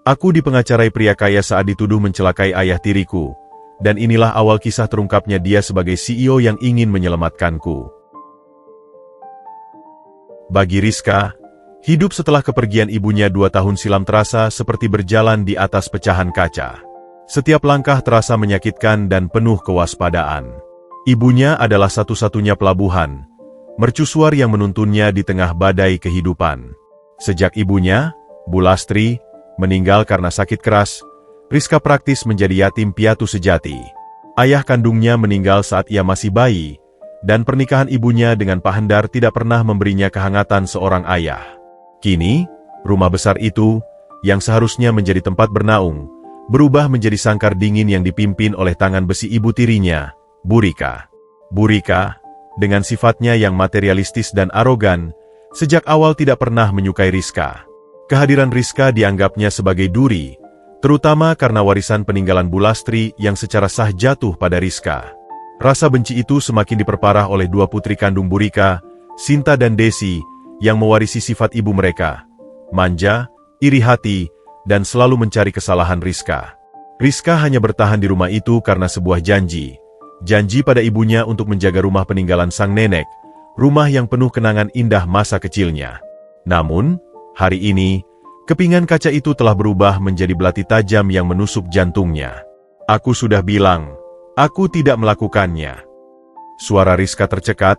Aku dipengacarai pria kaya saat dituduh mencelakai ayah tiriku, dan inilah awal kisah terungkapnya dia sebagai CEO yang ingin menyelamatkanku. Bagi Rizka, hidup setelah kepergian ibunya 2 tahun silam terasa seperti berjalan di atas pecahan kaca. Setiap langkah terasa menyakitkan dan penuh kewaspadaan. Ibunya adalah satu-satunya pelabuhan, mercusuar yang menuntunnya di tengah badai kehidupan. Sejak ibunya, Bu Lastri, meninggal karena sakit keras, Rizka praktis menjadi yatim piatu sejati. Ayah kandungnya meninggal saat ia masih bayi, dan pernikahan ibunya dengan Pak Hendar tidak pernah memberinya kehangatan seorang ayah. Kini, rumah besar itu, yang seharusnya menjadi tempat bernaung, berubah menjadi sangkar dingin yang dipimpin oleh tangan besi ibu tirinya, Bu Rika. Bu Rika, dengan sifatnya yang materialistis dan arogan, sejak awal tidak pernah menyukai Rizka. Kehadiran Rizka dianggapnya sebagai duri, terutama karena warisan peninggalan Bu Lastri yang secara sah jatuh pada Rizka. Rasa benci itu semakin diperparah oleh 2 putri kandung Bu Rika, Sinta dan Desi, yang mewarisi sifat ibu mereka, manja, iri hati, dan selalu mencari kesalahan Rizka. Rizka hanya bertahan di rumah itu karena sebuah janji pada ibunya untuk menjaga rumah peninggalan sang nenek, rumah yang penuh kenangan indah masa kecilnya. Namun, hari ini, kepingan kaca itu telah berubah menjadi belati tajam yang menusuk jantungnya. Aku sudah bilang, aku tidak melakukannya. Suara Rizka tercekat,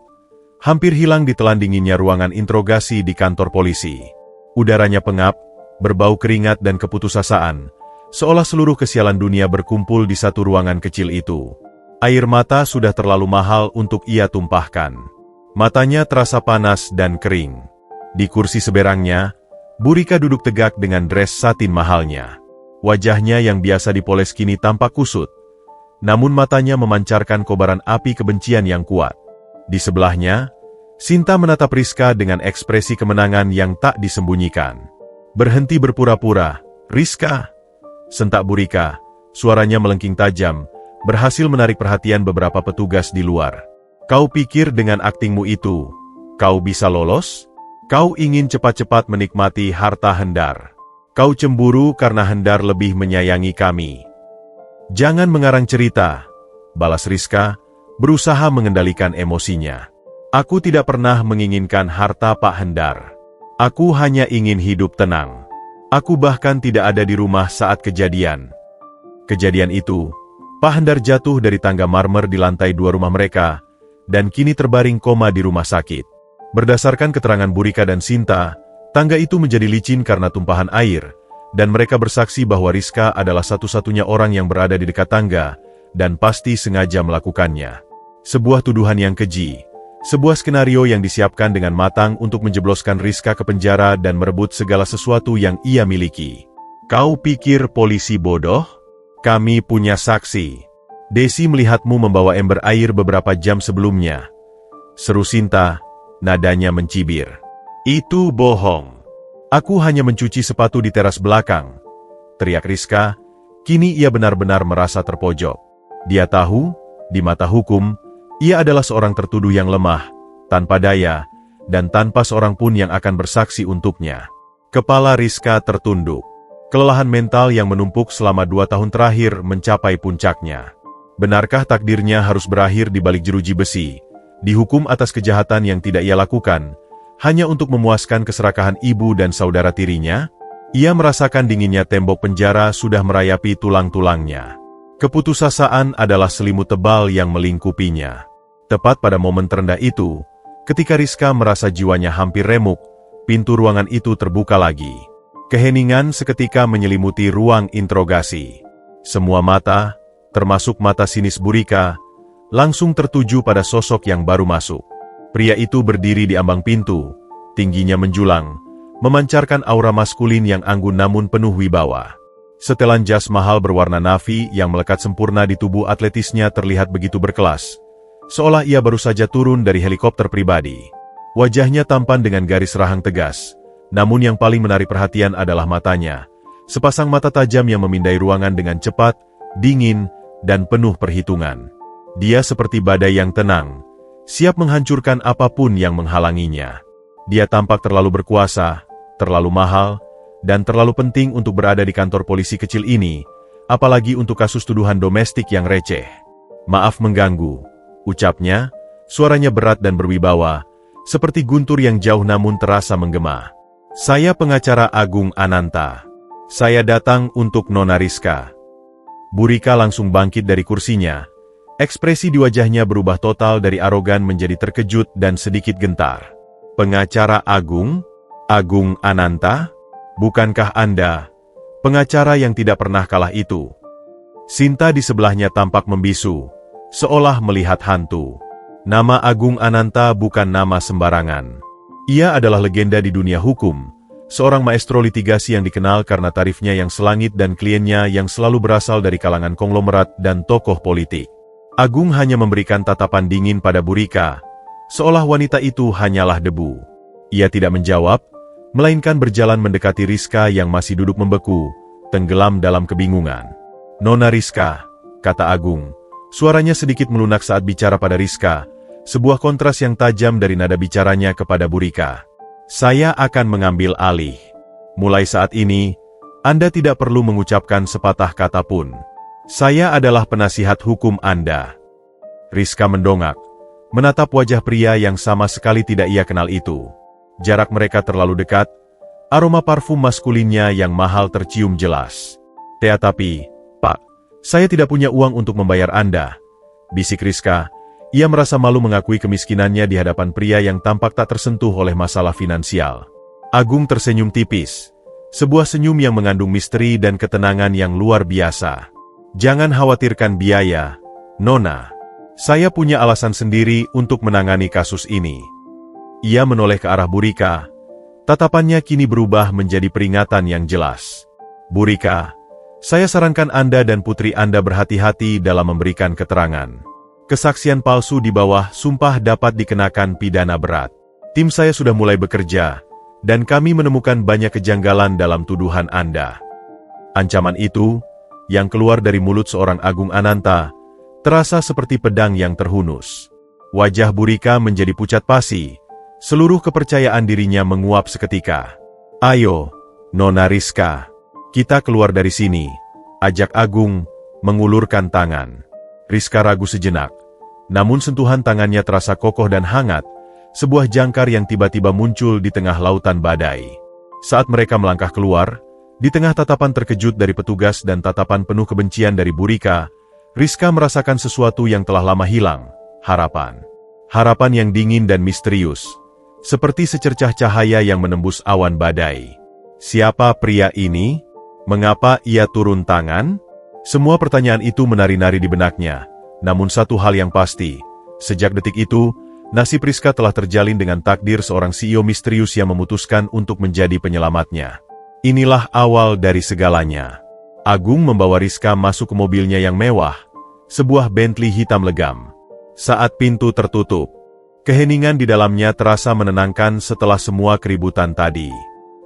hampir hilang ditelan dinginnya ruangan interogasi di kantor polisi. Udaranya pengap, berbau keringat dan keputusasaan, seolah seluruh kesialan dunia berkumpul di satu ruangan kecil itu. Air mata sudah terlalu mahal untuk ia tumpahkan. Matanya terasa panas dan kering. Di kursi seberangnya, Bu Rika duduk tegak dengan dress satin mahalnya. Wajahnya yang biasa dipoles kini tampak kusut, namun matanya memancarkan kobaran api kebencian yang kuat. Di sebelahnya, Sinta menatap Rizka dengan ekspresi kemenangan yang tak disembunyikan. Berhenti berpura-pura, Rizka, sentak Bu Rika, suaranya melengking tajam, berhasil menarik perhatian beberapa petugas di luar. Kau pikir dengan aktingmu itu, kau bisa lolos? Kau ingin cepat-cepat menikmati harta Hendar. Kau cemburu karena Hendar lebih menyayangi kami. Jangan mengarang cerita, balas Rizka, berusaha mengendalikan emosinya. Aku tidak pernah menginginkan harta Pak Hendar. Aku hanya ingin hidup tenang. Aku bahkan tidak ada di rumah saat kejadian. Kejadian itu, Pak Hendar jatuh dari tangga marmer di lantai 2 rumah mereka, dan kini terbaring koma di rumah sakit. Berdasarkan keterangan Bu Rika dan Sinta, tangga itu menjadi licin karena tumpahan air, dan mereka bersaksi bahwa Rizka adalah satu-satunya orang yang berada di dekat tangga, dan pasti sengaja melakukannya. Sebuah tuduhan yang keji, sebuah skenario yang disiapkan dengan matang untuk menjebloskan Rizka ke penjara dan merebut segala sesuatu yang ia miliki. Kau pikir polisi bodoh? Kami punya saksi. Desi melihatmu membawa ember air beberapa jam sebelumnya. Seru Sinta, nadanya mencibir. Itu bohong. Aku hanya mencuci sepatu di teras belakang, teriak Rizka. Kini ia benar-benar merasa terpojok. Dia tahu, di mata hukum, ia adalah seorang tertuduh yang lemah, tanpa daya, dan tanpa seorang pun yang akan bersaksi untuknya. Kepala Rizka tertunduk. Kelelahan mental yang menumpuk selama 2 tahun terakhir mencapai puncaknya. Benarkah takdirnya harus berakhir di balik jeruji besi, dihukum atas kejahatan yang tidak ia lakukan, hanya untuk memuaskan keserakahan ibu dan saudara tirinya? Ia merasakan dinginnya tembok penjara sudah merayapi tulang-tulangnya. Keputusasaan adalah selimut tebal yang melingkupinya. Tepat pada momen terendah itu, ketika Rizka merasa jiwanya hampir remuk, pintu ruangan itu terbuka lagi. Keheningan seketika menyelimuti ruang interogasi. Semua mata, termasuk mata sinis Bu Rika, langsung tertuju pada sosok yang baru masuk. Pria itu berdiri di ambang pintu, tingginya menjulang, memancarkan aura maskulin yang anggun namun penuh wibawa. Setelan jas mahal berwarna navy yang melekat sempurna di tubuh atletisnya terlihat begitu berkelas, seolah ia baru saja turun dari helikopter pribadi. Wajahnya tampan dengan garis rahang tegas. Namun yang paling menarik perhatian adalah matanya. Sepasang mata tajam yang memindai ruangan dengan cepat, dingin, dan penuh perhitungan. Dia seperti badai yang tenang, siap menghancurkan apapun yang menghalanginya. Dia tampak terlalu berkuasa, terlalu mahal, dan terlalu penting untuk berada di kantor polisi kecil ini, apalagi untuk kasus tuduhan domestik yang receh. Maaf mengganggu, ucapnya, suaranya berat dan berwibawa, seperti guntur yang jauh namun terasa menggema. Saya pengacara Agung Ananta. Saya datang untuk Nona Rizka. Bu Rika langsung bangkit dari kursinya. Ekspresi di wajahnya berubah total dari arogan menjadi terkejut dan sedikit gentar. Pengacara Agung? Agung Ananta? Bukankah Anda pengacara yang tidak pernah kalah itu? Sinta di sebelahnya tampak membisu, seolah melihat hantu. Nama Agung Ananta bukan nama sembarangan. Ia adalah legenda di dunia hukum, seorang maestro litigasi yang dikenal karena tarifnya yang selangit dan kliennya yang selalu berasal dari kalangan konglomerat dan tokoh politik. Agung hanya memberikan tatapan dingin pada Bu Rika, seolah wanita itu hanyalah debu. Ia tidak menjawab, melainkan berjalan mendekati Rizka yang masih duduk membeku, tenggelam dalam kebingungan. Nona Rizka, kata Agung. Suaranya sedikit melunak saat bicara pada Rizka, sebuah kontras yang tajam dari nada bicaranya kepada Bu Rika. Saya akan mengambil alih. Mulai saat ini, Anda tidak perlu mengucapkan sepatah kata pun. Saya adalah penasihat hukum Anda. Rizka mendongak, menatap wajah pria yang sama sekali tidak ia kenal itu. Jarak mereka terlalu dekat, aroma parfum maskulinnya yang mahal tercium jelas. Tetapi, Pak, saya tidak punya uang untuk membayar Anda, bisik Rizka. Ia merasa malu mengakui kemiskinannya di hadapan pria yang tampak tak tersentuh oleh masalah finansial. Agung tersenyum tipis, sebuah senyum yang mengandung misteri dan ketenangan yang luar biasa. Jangan khawatirkan biaya, Nona. Saya punya alasan sendiri untuk menangani kasus ini. Ia menoleh ke arah Bu Rika. Tatapannya kini berubah menjadi peringatan yang jelas. Bu Rika, saya sarankan Anda dan putri Anda berhati-hati dalam memberikan keterangan. Kesaksian palsu di bawah sumpah dapat dikenakan pidana berat. Tim saya sudah mulai bekerja, dan kami menemukan banyak kejanggalan dalam tuduhan Anda. Ancaman itu, yang keluar dari mulut seorang Agung Ananta, terasa seperti pedang yang terhunus. Wajah Bu Rika menjadi pucat pasi. Seluruh kepercayaan dirinya menguap seketika. Ayo, Nona Rizka, kita keluar dari sini, ajak Agung, mengulurkan tangan. Rizka ragu sejenak, namun sentuhan tangannya terasa kokoh dan hangat, sebuah jangkar yang tiba-tiba muncul di tengah lautan badai. Saat mereka melangkah keluar, di tengah tatapan terkejut dari petugas dan tatapan penuh kebencian dari Bu Rika, Rizka merasakan sesuatu yang telah lama hilang, harapan. Harapan yang dingin dan misterius, seperti secercah cahaya yang menembus awan badai. Siapa pria ini? Mengapa ia turun tangan? Semua pertanyaan itu menari-nari di benaknya. Namun satu hal yang pasti, sejak detik itu, nasib Rizka telah terjalin dengan takdir seorang CEO misterius yang memutuskan untuk menjadi penyelamatnya. Inilah awal dari segalanya. Agung membawa Rizka masuk ke mobilnya yang mewah, sebuah Bentley hitam legam. Saat pintu tertutup, keheningan di dalamnya terasa menenangkan setelah semua keributan tadi.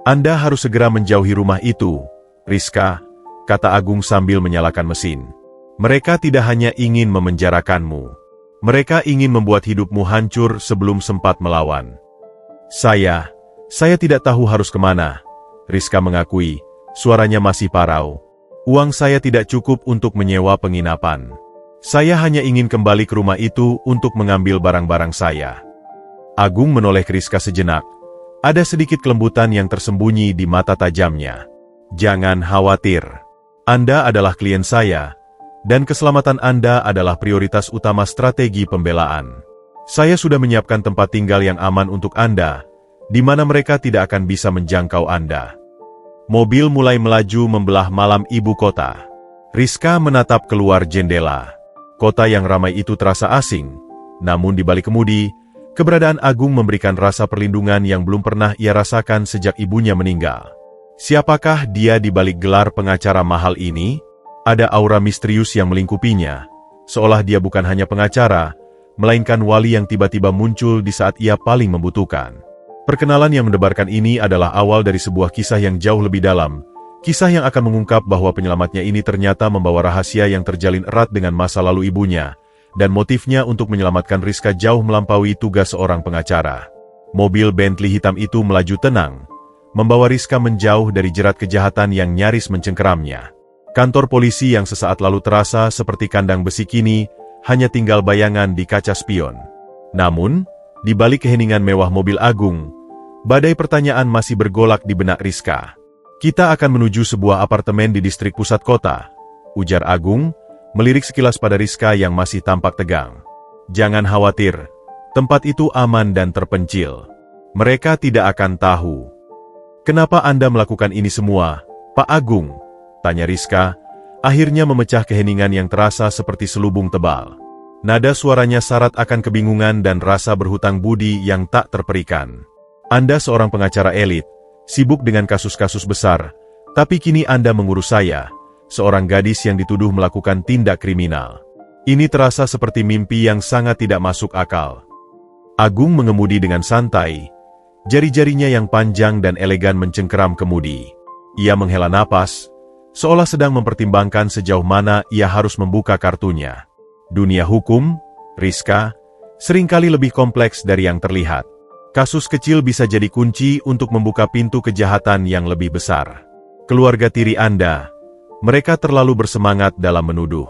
Anda harus segera menjauhi rumah itu, Rizka, kata Agung sambil menyalakan mesin. Mereka tidak hanya ingin memenjarakanmu. Mereka ingin membuat hidupmu hancur sebelum sempat melawan. Saya tidak tahu harus kemana, Rizka mengakui, suaranya masih parau. Uang saya tidak cukup untuk menyewa penginapan. Saya hanya ingin kembali ke rumah itu untuk mengambil barang-barang saya. Agung menoleh ke Rizka sejenak. Ada sedikit kelembutan yang tersembunyi di mata tajamnya. Jangan khawatir. Anda adalah klien saya, dan keselamatan Anda adalah prioritas utama strategi pembelaan. Saya sudah menyiapkan tempat tinggal yang aman untuk Anda, di mana mereka tidak akan bisa menjangkau Anda. Mobil mulai melaju membelah malam ibu kota. Rizka menatap keluar jendela. Kota yang ramai itu terasa asing, namun di balik kemudi, keberadaan Agung memberikan rasa perlindungan yang belum pernah ia rasakan sejak ibunya meninggal. Siapakah dia di balik gelar pengacara mahal ini? Ada aura misterius yang melingkupinya, seolah dia bukan hanya pengacara, melainkan wali yang tiba-tiba muncul di saat ia paling membutuhkan. Perkenalan yang mendebarkan ini adalah awal dari sebuah kisah yang jauh lebih dalam, kisah yang akan mengungkap bahwa penyelamatnya ini ternyata membawa rahasia yang terjalin erat dengan masa lalu ibunya, dan motifnya untuk menyelamatkan Rizka jauh melampaui tugas seorang pengacara. Mobil Bentley hitam itu melaju tenang, membawa Rizka menjauh dari jerat kejahatan yang nyaris mencengkeramnya. Kantor polisi yang sesaat lalu terasa seperti kandang besi kini hanya tinggal bayangan di kaca spion. Namun, di balik keheningan mewah mobil Agung, badai pertanyaan masih bergolak di benak Rizka. "Kita akan menuju sebuah apartemen di distrik pusat kota," ujar Agung, melirik sekilas pada Rizka yang masih tampak tegang. "Jangan khawatir, tempat itu aman dan terpencil. Mereka tidak akan tahu." "Kenapa Anda melakukan ini semua, Pak Agung?" tanya Rizka, akhirnya memecah keheningan yang terasa seperti selubung tebal. Nada suaranya syarat akan kebingungan dan rasa berhutang budi yang tak terperikan. "Anda seorang pengacara elit, sibuk dengan kasus-kasus besar, tapi kini Anda mengurus saya, seorang gadis yang dituduh melakukan tindak kriminal. Ini terasa seperti mimpi yang sangat tidak masuk akal." Agung mengemudi dengan santai, jari-jarinya yang panjang dan elegan mencengkeram kemudi. Ia menghela napas, seolah sedang mempertimbangkan sejauh mana ia harus membuka kartunya. Dunia hukum, Rizka, seringkali lebih kompleks dari yang terlihat. Kasus kecil bisa jadi kunci untuk membuka pintu kejahatan yang lebih besar. "Keluarga tiri Anda, mereka terlalu bersemangat dalam menuduh.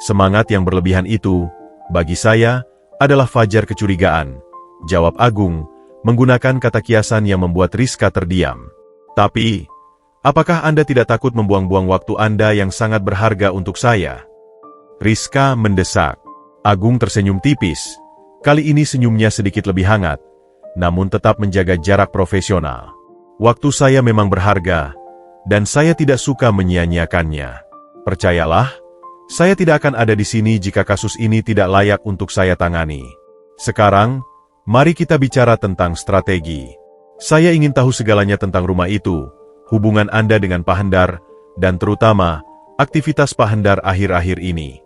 Semangat yang berlebihan itu, bagi saya, adalah fajar kecurigaan," jawab Agung, menggunakan kata kiasan yang membuat Rizka terdiam. "Tapi, apakah Anda tidak takut membuang-buang waktu Anda yang sangat berharga untuk saya?" Rizka mendesak. Agung tersenyum tipis. Kali ini senyumnya sedikit lebih hangat, namun tetap menjaga jarak profesional. "Waktu saya memang berharga, dan saya tidak suka menyia-nyiakannya. Percayalah, saya tidak akan ada di sini jika kasus ini tidak layak untuk saya tangani. Sekarang, mari kita bicara tentang strategi. Saya ingin tahu segalanya tentang rumah itu, hubungan Anda dengan Pak Hendar, dan terutama, aktivitas Pak Hendar akhir-akhir ini."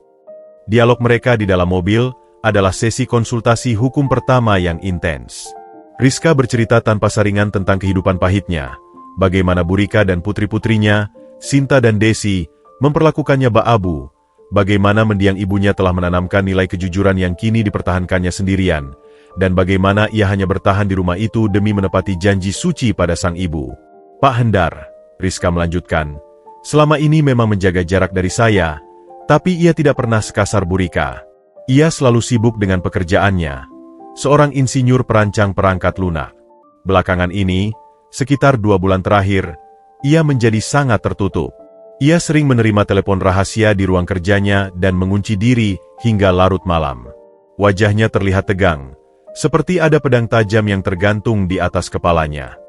Dialog mereka di dalam mobil adalah sesi konsultasi hukum pertama yang intens. Rizka bercerita tanpa saringan tentang kehidupan pahitnya, bagaimana Burika dan putri-putrinya, Sinta dan Desi, memperlakukannya bak-abu, bagaimana mendiang ibunya telah menanamkan nilai kejujuran yang kini dipertahankannya sendirian, dan bagaimana ia hanya bertahan di rumah itu demi menepati janji suci pada sang ibu. "Pak Hendar," Rizka melanjutkan, "selama ini memang menjaga jarak dari saya, tapi ia tidak pernah sekasar Burika. Ia selalu sibuk dengan pekerjaannya, seorang insinyur perancang perangkat lunak. Belakangan ini, sekitar 2 bulan terakhir, ia menjadi sangat tertutup. Ia sering menerima telepon rahasia di ruang kerjanya dan mengunci diri hingga larut malam. Wajahnya terlihat tegang, seperti ada pedang tajam yang tergantung di atas kepalanya."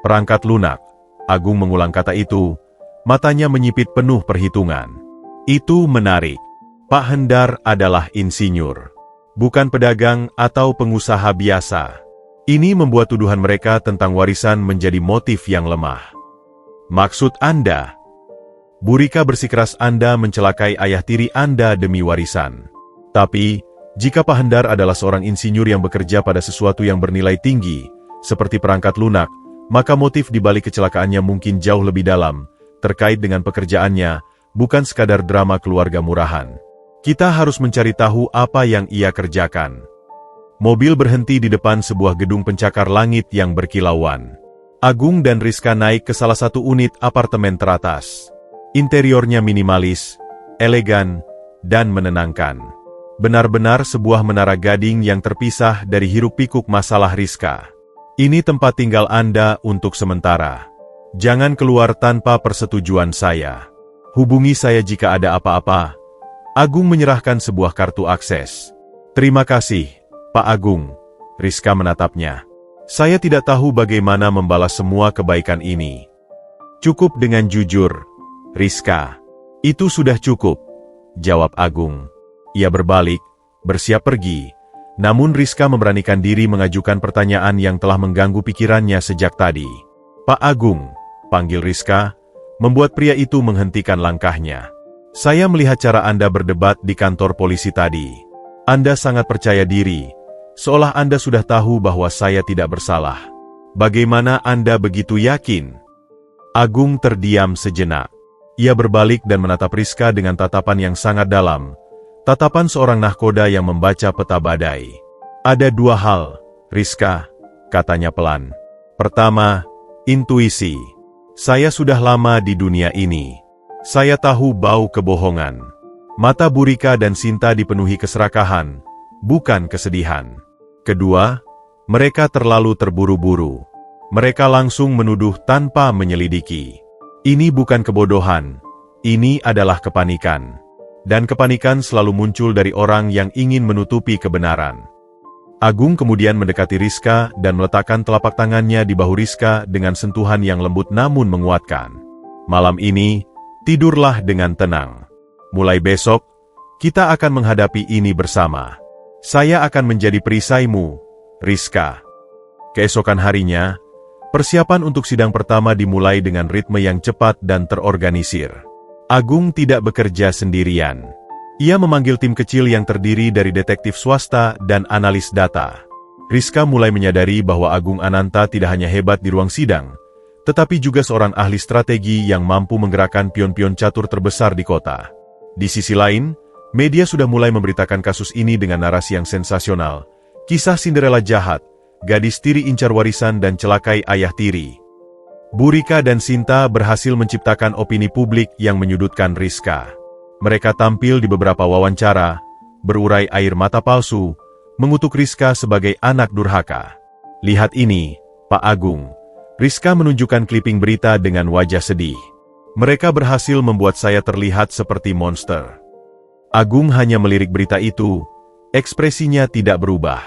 "Perangkat lunak," Agung mengulang kata itu, matanya menyipit penuh perhitungan. "Itu menarik. Pak Hendar adalah insinyur, bukan pedagang atau pengusaha biasa. Ini membuat tuduhan mereka tentang warisan menjadi motif yang lemah." "Maksud Anda?" "Burika bersikeras Anda mencelakai ayah tiri Anda demi warisan. Tapi, jika Pak Hendar adalah seorang insinyur yang bekerja pada sesuatu yang bernilai tinggi, seperti perangkat lunak, maka motif di balik kecelakaannya mungkin jauh lebih dalam, terkait dengan pekerjaannya, bukan sekadar drama keluarga murahan. Kita harus mencari tahu apa yang ia kerjakan." Mobil berhenti di depan sebuah gedung pencakar langit yang berkilauan. Agung dan Rizka naik ke salah satu unit apartemen teratas. Interiornya minimalis, elegan, dan menenangkan. Benar-benar sebuah menara gading yang terpisah dari hiruk-pikuk masalah Rizka. "Ini tempat tinggal Anda untuk sementara. Jangan keluar tanpa persetujuan saya. Hubungi saya jika ada apa-apa." Agung menyerahkan sebuah kartu akses. "Terima kasih, Pak Agung." Rizka menatapnya. "Saya tidak tahu bagaimana membalas semua kebaikan ini." "Cukup dengan jujur, Rizka." "Itu sudah cukup," jawab Agung. Ia berbalik, bersiap pergi. Namun Rizka memberanikan diri mengajukan pertanyaan yang telah mengganggu pikirannya sejak tadi. "Pak Agung," panggil Rizka, membuat pria itu menghentikan langkahnya. "Saya melihat cara Anda berdebat di kantor polisi tadi. Anda sangat percaya diri, seolah Anda sudah tahu bahwa saya tidak bersalah. Bagaimana Anda begitu yakin?" Agung terdiam sejenak. Ia berbalik dan menatap Rizka dengan tatapan yang sangat dalam, tatapan seorang nahkoda yang membaca peta badai. "Ada 2 hal, Rizka," katanya pelan. "Pertama, Intuisi. Saya sudah lama di dunia ini. Saya tahu bau kebohongan. Mata Burika dan Sinta dipenuhi keserakahan, bukan kesedihan. Kedua, mereka terlalu terburu-buru. Mereka langsung menuduh tanpa menyelidiki. Ini bukan kebodohan, ini adalah kepanikan. Dan kepanikan selalu muncul dari orang yang ingin menutupi kebenaran. Agung kemudian mendekati Rizka dan meletakkan telapak tangannya di bahu Rizka dengan sentuhan yang lembut namun menguatkan. Malam ini, tidurlah dengan tenang. Mulai besok, kita akan menghadapi ini bersama. Saya akan menjadi perisaimu, Rizka. Keesokan harinya, persiapan untuk sidang pertama dimulai dengan ritme yang cepat dan terorganisir. Agung tidak bekerja sendirian. Ia memanggil tim kecil yang terdiri dari detektif swasta dan analis data. Rizka mulai menyadari bahwa Agung Ananta tidak hanya hebat di ruang sidang, tetapi juga seorang ahli strategi yang mampu menggerakkan pion-pion catur terbesar di kota. Di sisi lain, media sudah mulai memberitakan kasus ini dengan narasi yang sensasional. Kisah Cinderella jahat, gadis tiri incar warisan dan celakai ayah tiri. Burika dan Sinta berhasil menciptakan opini publik yang menyudutkan Rizka. Mereka tampil di beberapa wawancara, berurai air mata palsu, mengutuk Rizka sebagai anak durhaka. Lihat ini, Pak Agung. Rizka menunjukkan kliping berita dengan wajah sedih. Mereka berhasil membuat saya terlihat seperti monster. Agung hanya melirik berita itu, ekspresinya tidak berubah.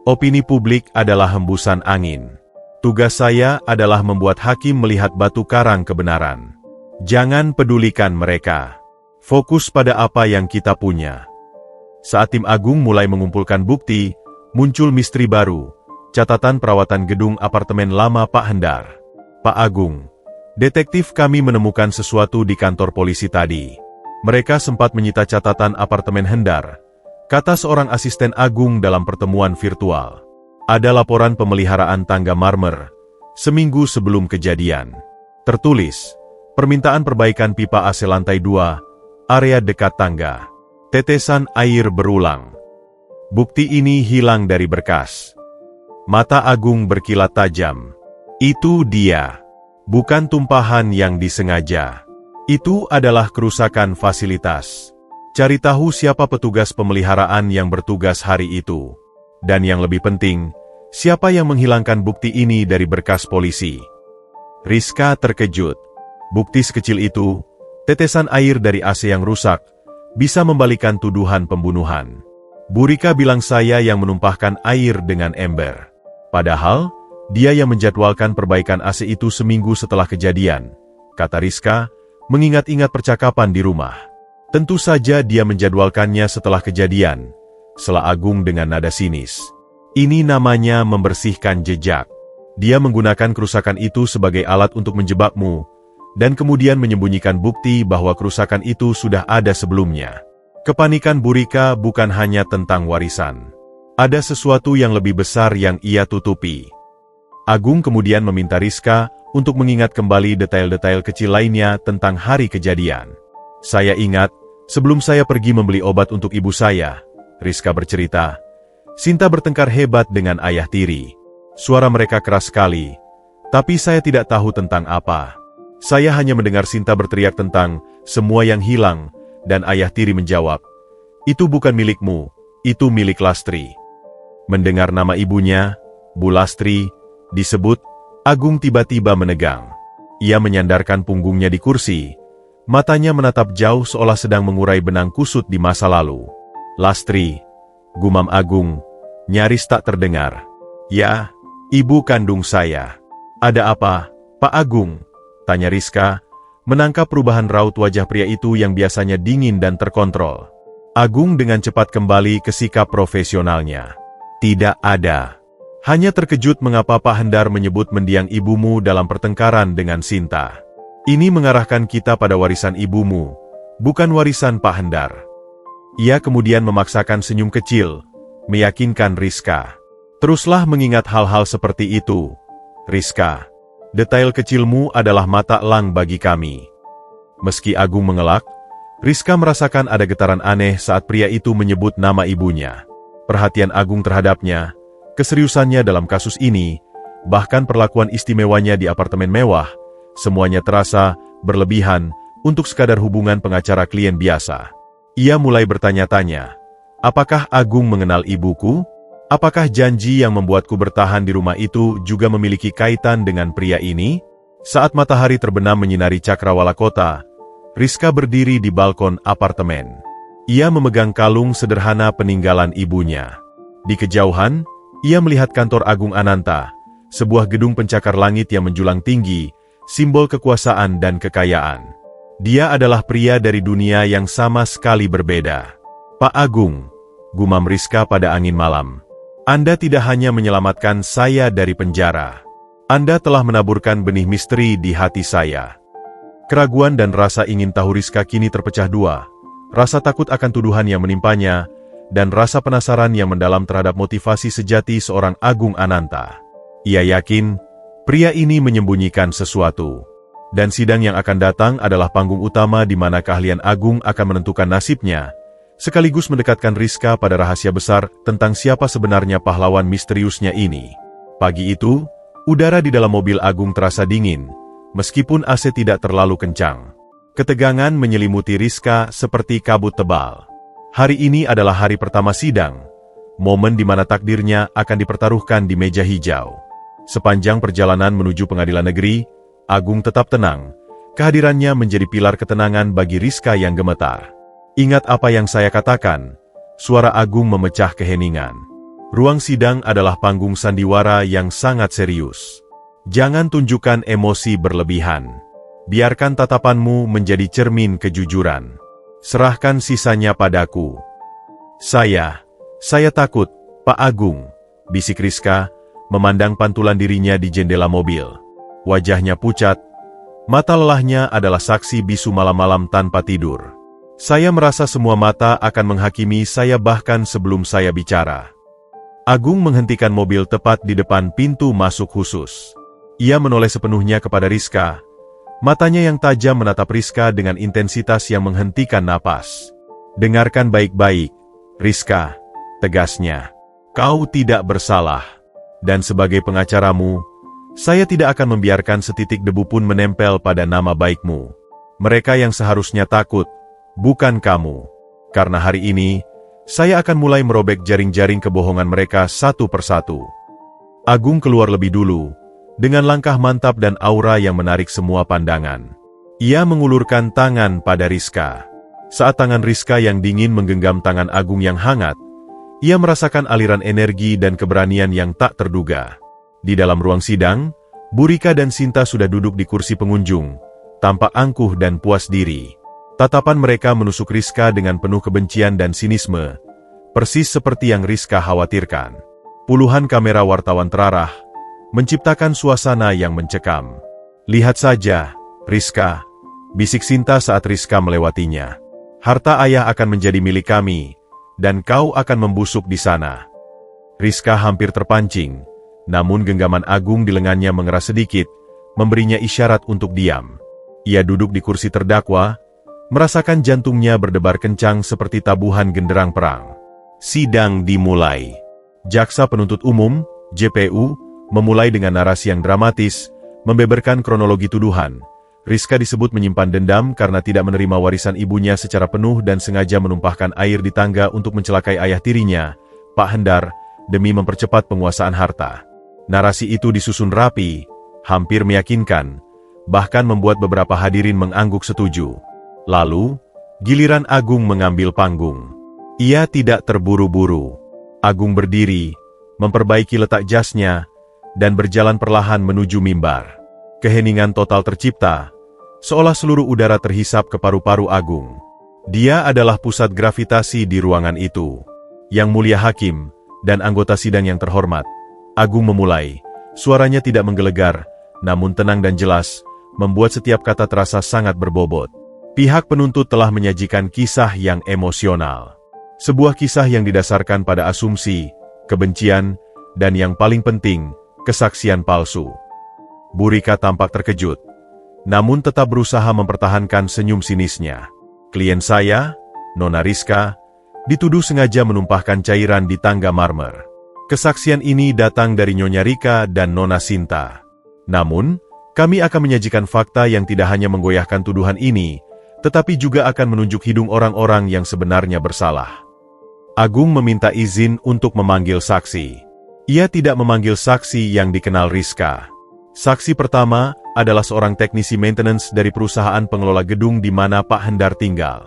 Opini publik adalah hembusan angin. Tugas saya adalah membuat hakim melihat batu karang kebenaran. Jangan pedulikan mereka. Fokus pada apa yang kita punya. Saat tim Agung mulai mengumpulkan bukti, muncul misteri baru, catatan perawatan gedung apartemen lama Pak Hendar. Pak Agung, detektif kami menemukan sesuatu di kantor polisi tadi. Mereka sempat menyita catatan apartemen Hendar, kata seorang asisten Agung dalam pertemuan virtual. Ada laporan pemeliharaan tangga marmer, seminggu sebelum kejadian. Tertulis, permintaan perbaikan pipa AC lantai 2, area dekat tangga. Tetesan air berulang. Bukti ini hilang dari berkas. Mata Agung berkilat tajam. Itu dia. Bukan tumpahan yang disengaja. Itu adalah kerusakan fasilitas. Cari tahu siapa petugas pemeliharaan yang bertugas hari itu. Dan yang lebih penting, siapa yang menghilangkan bukti ini dari berkas polisi. Rizka terkejut. Bukti sekecil itu, tetesan air dari AC yang rusak, bisa membalikan tuduhan pembunuhan. Burika bilang saya yang menumpahkan air dengan ember. Padahal, dia yang menjadwalkan perbaikan AC itu seminggu setelah kejadian, kata Rizka, mengingat-ingat percakapan di rumah. Tentu saja dia menjadwalkannya setelah kejadian, sela Agung dengan nada sinis. Ini namanya membersihkan jejak. Dia menggunakan kerusakan itu sebagai alat untuk menjebakmu, dan kemudian menyembunyikan bukti bahwa kerusakan itu sudah ada sebelumnya. Kepanikan Burika bukan hanya tentang warisan. Ada sesuatu yang lebih besar yang ia tutupi. Agung kemudian meminta Rizka untuk mengingat kembali detail-detail kecil lainnya tentang hari kejadian. Saya ingat, sebelum saya pergi membeli obat untuk ibu saya, Rizka bercerita, Sinta bertengkar hebat dengan ayah tiri. Suara mereka keras sekali, tapi saya tidak tahu tentang apa. Saya hanya mendengar Sinta berteriak tentang semua yang hilang, dan ayah tiri menjawab, itu bukan milikmu, itu milik Lastri. Mendengar nama ibunya, Bu Lastri, disebut, Agung tiba-tiba menegang. Ia menyandarkan punggungnya di kursi, matanya menatap jauh seolah sedang mengurai benang kusut di masa lalu. Lastri, gumam Agung, nyaris tak terdengar. Ya, ibu kandung saya. Ada apa, Pak Agung? Tanya Rizka, menangkap perubahan raut wajah pria itu yang biasanya dingin dan terkontrol. Agung dengan cepat kembali ke sikap profesionalnya. Tidak ada. Hanya terkejut mengapa Pak Hendar menyebut mendiang ibumu dalam pertengkaran dengan Sinta. Ini mengarahkan kita pada warisan ibumu, bukan warisan Pak Hendar. Ia kemudian memaksakan senyum kecil, meyakinkan Rizka. Teruslah mengingat hal-hal seperti itu, Rizka. Detail kecilmu adalah mata elang bagi kami. Meski Agung mengelak, Rizka merasakan ada getaran aneh saat pria itu menyebut nama ibunya. Perhatian Agung terhadapnya, keseriusannya dalam kasus ini, Bahkan perlakuan istimewanya di apartemen mewah, semuanya terasa berlebihan untuk sekadar hubungan pengacara klien biasa. Ia mulai bertanya-tanya, apakah Agung mengenal ibuku? Apakah janji yang membuatku bertahan di rumah itu juga memiliki kaitan dengan pria ini? Saat matahari terbenam menyinari cakrawala kota, Rizka berdiri di balkon apartemen. Ia memegang kalung sederhana peninggalan ibunya. Di kejauhan, ia melihat kantor Agung Ananta, sebuah gedung pencakar langit yang menjulang tinggi, simbol kekuasaan dan kekayaan. Dia adalah pria dari dunia yang sama sekali berbeda. Pak Agung, gumam Rizka pada angin malam. Anda tidak hanya menyelamatkan saya dari penjara. Anda telah menaburkan benih misteri di hati saya. Keraguan dan rasa ingin tahu Rizka kini terpecah dua. Rasa takut akan tuduhan yang menimpanya, dan rasa penasaran yang mendalam terhadap motivasi sejati seorang Agung Ananta. Ia yakin, pria ini menyembunyikan sesuatu. Dan sidang yang akan datang adalah panggung utama di mana keahlian Agung akan menentukan nasibnya, sekaligus mendekatkan Rizka pada rahasia besar tentang siapa sebenarnya pahlawan misteriusnya ini. Pagi itu, udara di dalam mobil Agung terasa dingin, meskipun AC tidak terlalu kencang. Ketegangan menyelimuti Rizka seperti kabut tebal. Hari ini adalah hari pertama sidang, momen di mana takdirnya akan dipertaruhkan di meja hijau. Sepanjang perjalanan menuju pengadilan negeri, Agung tetap tenang. Kehadirannya menjadi pilar ketenangan bagi Rizka yang gemetar. Ingat apa yang saya katakan, suara Agung memecah keheningan. Ruang sidang adalah panggung sandiwara yang sangat serius. Jangan tunjukkan emosi berlebihan. Biarkan tatapanmu menjadi cermin kejujuran. Serahkan sisanya padaku. Saya takut, Pak Agung, bisik Rizka, memandang pantulan dirinya di jendela mobil. Wajahnya pucat, mata lelahnya adalah saksi bisu malam-malam tanpa tidur. Saya merasa semua mata akan menghakimi saya bahkan sebelum saya bicara. Agung menghentikan mobil tepat di depan pintu masuk khusus. Ia menoleh sepenuhnya kepada Rizka. Matanya yang tajam menatap Rizka dengan intensitas yang menghentikan napas. Dengarkan baik-baik, Rizka, tegasnya. Kau tidak bersalah. Dan sebagai pengacaramu, saya tidak akan membiarkan setitik debu pun menempel pada nama baikmu. Mereka yang seharusnya takut, bukan kamu. Karena hari ini, saya akan mulai merobek jaring-jaring kebohongan mereka satu persatu. Agung keluar lebih dulu, dengan langkah mantap dan aura yang menarik semua pandangan. Ia mengulurkan tangan pada Rizka. Saat tangan Rizka yang dingin menggenggam tangan Agung yang hangat, ia merasakan aliran energi dan keberanian yang tak terduga. Di dalam ruang sidang, Bu Rika dan Sinta sudah duduk di kursi pengunjung, tampak angkuh dan puas diri. Tatapan mereka menusuk Rizka dengan penuh kebencian dan sinisme, persis seperti yang Rizka khawatirkan. Puluhan kamera wartawan terarah, menciptakan suasana yang mencekam. Lihat saja, Rizka, bisik Sinta saat Rizka melewatinya. Harta ayah akan menjadi milik kami, dan kau akan membusuk di sana. Rizka hampir terpancing. Namun genggaman Agung di lengannya mengeras sedikit, memberinya isyarat untuk diam. Ia duduk di kursi terdakwa, merasakan jantungnya berdebar kencang seperti tabuhan genderang perang. Sidang dimulai. Jaksa penuntut umum, JPU, memulai dengan narasi yang dramatis, membeberkan kronologi tuduhan. Rizka disebut menyimpan dendam karena tidak menerima warisan ibunya secara penuh dan sengaja menumpahkan air di tangga untuk mencelakai ayah tirinya, Pak Hendar, demi mempercepat penguasaan harta. Narasi itu disusun rapi, hampir meyakinkan, bahkan membuat beberapa hadirin mengangguk setuju. Lalu, giliran Agung mengambil panggung. Ia tidak terburu-buru. Agung berdiri, memperbaiki letak jasnya, dan berjalan perlahan menuju mimbar. Keheningan total tercipta, seolah seluruh udara terhisap ke paru-paru Agung. Dia adalah pusat gravitasi di ruangan itu. Yang Mulia Hakim, dan anggota sidang yang terhormat, Agung memulai. Suaranya tidak menggelegar, namun tenang dan jelas, membuat setiap kata terasa sangat berbobot. Pihak penuntut telah menyajikan kisah yang emosional. Sebuah kisah yang didasarkan pada asumsi, kebencian, dan yang paling penting, kesaksian palsu. Bu Rika tampak terkejut, namun tetap berusaha mempertahankan senyum sinisnya. Klien saya, Nona Rizka, dituduh sengaja menumpahkan cairan di tangga marmer. Kesaksian ini datang dari Nyonya Rika dan Nona Sinta. Namun, kami akan menyajikan fakta yang tidak hanya menggoyahkan tuduhan ini, tetapi juga akan menunjuk hidung orang-orang yang sebenarnya bersalah. Agung meminta izin untuk memanggil saksi. Ia tidak memanggil saksi yang dikenal Rizka. Saksi pertama adalah seorang teknisi maintenance dari perusahaan pengelola gedung di mana Pak Hendar tinggal.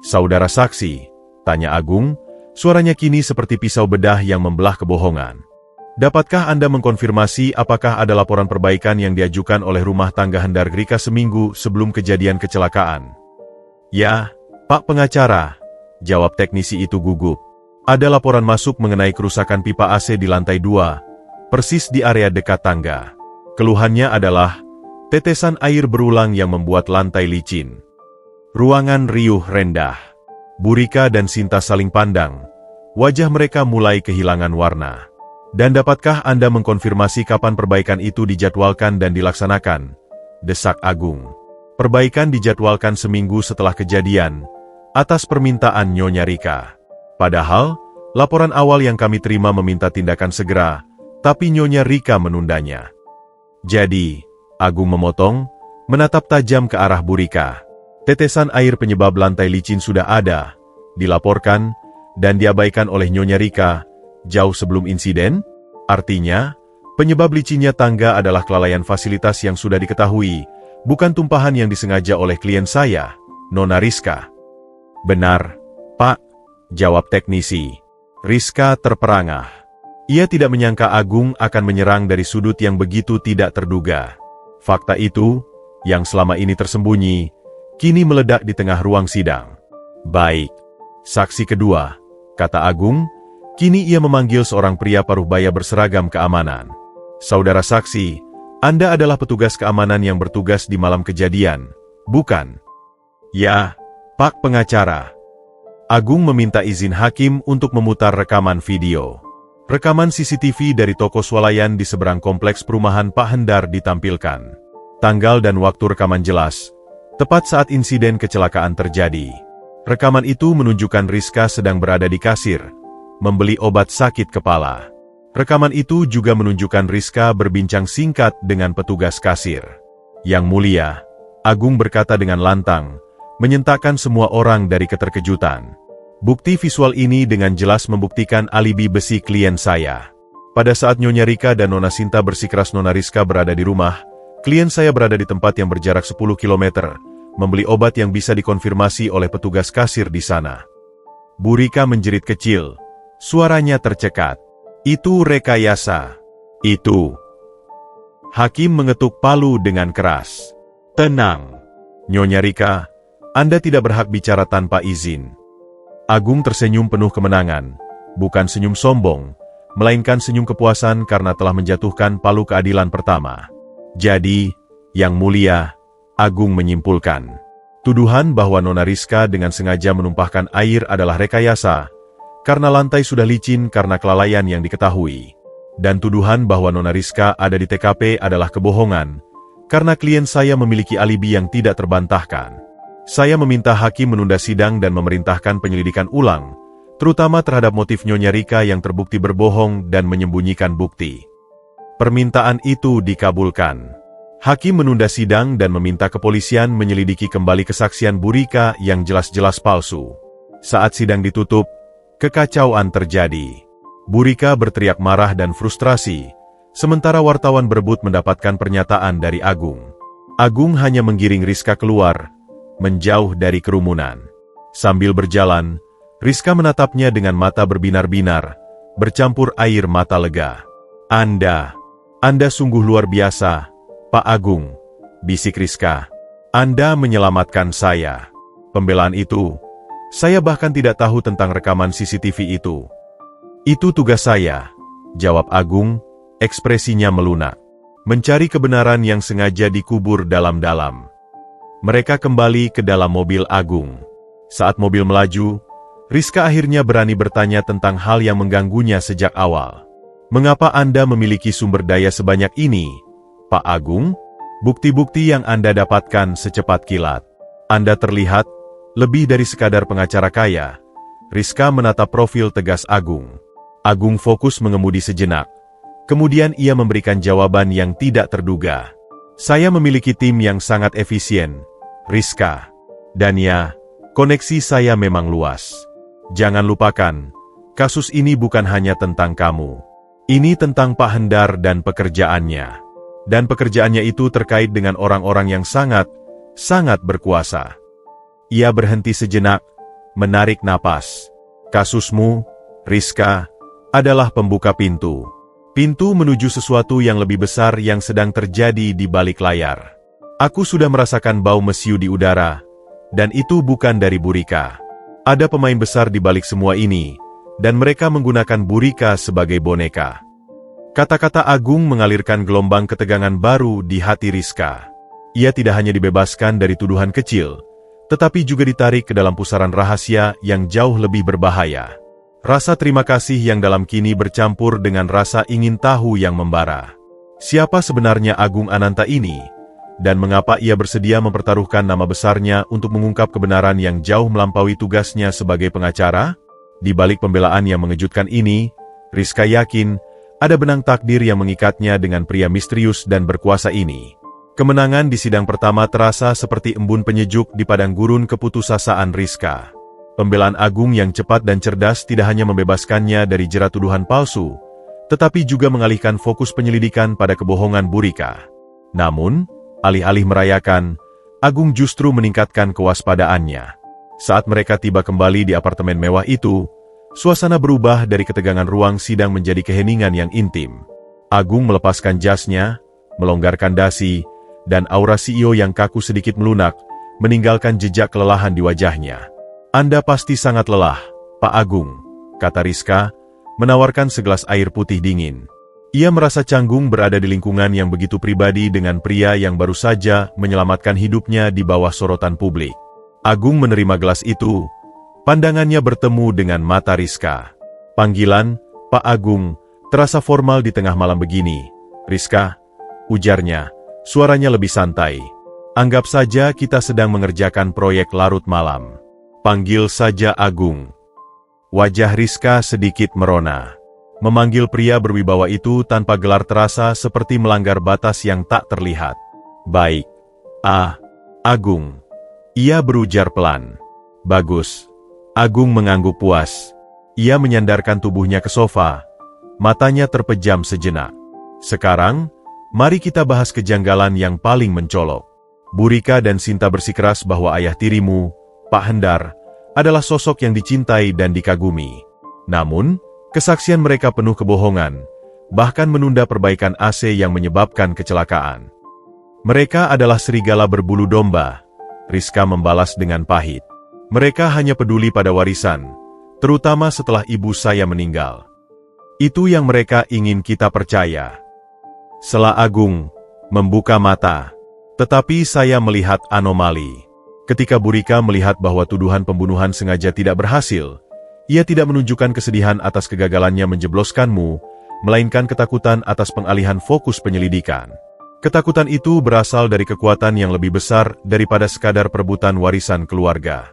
"Saudara saksi," tanya Agung, suaranya kini seperti pisau bedah yang membelah kebohongan. "Dapatkah Anda mengkonfirmasi apakah ada laporan perbaikan yang diajukan oleh rumah tangga Hendar Rika seminggu sebelum kejadian kecelakaan?" "Ya, Pak Pengacara," jawab teknisi itu gugup. "Ada laporan masuk mengenai kerusakan pipa AC di lantai 2, persis di area dekat tangga. Keluhannya adalah tetesan air berulang yang membuat lantai licin." Ruangan riuh rendah. Bu Rika dan Sinta saling pandang. Wajah mereka mulai kehilangan warna. "Dan dapatkah Anda mengkonfirmasi kapan perbaikan itu dijadwalkan dan dilaksanakan?" desak Agung. "Perbaikan dijadwalkan seminggu setelah kejadian, atas permintaan Nyonya Rika. Padahal, laporan awal yang kami terima meminta tindakan segera, tapi Nyonya Rika menundanya." "Jadi," Agung memotong, menatap tajam ke arah Bu Rika. "Tetesan air penyebab lantai licin sudah ada, dilaporkan, dan diabaikan oleh Nyonya Rika jauh sebelum insiden? Artinya, penyebab licinnya tangga adalah kelalaian fasilitas yang sudah diketahui, bukan tumpahan yang disengaja oleh klien saya, Nona Rizka." "Benar, Pak," jawab teknisi. Rizka terperangah. Ia tidak menyangka Agung akan menyerang dari sudut yang begitu tidak terduga. Fakta itu, yang selama ini tersembunyi, kini meledak di tengah ruang sidang. "Baik. Saksi kedua," kata Agung, kini ia memanggil seorang pria paruh-baya berseragam keamanan. "Saudara saksi, Anda adalah petugas keamanan yang bertugas di malam kejadian, bukan?" "Ya, Pak Pengacara." Agung meminta izin hakim untuk memutar rekaman video. Rekaman CCTV dari toko swalayan di seberang kompleks perumahan Pak Hendar ditampilkan. Tanggal dan waktu rekaman jelas, tepat saat insiden kecelakaan terjadi. Rekaman itu menunjukkan Rizka sedang berada di kasir, membeli obat sakit kepala. Rekaman itu juga menunjukkan Rizka berbincang singkat dengan petugas kasir. "Yang mulia," Agung berkata dengan lantang, menyentakkan semua orang dari keterkejutan. "Bukti visual ini dengan jelas membuktikan alibi besi klien saya. Pada saat Nyonya Rika dan Nona Sinta bersikeras Nona Rizka berada di rumah, klien saya berada di tempat yang berjarak 10 km, membeli obat yang bisa dikonfirmasi oleh petugas kasir di sana." Bu Rika menjerit kecil, suaranya tercekat. "Itu rekayasa. Itu." Hakim mengetuk palu dengan keras. "Tenang, Nyonya Rika, Anda tidak berhak bicara tanpa izin." Agung tersenyum penuh kemenangan, bukan senyum sombong, melainkan senyum kepuasan karena telah menjatuhkan palu keadilan pertama. "Jadi, Yang Mulia," Agung menyimpulkan, tuduhan bahwa Nona Rizka dengan sengaja menumpahkan air adalah rekayasa, karena lantai sudah licin karena kelalaian yang diketahui. Dan tuduhan bahwa Nona Rizka ada di TKP adalah kebohongan, karena klien saya memiliki alibi yang tidak terbantahkan. Saya meminta hakim menunda sidang dan memerintahkan penyelidikan ulang, terutama terhadap motif Nyonya Rika yang terbukti berbohong dan menyembunyikan bukti. Permintaan itu dikabulkan. Hakim menunda sidang dan meminta kepolisian menyelidiki kembali kesaksian Bu Rika yang jelas-jelas palsu. Saat sidang ditutup, kekacauan terjadi. Bu Rika berteriak marah dan frustrasi, sementara wartawan berebut mendapatkan pernyataan dari Agung. Agung hanya menggiring Rizka keluar, menjauh dari kerumunan. Sambil berjalan, Rizka menatapnya dengan mata berbinar-binar, bercampur air mata lega. Anda sungguh luar biasa, Pak Agung," bisik Rizka. "Anda menyelamatkan saya. Pembelaan itu, saya bahkan tidak tahu tentang rekaman CCTV itu." "Itu tugas saya," jawab Agung, ekspresinya melunak. "Mencari kebenaran yang sengaja dikubur dalam-dalam." Mereka kembali ke dalam mobil Agung. Saat mobil melaju, Rizka akhirnya berani bertanya tentang hal yang mengganggunya sejak awal. "Mengapa Anda memiliki sumber daya sebanyak ini, Pak Agung? Bukti-bukti yang Anda dapatkan secepat kilat. Anda terlihat lebih dari sekadar pengacara kaya." Rizka menatap profil tegas Agung. Agung fokus mengemudi sejenak. Kemudian ia memberikan jawaban yang tidak terduga. Saya memiliki tim yang sangat efisien, Rizka. Dan ya, koneksi saya memang luas. Jangan lupakan, kasus ini bukan hanya tentang kamu. Ini tentang Pak Hendar dan pekerjaannya. Dan pekerjaannya itu terkait dengan orang-orang yang sangat berkuasa. Ia berhenti sejenak, menarik napas. Kasusmu, Rizka, adalah pembuka pintu. Pintu menuju sesuatu yang lebih besar yang sedang terjadi di balik layar. Aku sudah merasakan bau mesiu di udara, dan itu bukan dari Burika. Ada pemain besar di balik semua ini, dan mereka menggunakan Burika sebagai boneka. Kata-kata Agung mengalirkan gelombang ketegangan baru di hati Rizka. Ia tidak hanya dibebaskan dari tuduhan kecil, tetapi juga ditarik ke dalam pusaran rahasia yang jauh lebih berbahaya. Rasa terima kasih yang dalam kini bercampur dengan rasa ingin tahu yang membara. Siapa sebenarnya Agung Ananta ini? Dan mengapa ia bersedia mempertaruhkan nama besarnya untuk mengungkap kebenaran yang jauh melampaui tugasnya sebagai pengacara? Di balik pembelaan yang mengejutkan ini, Rizka yakin ada benang takdir yang mengikatnya dengan pria misterius dan berkuasa ini. Kemenangan di sidang pertama terasa seperti embun penyejuk di padang gurun keputusasaan Rizka. Pembelaan Agung yang cepat dan cerdas tidak hanya membebaskannya dari jerat tuduhan palsu, tetapi juga mengalihkan fokus penyelidikan pada kebohongan Burika. Namun, alih-alih merayakan, Agung justru meningkatkan kewaspadaannya. Saat mereka tiba kembali di apartemen mewah itu, suasana berubah dari ketegangan ruang sidang menjadi keheningan yang intim. Agung melepaskan jasnya, melonggarkan dasi, dan aura CEO yang kaku sedikit melunak, meninggalkan jejak kelelahan di wajahnya. Anda pasti sangat lelah, Pak Agung, kata Rizka, menawarkan segelas air putih dingin. Ia merasa canggung berada di lingkungan yang begitu pribadi dengan pria yang baru saja menyelamatkan hidupnya di bawah sorotan publik. Agung menerima gelas itu, pandangannya bertemu dengan mata Rizka. Panggilan, Pak Agung, terasa formal di tengah malam begini. Rizka, ujarnya, suaranya lebih santai. Anggap saja kita sedang mengerjakan proyek larut malam. Panggil saja Agung. Wajah Rizka sedikit merona. Memanggil pria berwibawa itu tanpa gelar terasa seperti melanggar batas yang tak terlihat. Baik. Agung. Ia berujar pelan. Bagus. Agung mengangguk puas. Ia menyandarkan tubuhnya ke sofa. Matanya terpejam sejenak. Sekarang, mari kita bahas kejanggalan yang paling mencolok. Burika dan Sinta bersikeras bahwa ayah tirimu, Pak Hendar, adalah sosok yang dicintai dan dikagumi. Namun, kesaksian mereka penuh kebohongan, bahkan menunda perbaikan AC yang menyebabkan kecelakaan. Mereka adalah serigala berbulu domba, Rizka membalas dengan pahit. Mereka hanya peduli pada warisan, terutama setelah ibu saya meninggal. Itu yang mereka ingin kita percaya. Sela Agung membuka mata, tetapi saya melihat anomali. Ketika Burika melihat bahwa tuduhan pembunuhan sengaja tidak berhasil, ia tidak menunjukkan kesedihan atas kegagalannya menjebloskanmu, melainkan ketakutan atas pengalihan fokus penyelidikan. Ketakutan itu berasal dari kekuatan yang lebih besar daripada sekadar perebutan warisan keluarga.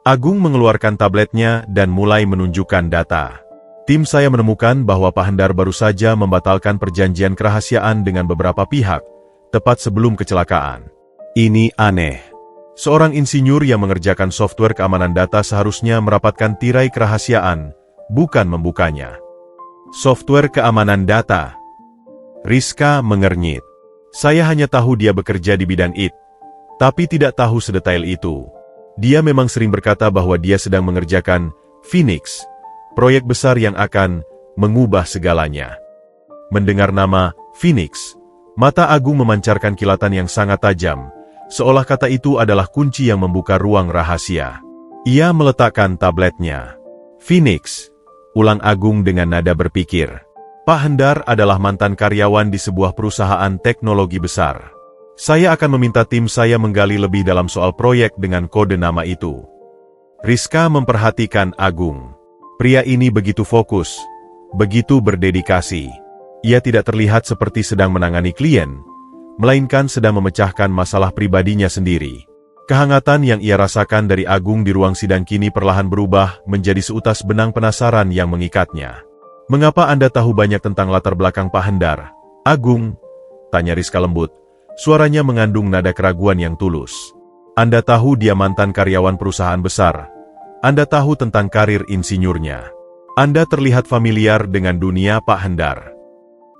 Agung mengeluarkan tabletnya dan mulai menunjukkan data. Tim saya menemukan bahwa Pak Hendar baru saja membatalkan perjanjian kerahasiaan dengan beberapa pihak, tepat sebelum kecelakaan. Ini aneh. Seorang insinyur yang mengerjakan software keamanan data seharusnya merapatkan tirai kerahasiaan, bukan membukanya. Software keamanan data. Rizka mengernyit. Saya hanya tahu dia bekerja di bidang IT, tapi tidak tahu sedetail itu. Dia memang sering berkata bahwa dia sedang mengerjakan Phoenix, proyek besar yang akan mengubah segalanya. Mendengar nama Phoenix, mata Agung memancarkan kilatan yang sangat tajam, seolah kata itu adalah kunci yang membuka ruang rahasia. Ia meletakkan tabletnya. Phoenix, ulang Agung dengan nada berpikir. Pak Hendar adalah mantan karyawan di sebuah perusahaan teknologi besar. Saya akan meminta tim saya menggali lebih dalam soal proyek dengan kode nama itu. Rizka memperhatikan Agung. Pria ini begitu fokus, begitu berdedikasi. Ia tidak terlihat seperti sedang menangani klien, melainkan sedang memecahkan masalah pribadinya sendiri. Kehangatan yang ia rasakan dari Agung di ruang sidang kini perlahan berubah menjadi seutas benang penasaran yang mengikatnya. Mengapa Anda tahu banyak tentang latar belakang Pak Hendar, Agung? Tanya Rizka lembut. Suaranya mengandung nada keraguan yang tulus. Anda tahu dia mantan karyawan perusahaan besar. Anda tahu tentang karir insinyurnya. Anda terlihat familiar dengan dunia Pak Hendar.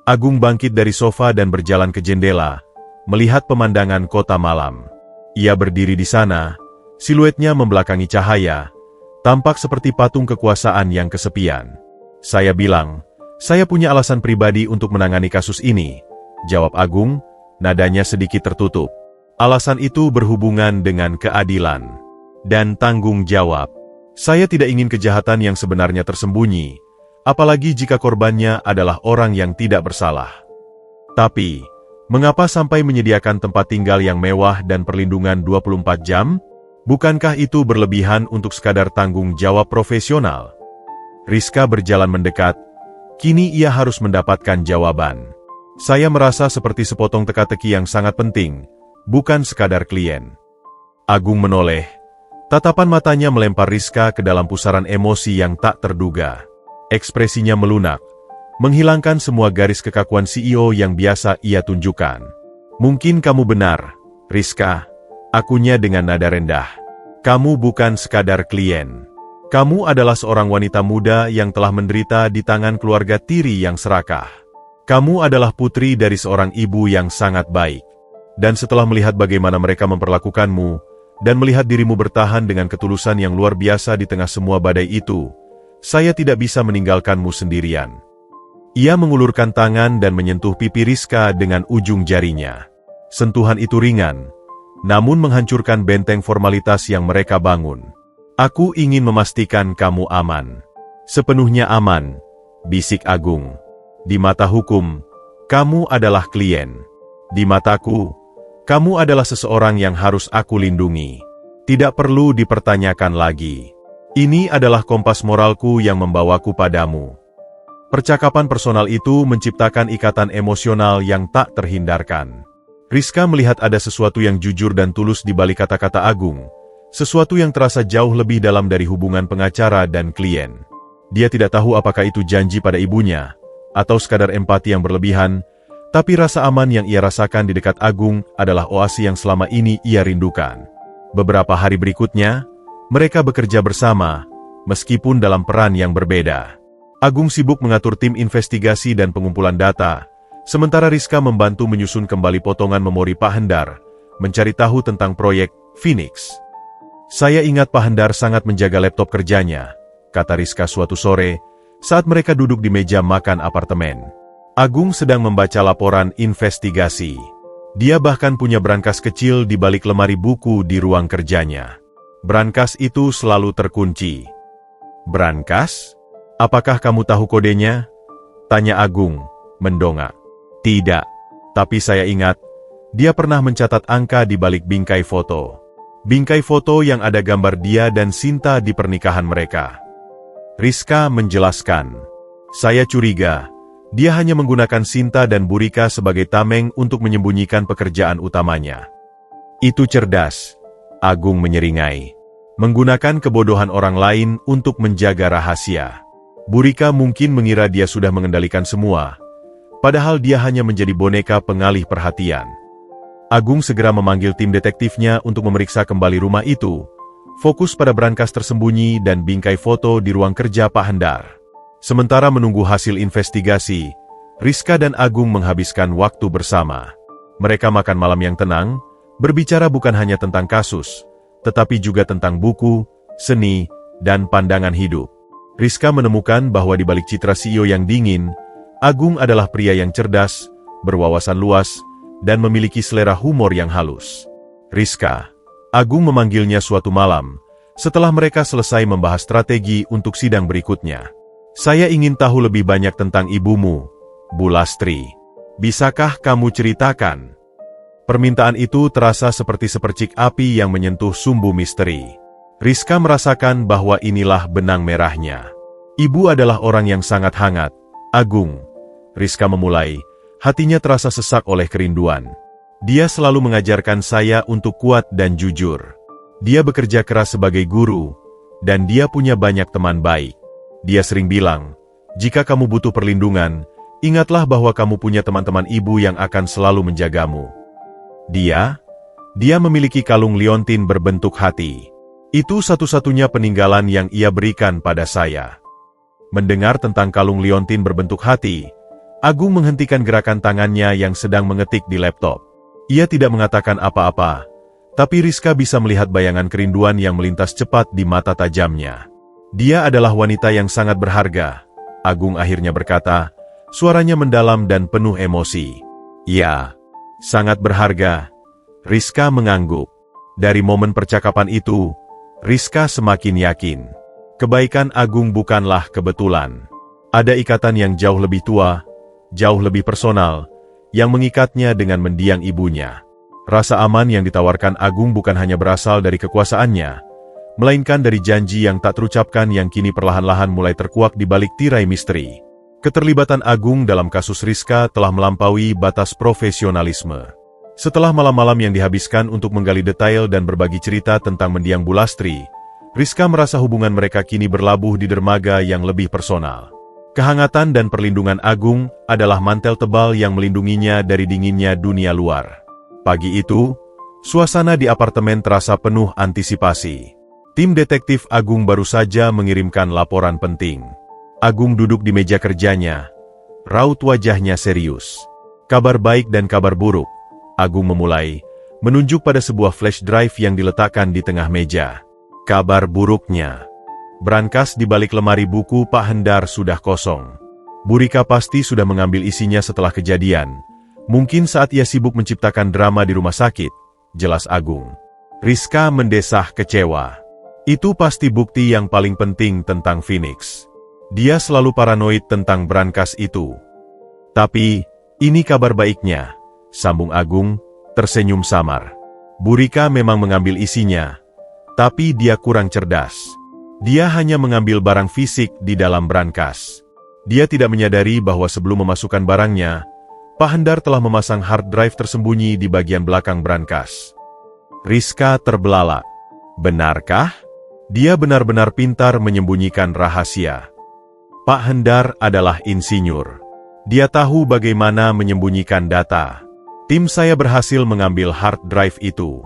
Agung bangkit dari sofa dan berjalan ke jendela, melihat pemandangan kota malam. Ia berdiri di sana, siluetnya membelakangi cahaya, tampak seperti patung kekuasaan yang kesepian. Saya bilang, saya punya alasan pribadi untuk menangani kasus ini, jawab Agung, nadanya sedikit tertutup. Alasan itu berhubungan dengan keadilan dan tanggung jawab. Saya tidak ingin kejahatan yang sebenarnya tersembunyi, apalagi jika korbannya adalah orang yang tidak bersalah. Tapi, mengapa sampai menyediakan tempat tinggal yang mewah dan perlindungan 24 jam? Bukankah itu berlebihan untuk sekadar tanggung jawab profesional? Rizka berjalan mendekat, kini ia harus mendapatkan jawaban. Saya merasa seperti sepotong teka-teki yang sangat penting, bukan sekadar klien. Agung menoleh, tatapan matanya melempar Rizka ke dalam pusaran emosi yang tak terduga. Ekspresinya melunak, menghilangkan semua garis kekakuan CEO yang biasa ia tunjukkan. Mungkin kamu benar, Rizka, akunya dengan nada rendah. Kamu bukan sekadar klien. Kamu adalah seorang wanita muda yang telah menderita di tangan keluarga tiri yang serakah. Kamu adalah putri dari seorang ibu yang sangat baik. Dan setelah melihat bagaimana mereka memperlakukanmu, dan melihat dirimu bertahan dengan ketulusan yang luar biasa di tengah semua badai itu, saya tidak bisa meninggalkanmu sendirian. Ia mengulurkan tangan dan menyentuh pipi Rizka dengan ujung jarinya. Sentuhan itu ringan, namun menghancurkan benteng formalitas yang mereka bangun. Aku ingin memastikan kamu aman. Sepenuhnya aman, bisik Agung. Di mata hukum, kamu adalah klien. Di mataku, kamu adalah seseorang yang harus aku lindungi. Tidak perlu dipertanyakan lagi. Ini adalah kompas moralku yang membawaku padamu. Percakapan personal itu menciptakan ikatan emosional yang tak terhindarkan. Rizka melihat ada sesuatu yang jujur dan tulus di balik kata-kata Agung. Sesuatu yang terasa jauh lebih dalam dari hubungan pengacara dan klien. Dia tidak tahu apakah itu janji pada ibunya, atau sekadar empati yang berlebihan, tapi rasa aman yang ia rasakan di dekat Agung adalah oase yang selama ini ia rindukan. Beberapa hari berikutnya, mereka bekerja bersama, meskipun dalam peran yang berbeda. Agung sibuk mengatur tim investigasi dan pengumpulan data, sementara Rizka membantu menyusun kembali potongan memori Pak Hendar, mencari tahu tentang proyek Phoenix. Saya ingat Pak Hendar sangat menjaga laptop kerjanya, kata Rizka suatu sore, saat mereka duduk di meja makan apartemen. Agung sedang membaca laporan investigasi. Dia bahkan punya brankas kecil di balik lemari buku di ruang kerjanya. Brankas itu selalu terkunci. Brankas? Apakah kamu tahu kodenya? Tanya Agung, mendongak. Tidak. Tapi saya ingat, dia pernah mencatat angka di balik bingkai foto. Bingkai foto yang ada gambar dia dan Sinta di pernikahan mereka. Rizka menjelaskan. Saya curiga, dia hanya menggunakan Sinta dan Burika sebagai tameng untuk menyembunyikan pekerjaan utamanya. Itu cerdas, Agung menyeringai. Menggunakan kebodohan orang lain untuk menjaga rahasia. Burika mungkin mengira dia sudah mengendalikan semua, padahal dia hanya menjadi boneka pengalih perhatian. Agung segera memanggil tim detektifnya untuk memeriksa kembali rumah itu, fokus pada brankas tersembunyi dan bingkai foto di ruang kerja Pak Hendar. Sementara menunggu hasil investigasi, Rizka dan Agung menghabiskan waktu bersama. Mereka makan malam yang tenang, berbicara bukan hanya tentang kasus, tetapi juga tentang buku, seni, dan pandangan hidup. Rizka menemukan bahwa di balik citra CEO yang dingin, Agung adalah pria yang cerdas, berwawasan luas, dan memiliki selera humor yang halus. Rizka, Agung memanggilnya suatu malam, setelah mereka selesai membahas strategi untuk sidang berikutnya. Saya ingin tahu lebih banyak tentang ibumu, Bu Lastri. Bisakah kamu ceritakan? Permintaan itu terasa seperti sepercik api yang menyentuh sumbu misteri. Rizka merasakan bahwa inilah benang merahnya. Ibu adalah orang yang sangat hangat. Agung, Rizka memulai, hatinya terasa sesak oleh kerinduan. Dia selalu mengajarkan saya untuk kuat dan jujur. Dia bekerja keras sebagai guru, dan dia punya banyak teman baik. Dia sering bilang, Jika kamu butuh perlindungan, ingatlah bahwa kamu punya teman-teman ibu yang akan selalu menjagamu. Dia memiliki kalung liontin berbentuk hati. Itu satu-satunya peninggalan yang ia berikan pada saya. Mendengar tentang kalung liontin berbentuk hati, Agung menghentikan gerakan tangannya yang sedang mengetik di laptop. Ia tidak mengatakan apa-apa, tapi Rizka bisa melihat bayangan kerinduan yang melintas cepat di mata tajamnya. Dia adalah wanita yang sangat berharga, Agung akhirnya berkata, suaranya mendalam dan penuh emosi. Ya, sangat berharga. Rizka mengangguk. Dari momen percakapan itu, Rizka semakin yakin. Kebaikan Agung bukanlah kebetulan. Ada ikatan yang jauh lebih tua, jauh lebih personal, yang mengikatnya dengan mendiang ibunya. Rasa aman yang ditawarkan Agung bukan hanya berasal dari kekuasaannya, melainkan dari janji yang tak terucapkan yang kini perlahan-lahan mulai terkuak di balik tirai misteri. Keterlibatan Agung dalam kasus Rizka telah melampaui batas profesionalisme. Setelah malam-malam yang dihabiskan untuk menggali detail dan berbagi cerita tentang mendiang Bulastri, Rizka merasa hubungan mereka kini berlabuh di dermaga yang lebih personal. Kehangatan dan perlindungan Agung adalah mantel tebal yang melindunginya dari dinginnya dunia luar. Pagi itu, suasana di apartemen terasa penuh antisipasi. Tim detektif Agung baru saja mengirimkan laporan penting. Agung duduk di meja kerjanya, raut wajahnya serius. Kabar baik dan kabar buruk. Agung memulai, menunjuk pada sebuah flash drive yang diletakkan di tengah meja. Kabar buruknya, brankas di balik lemari buku Pak Hendar sudah kosong. Bu Rika pasti sudah mengambil isinya setelah kejadian. Mungkin saat ia sibuk menciptakan drama di rumah sakit, jelas Agung. Rizka mendesah kecewa. Itu pasti bukti yang paling penting tentang Phoenix. Dia selalu paranoid tentang brankas itu. Tapi, ini kabar baiknya, sambung Agung, tersenyum samar. Bu Rika memang mengambil isinya, tapi dia kurang cerdas. Dia hanya mengambil barang fisik di dalam brankas. Dia tidak menyadari bahwa sebelum memasukkan barangnya, Pak Hendar telah memasang hard drive tersembunyi di bagian belakang brankas. Rizka terbelalak. Benarkah? Dia benar-benar pintar menyembunyikan rahasia. Pak Hendar adalah insinyur. Dia tahu bagaimana menyembunyikan data. Tim saya berhasil mengambil hard drive itu.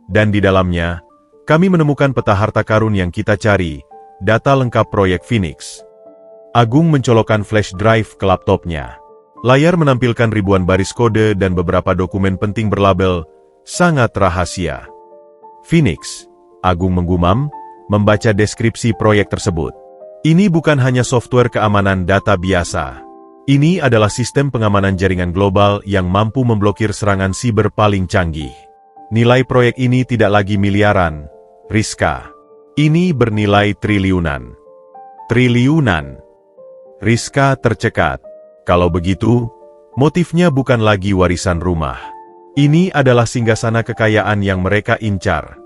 Dan di dalamnya, kami menemukan peta harta karun yang kita cari, data lengkap proyek Phoenix. Agung mencolokkan flash drive ke laptopnya. Layar menampilkan ribuan baris kode dan beberapa dokumen penting berlabel, sangat rahasia. Phoenix, Agung menggumam, membaca deskripsi proyek tersebut. Ini bukan hanya software keamanan data biasa. Ini adalah sistem pengamanan jaringan global yang mampu memblokir serangan siber paling canggih. Nilai proyek ini tidak lagi miliaran, Rizka. Ini bernilai triliunan. Triliunan. Rizka tercekat. Kalau begitu, motifnya bukan lagi warisan rumah. Ini adalah singgasana kekayaan yang mereka incar.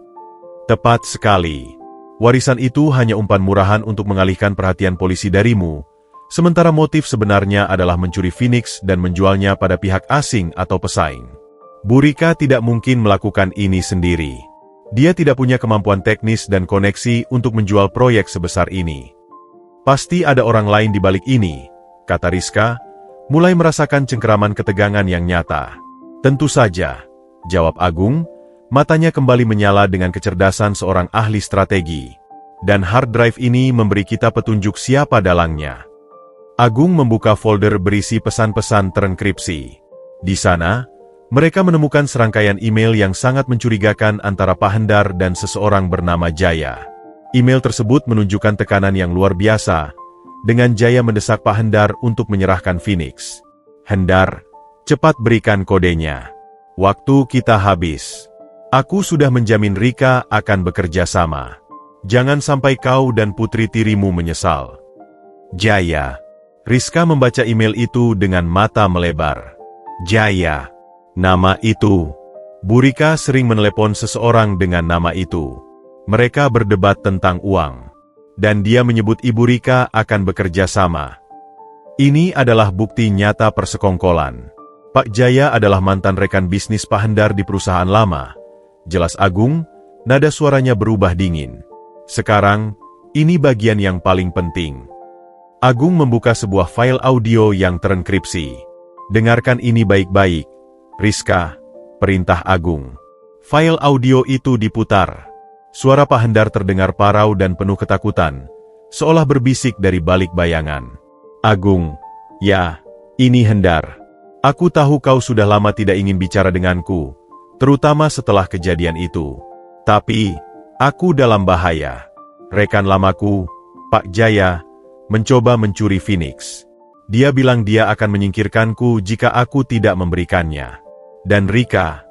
Tepat sekali. Warisan itu hanya umpan murahan untuk mengalihkan perhatian polisi darimu, sementara motif sebenarnya adalah mencuri Phoenix dan menjualnya pada pihak asing atau pesaing. Bu Rika tidak mungkin melakukan ini sendiri. Dia tidak punya kemampuan teknis dan koneksi untuk menjual proyek sebesar ini. Pasti ada orang lain di balik ini, kata Rizka, mulai merasakan cengkeraman ketegangan yang nyata. Tentu saja, jawab Agung, matanya kembali menyala dengan kecerdasan seorang ahli strategi. Dan hard drive ini memberi kita petunjuk siapa dalangnya. Agung membuka folder berisi pesan-pesan terenkripsi. Di sana, mereka menemukan serangkaian email yang sangat mencurigakan antara Pak Hendar dan seseorang bernama Jaya. Email tersebut menunjukkan tekanan yang luar biasa, dengan Jaya mendesak Pak Hendar untuk menyerahkan Phoenix. Hendar, cepat berikan kodenya. Waktu kita habis. Aku sudah menjamin Rika akan bekerja sama. Jangan sampai kau dan putri tirimu menyesal. Jaya. Rizka membaca email itu dengan mata melebar. Jaya. Nama itu. Bu Rika sering menelepon seseorang dengan nama itu. Mereka berdebat tentang uang. Dan dia menyebut Ibu Rika akan bekerja sama. Ini adalah bukti nyata persekongkolan. Pak Jaya adalah mantan rekan bisnis Pak Hendar di perusahaan lama. Jelas Agung, nada suaranya berubah dingin. Sekarang, ini bagian yang paling penting. Agung membuka sebuah file audio yang terenkripsi. Dengarkan ini baik-baik, Rizka, perintah Agung. File audio itu diputar. Suara Pak Hendar terdengar parau dan penuh ketakutan, seolah berbisik dari balik bayangan. Agung, ya, ini Hendar. Aku tahu kau sudah lama tidak ingin bicara denganku, terutama setelah kejadian itu. Tapi, aku dalam bahaya. Rekan lamaku, Pak Jaya, mencoba mencuri Phoenix. Dia bilang dia akan menyingkirkanku jika aku tidak memberikannya. Dan Rika,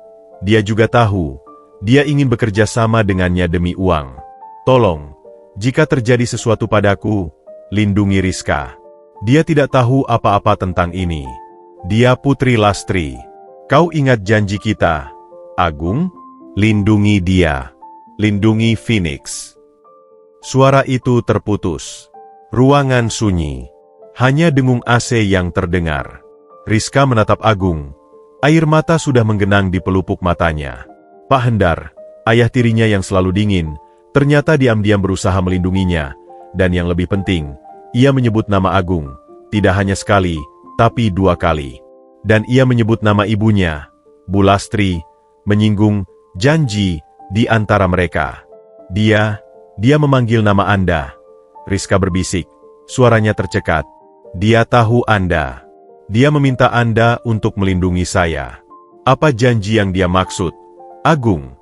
dia juga tahu, dia ingin bekerja sama dengannya demi uang. Tolong, jika terjadi sesuatu padaku, lindungi Rizka. Dia tidak tahu apa-apa tentang ini. Dia Putri Lastri. Kau ingat janji kita, Agung? Lindungi dia. Lindungi Phoenix. Suara itu terputus. Ruangan sunyi. Hanya dengung AC yang terdengar. Rizka menatap Agung. Air mata sudah menggenang di pelupuk matanya. Pak Hendar, ayah tirinya yang selalu dingin, ternyata diam-diam berusaha melindunginya. Dan yang lebih penting, ia menyebut nama Agung. Tidak hanya sekali, tapi 2 kali. Dan ia menyebut nama ibunya, Bu Lastri, menyinggung janji di antara mereka. Dia memanggil nama Anda. Rizka berbisik, suaranya tercekat. Dia tahu Anda. Dia meminta Anda untuk melindungi saya. Apa janji yang dia maksud, Agung?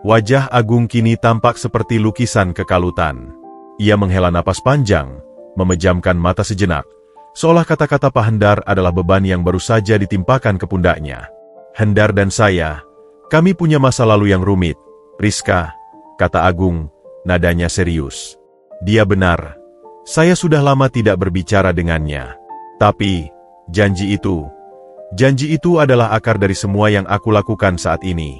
Wajah Agung kini tampak seperti lukisan kekalutan. Ia menghela napas panjang, memejamkan mata sejenak, seolah kata-kata Pak Hendar adalah beban yang baru saja ditimpakan ke pundaknya. Hendar dan saya, kami punya masa lalu yang rumit, Rizka, kata Agung, nadanya serius. Dia benar, saya sudah lama tidak berbicara dengannya. Tapi, janji itu adalah akar dari semua yang aku lakukan saat ini.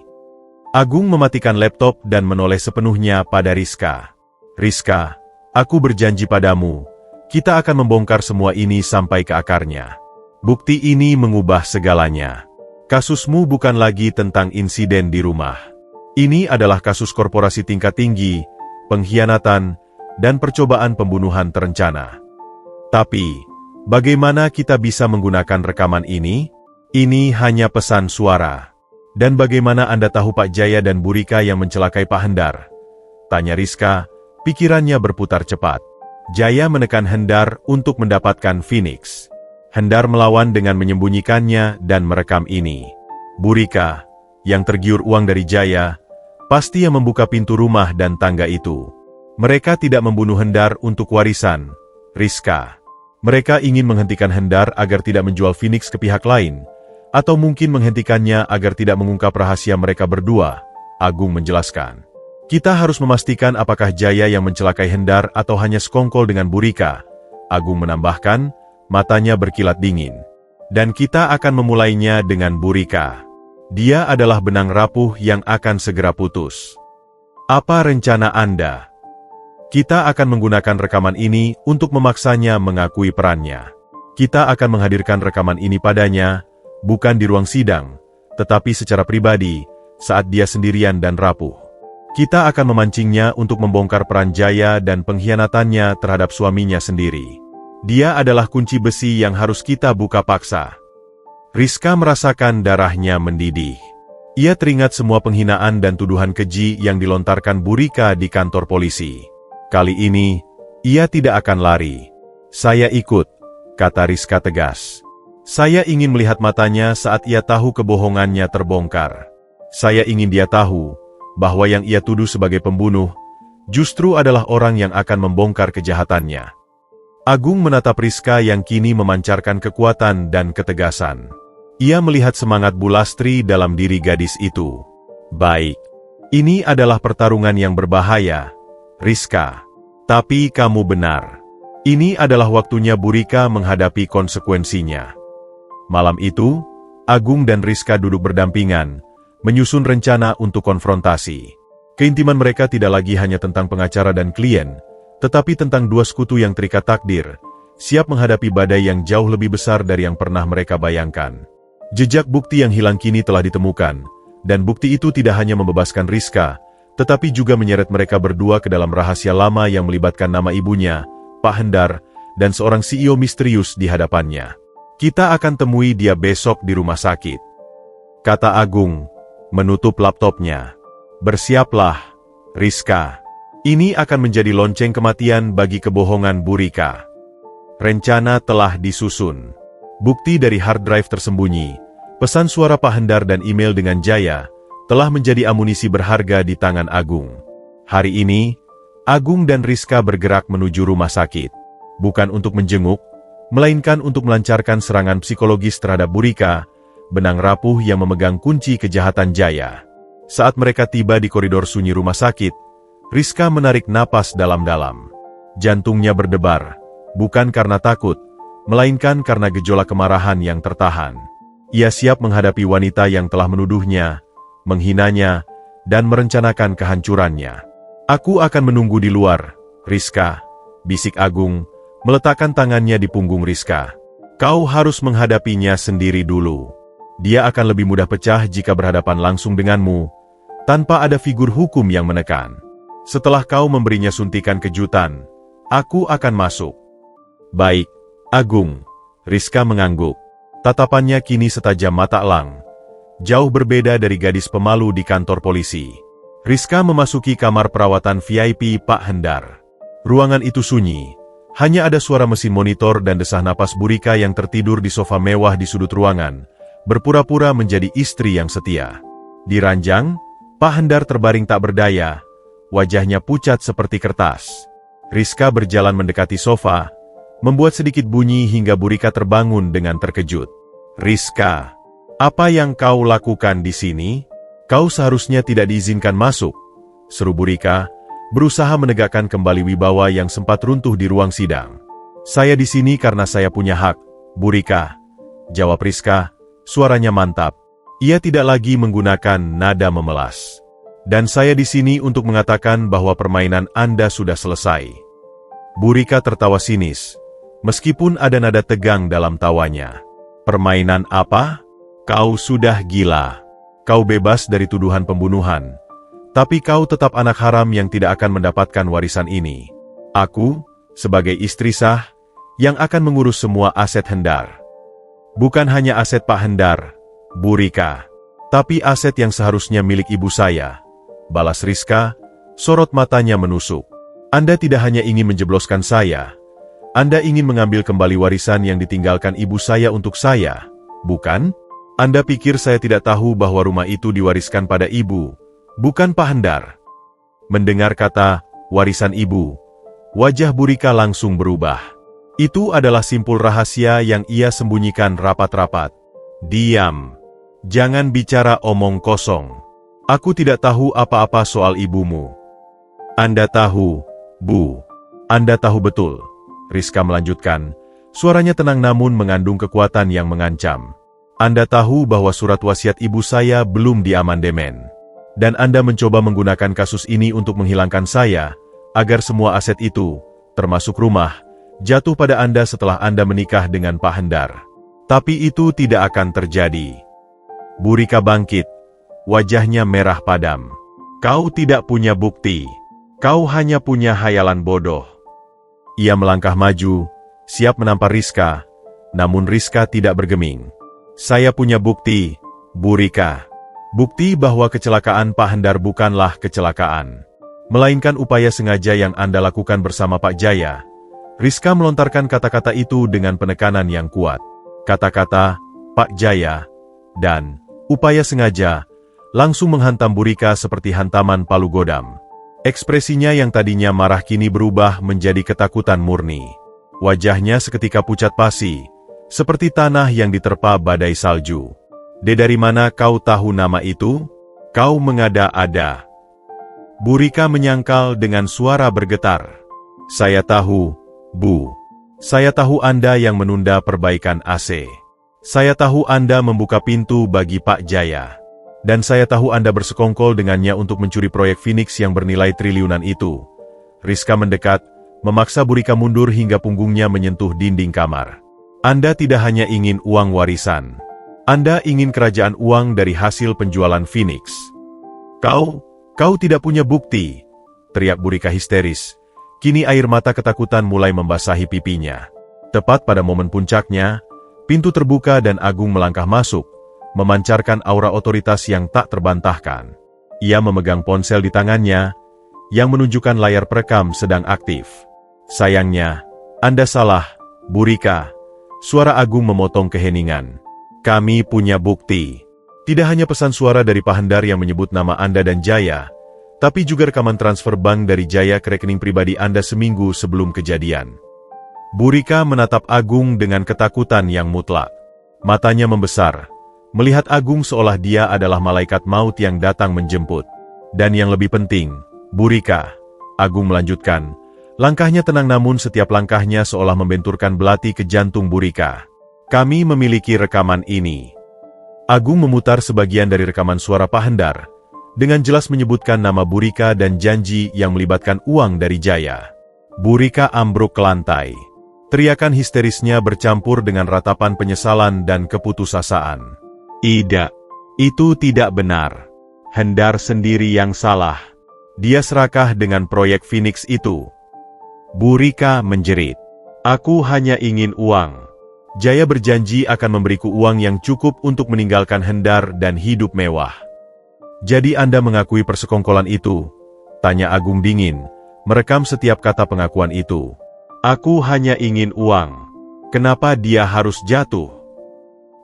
Agung mematikan laptop dan menoleh sepenuhnya pada Rizka. Rizka, aku berjanji padamu, kita akan membongkar semua ini sampai ke akarnya. Bukti ini mengubah segalanya. Kasusmu bukan lagi tentang insiden di rumah. Ini adalah kasus korporasi tingkat tinggi, pengkhianatan, dan percobaan pembunuhan terencana. Tapi, bagaimana kita bisa menggunakan rekaman ini? Ini hanya pesan suara. Dan bagaimana Anda tahu Pak Jaya dan Bu Rika yang mencelakai Pak Hendar? Tanya Rizka, pikirannya berputar cepat. Jaya menekan Hendar untuk mendapatkan Phoenix. Hendar melawan dengan menyembunyikannya dan merekam ini. Bu Rika, yang tergiur uang dari Jaya, pasti yang membuka pintu rumah dan tangga itu. Mereka tidak membunuh Hendar untuk warisan, Rizka. Mereka ingin menghentikan Hendar agar tidak menjual Phoenix ke pihak lain, atau mungkin menghentikannya agar tidak mengungkap rahasia mereka berdua, Agung menjelaskan. Kita harus memastikan apakah Jaya yang mencelakai Hendar atau hanya sekongkol dengan Bu Rika, Agung menambahkan, matanya berkilat dingin. Dan kita akan memulainya dengan Bu Rika. Dia adalah benang rapuh yang akan segera putus. Apa rencana Anda? Kita akan menggunakan rekaman ini untuk memaksanya mengakui perannya. Kita akan menghadirkan rekaman ini padanya, bukan di ruang sidang, tetapi secara pribadi, saat dia sendirian dan rapuh. Kita akan memancingnya untuk membongkar peran Jaya dan pengkhianatannya terhadap suaminya sendiri. Dia adalah kunci besi yang harus kita buka paksa. Rizka merasakan darahnya mendidih. Ia teringat semua penghinaan dan tuduhan keji yang dilontarkan Bu Rika di kantor polisi. Kali ini, ia tidak akan lari. Saya ikut, kata Rizka tegas. Saya ingin melihat matanya saat ia tahu kebohongannya terbongkar. Saya ingin dia tahu bahwa yang ia tuduh sebagai pembunuh, justru adalah orang yang akan membongkar kejahatannya. Agung menatap Rizka yang kini memancarkan kekuatan dan ketegasan. Ia melihat semangat Bu Lastri dalam diri gadis itu. Baik, ini adalah pertarungan yang berbahaya, Rizka. Tapi kamu benar. Ini adalah waktunya Bu Rika menghadapi konsekuensinya. Malam itu, Agung dan Rizka duduk berdampingan, menyusun rencana untuk konfrontasi. Keintiman mereka tidak lagi hanya tentang pengacara dan klien, tetapi tentang dua sekutu yang terikat takdir, siap menghadapi badai yang jauh lebih besar dari yang pernah mereka bayangkan. Jejak bukti yang hilang kini telah ditemukan, dan bukti itu tidak hanya membebaskan Rizka, tetapi juga menyeret mereka berdua ke dalam rahasia lama yang melibatkan nama ibunya, Pak Hendar, dan seorang CEO misterius di hadapannya. Kita akan temui dia besok di rumah sakit, kata Agung, menutup laptopnya. Bersiaplah, Rizka. Ini akan menjadi lonceng kematian bagi kebohongan Bu Rika. Rencana telah disusun. Bukti dari hard drive tersembunyi, pesan suara Pak Hendar dan email dengan Jaya, telah menjadi amunisi berharga di tangan Agung. Hari ini, Agung dan Rizka bergerak menuju rumah sakit. Bukan untuk menjenguk, melainkan untuk melancarkan serangan psikologis terhadap Bu Rika, benang rapuh yang memegang kunci kejahatan Jaya. Saat mereka tiba di koridor sunyi rumah sakit, Rizka menarik napas dalam-dalam. Jantungnya berdebar, bukan karena takut, melainkan karena gejolak kemarahan yang tertahan. Ia siap menghadapi wanita yang telah menuduhnya, menghinanya, dan merencanakan kehancurannya. Aku akan menunggu di luar, Rizka, bisik Agung, meletakkan tangannya di punggung Rizka. Kau harus menghadapinya sendiri dulu. Dia akan lebih mudah pecah jika berhadapan langsung denganmu, tanpa ada figur hukum yang menekan. Setelah kau memberinya suntikan kejutan, aku akan masuk. Baik, Agung. Rizka mengangguk. Tatapannya kini setajam mata elang. Jauh berbeda dari gadis pemalu di kantor polisi. Rizka memasuki kamar perawatan VIP Pak Hendar. Ruangan itu sunyi. Hanya ada suara mesin monitor dan desah napas Bu Rika yang tertidur di sofa mewah di sudut ruangan, berpura-pura menjadi istri yang setia. Di ranjang, Pak Hendar terbaring tak berdaya, wajahnya pucat seperti kertas. Rizka berjalan mendekati sofa, membuat sedikit bunyi hingga Bu Rika terbangun dengan terkejut. Rizka, apa yang kau lakukan di sini? Kau seharusnya tidak diizinkan masuk, seru Bu Rika, berusaha menegakkan kembali wibawa yang sempat runtuh di ruang sidang. Saya di sini karena saya punya hak, Bu Rika, jawab Rizka, suaranya mantap. Ia tidak lagi menggunakan nada memelas. Dan saya di sini untuk mengatakan bahwa permainan Anda sudah selesai. Bu Rika tertawa sinis, meskipun ada nada tegang dalam tawanya. Permainan apa? Kau sudah gila. Kau bebas dari tuduhan pembunuhan. Tapi kau tetap anak haram yang tidak akan mendapatkan warisan ini. Aku, sebagai istri sah, yang akan mengurus semua aset Hendar. Bukan hanya aset Pak Hendar, Bu Rika, tapi aset yang seharusnya milik ibu saya, balas Rizka, sorot matanya menusuk. Anda tidak hanya ingin menjebloskan saya, Anda ingin mengambil kembali warisan yang ditinggalkan ibu saya untuk saya, bukan? Anda pikir saya tidak tahu bahwa rumah itu diwariskan pada ibu, bukan Pak Hendar? Mendengar kata, warisan ibu, wajah Bu Rika langsung berubah. Itu adalah simpul rahasia yang ia sembunyikan rapat-rapat. Diam. Jangan bicara omong kosong. Aku tidak tahu apa-apa soal ibumu. Anda tahu, Bu. Anda tahu betul. Rizka melanjutkan, suaranya tenang namun mengandung kekuatan yang mengancam. Anda tahu bahwa surat wasiat ibu saya belum diamandemen. Dan Anda mencoba menggunakan kasus ini untuk menghilangkan saya, agar semua aset itu, termasuk rumah, jatuh pada Anda setelah Anda menikah dengan Pak Hendar. Tapi itu tidak akan terjadi. Bu Rika bangkit, wajahnya merah padam. Kau tidak punya bukti. Kau hanya punya hayalan bodoh. Ia melangkah maju, siap menampar Rizka, namun Rizka tidak bergeming. Saya punya bukti, Bu Rika. Bukti bahwa kecelakaan Pak Hendar bukanlah kecelakaan, melainkan upaya sengaja yang Anda lakukan bersama Pak Jaya. Rizka melontarkan kata-kata itu dengan penekanan yang kuat. Kata-kata, Pak Jaya, dan upaya sengaja, langsung menghantam Bu Rika seperti hantaman palu godam. Ekspresinya yang tadinya marah kini berubah menjadi ketakutan murni. Wajahnya seketika pucat pasi, seperti tanah yang diterpa badai salju. Dari mana kau tahu nama itu? Kau mengada-ada. Bu Rika menyangkal dengan suara bergetar. Saya tahu, Bu. Saya tahu Anda yang menunda perbaikan AC. Saya tahu Anda membuka pintu bagi Pak Jaya. Dan saya tahu Anda bersekongkol dengannya untuk mencuri proyek Phoenix yang bernilai triliunan itu. Rizka mendekat, memaksa Bu Rika mundur hingga punggungnya menyentuh dinding kamar. Anda tidak hanya ingin uang warisan. Anda ingin kerajaan uang dari hasil penjualan Phoenix. Kau tidak punya bukti, teriak Bu Rika histeris. Kini air mata ketakutan mulai membasahi pipinya. Tepat pada momen puncaknya, pintu terbuka dan Agung melangkah masuk, memancarkan aura otoritas yang tak terbantahkan. Ia memegang ponsel di tangannya, yang menunjukkan layar perekam sedang aktif. Sayangnya, Anda salah, Bu Rika. Suara Agung memotong keheningan. Kami punya bukti. Tidak hanya pesan suara dari Pak Hendar yang menyebut nama Anda dan Jaya, tapi juga rekaman transfer bank dari Jaya ke rekening pribadi Anda seminggu sebelum kejadian. Bu Rika menatap Agung dengan ketakutan yang mutlak. Matanya membesar, melihat Agung seolah dia adalah malaikat maut yang datang menjemput. Dan yang lebih penting, Bu Rika, Agung melanjutkan, langkahnya tenang namun setiap langkahnya seolah membenturkan belati ke jantung Bu Rika. Kami memiliki rekaman ini. Agung memutar sebagian dari rekaman suara Pak Hendar, dengan jelas menyebutkan nama Bu Rika dan janji yang melibatkan uang dari Jaya. Bu Rika ambruk ke lantai. Teriakan histerisnya bercampur dengan ratapan penyesalan dan keputusasaan. Tidak, itu tidak benar. Hendar sendiri yang salah. Dia serakah dengan proyek Phoenix itu. Bu Rika menjerit. Aku hanya ingin uang. Jaya berjanji akan memberiku uang yang cukup untuk meninggalkan Hendar dan hidup mewah. Jadi Anda mengakui persekongkolan itu? Tanya Agung dingin, merekam setiap kata pengakuan itu. Aku hanya ingin uang. Kenapa dia harus jatuh?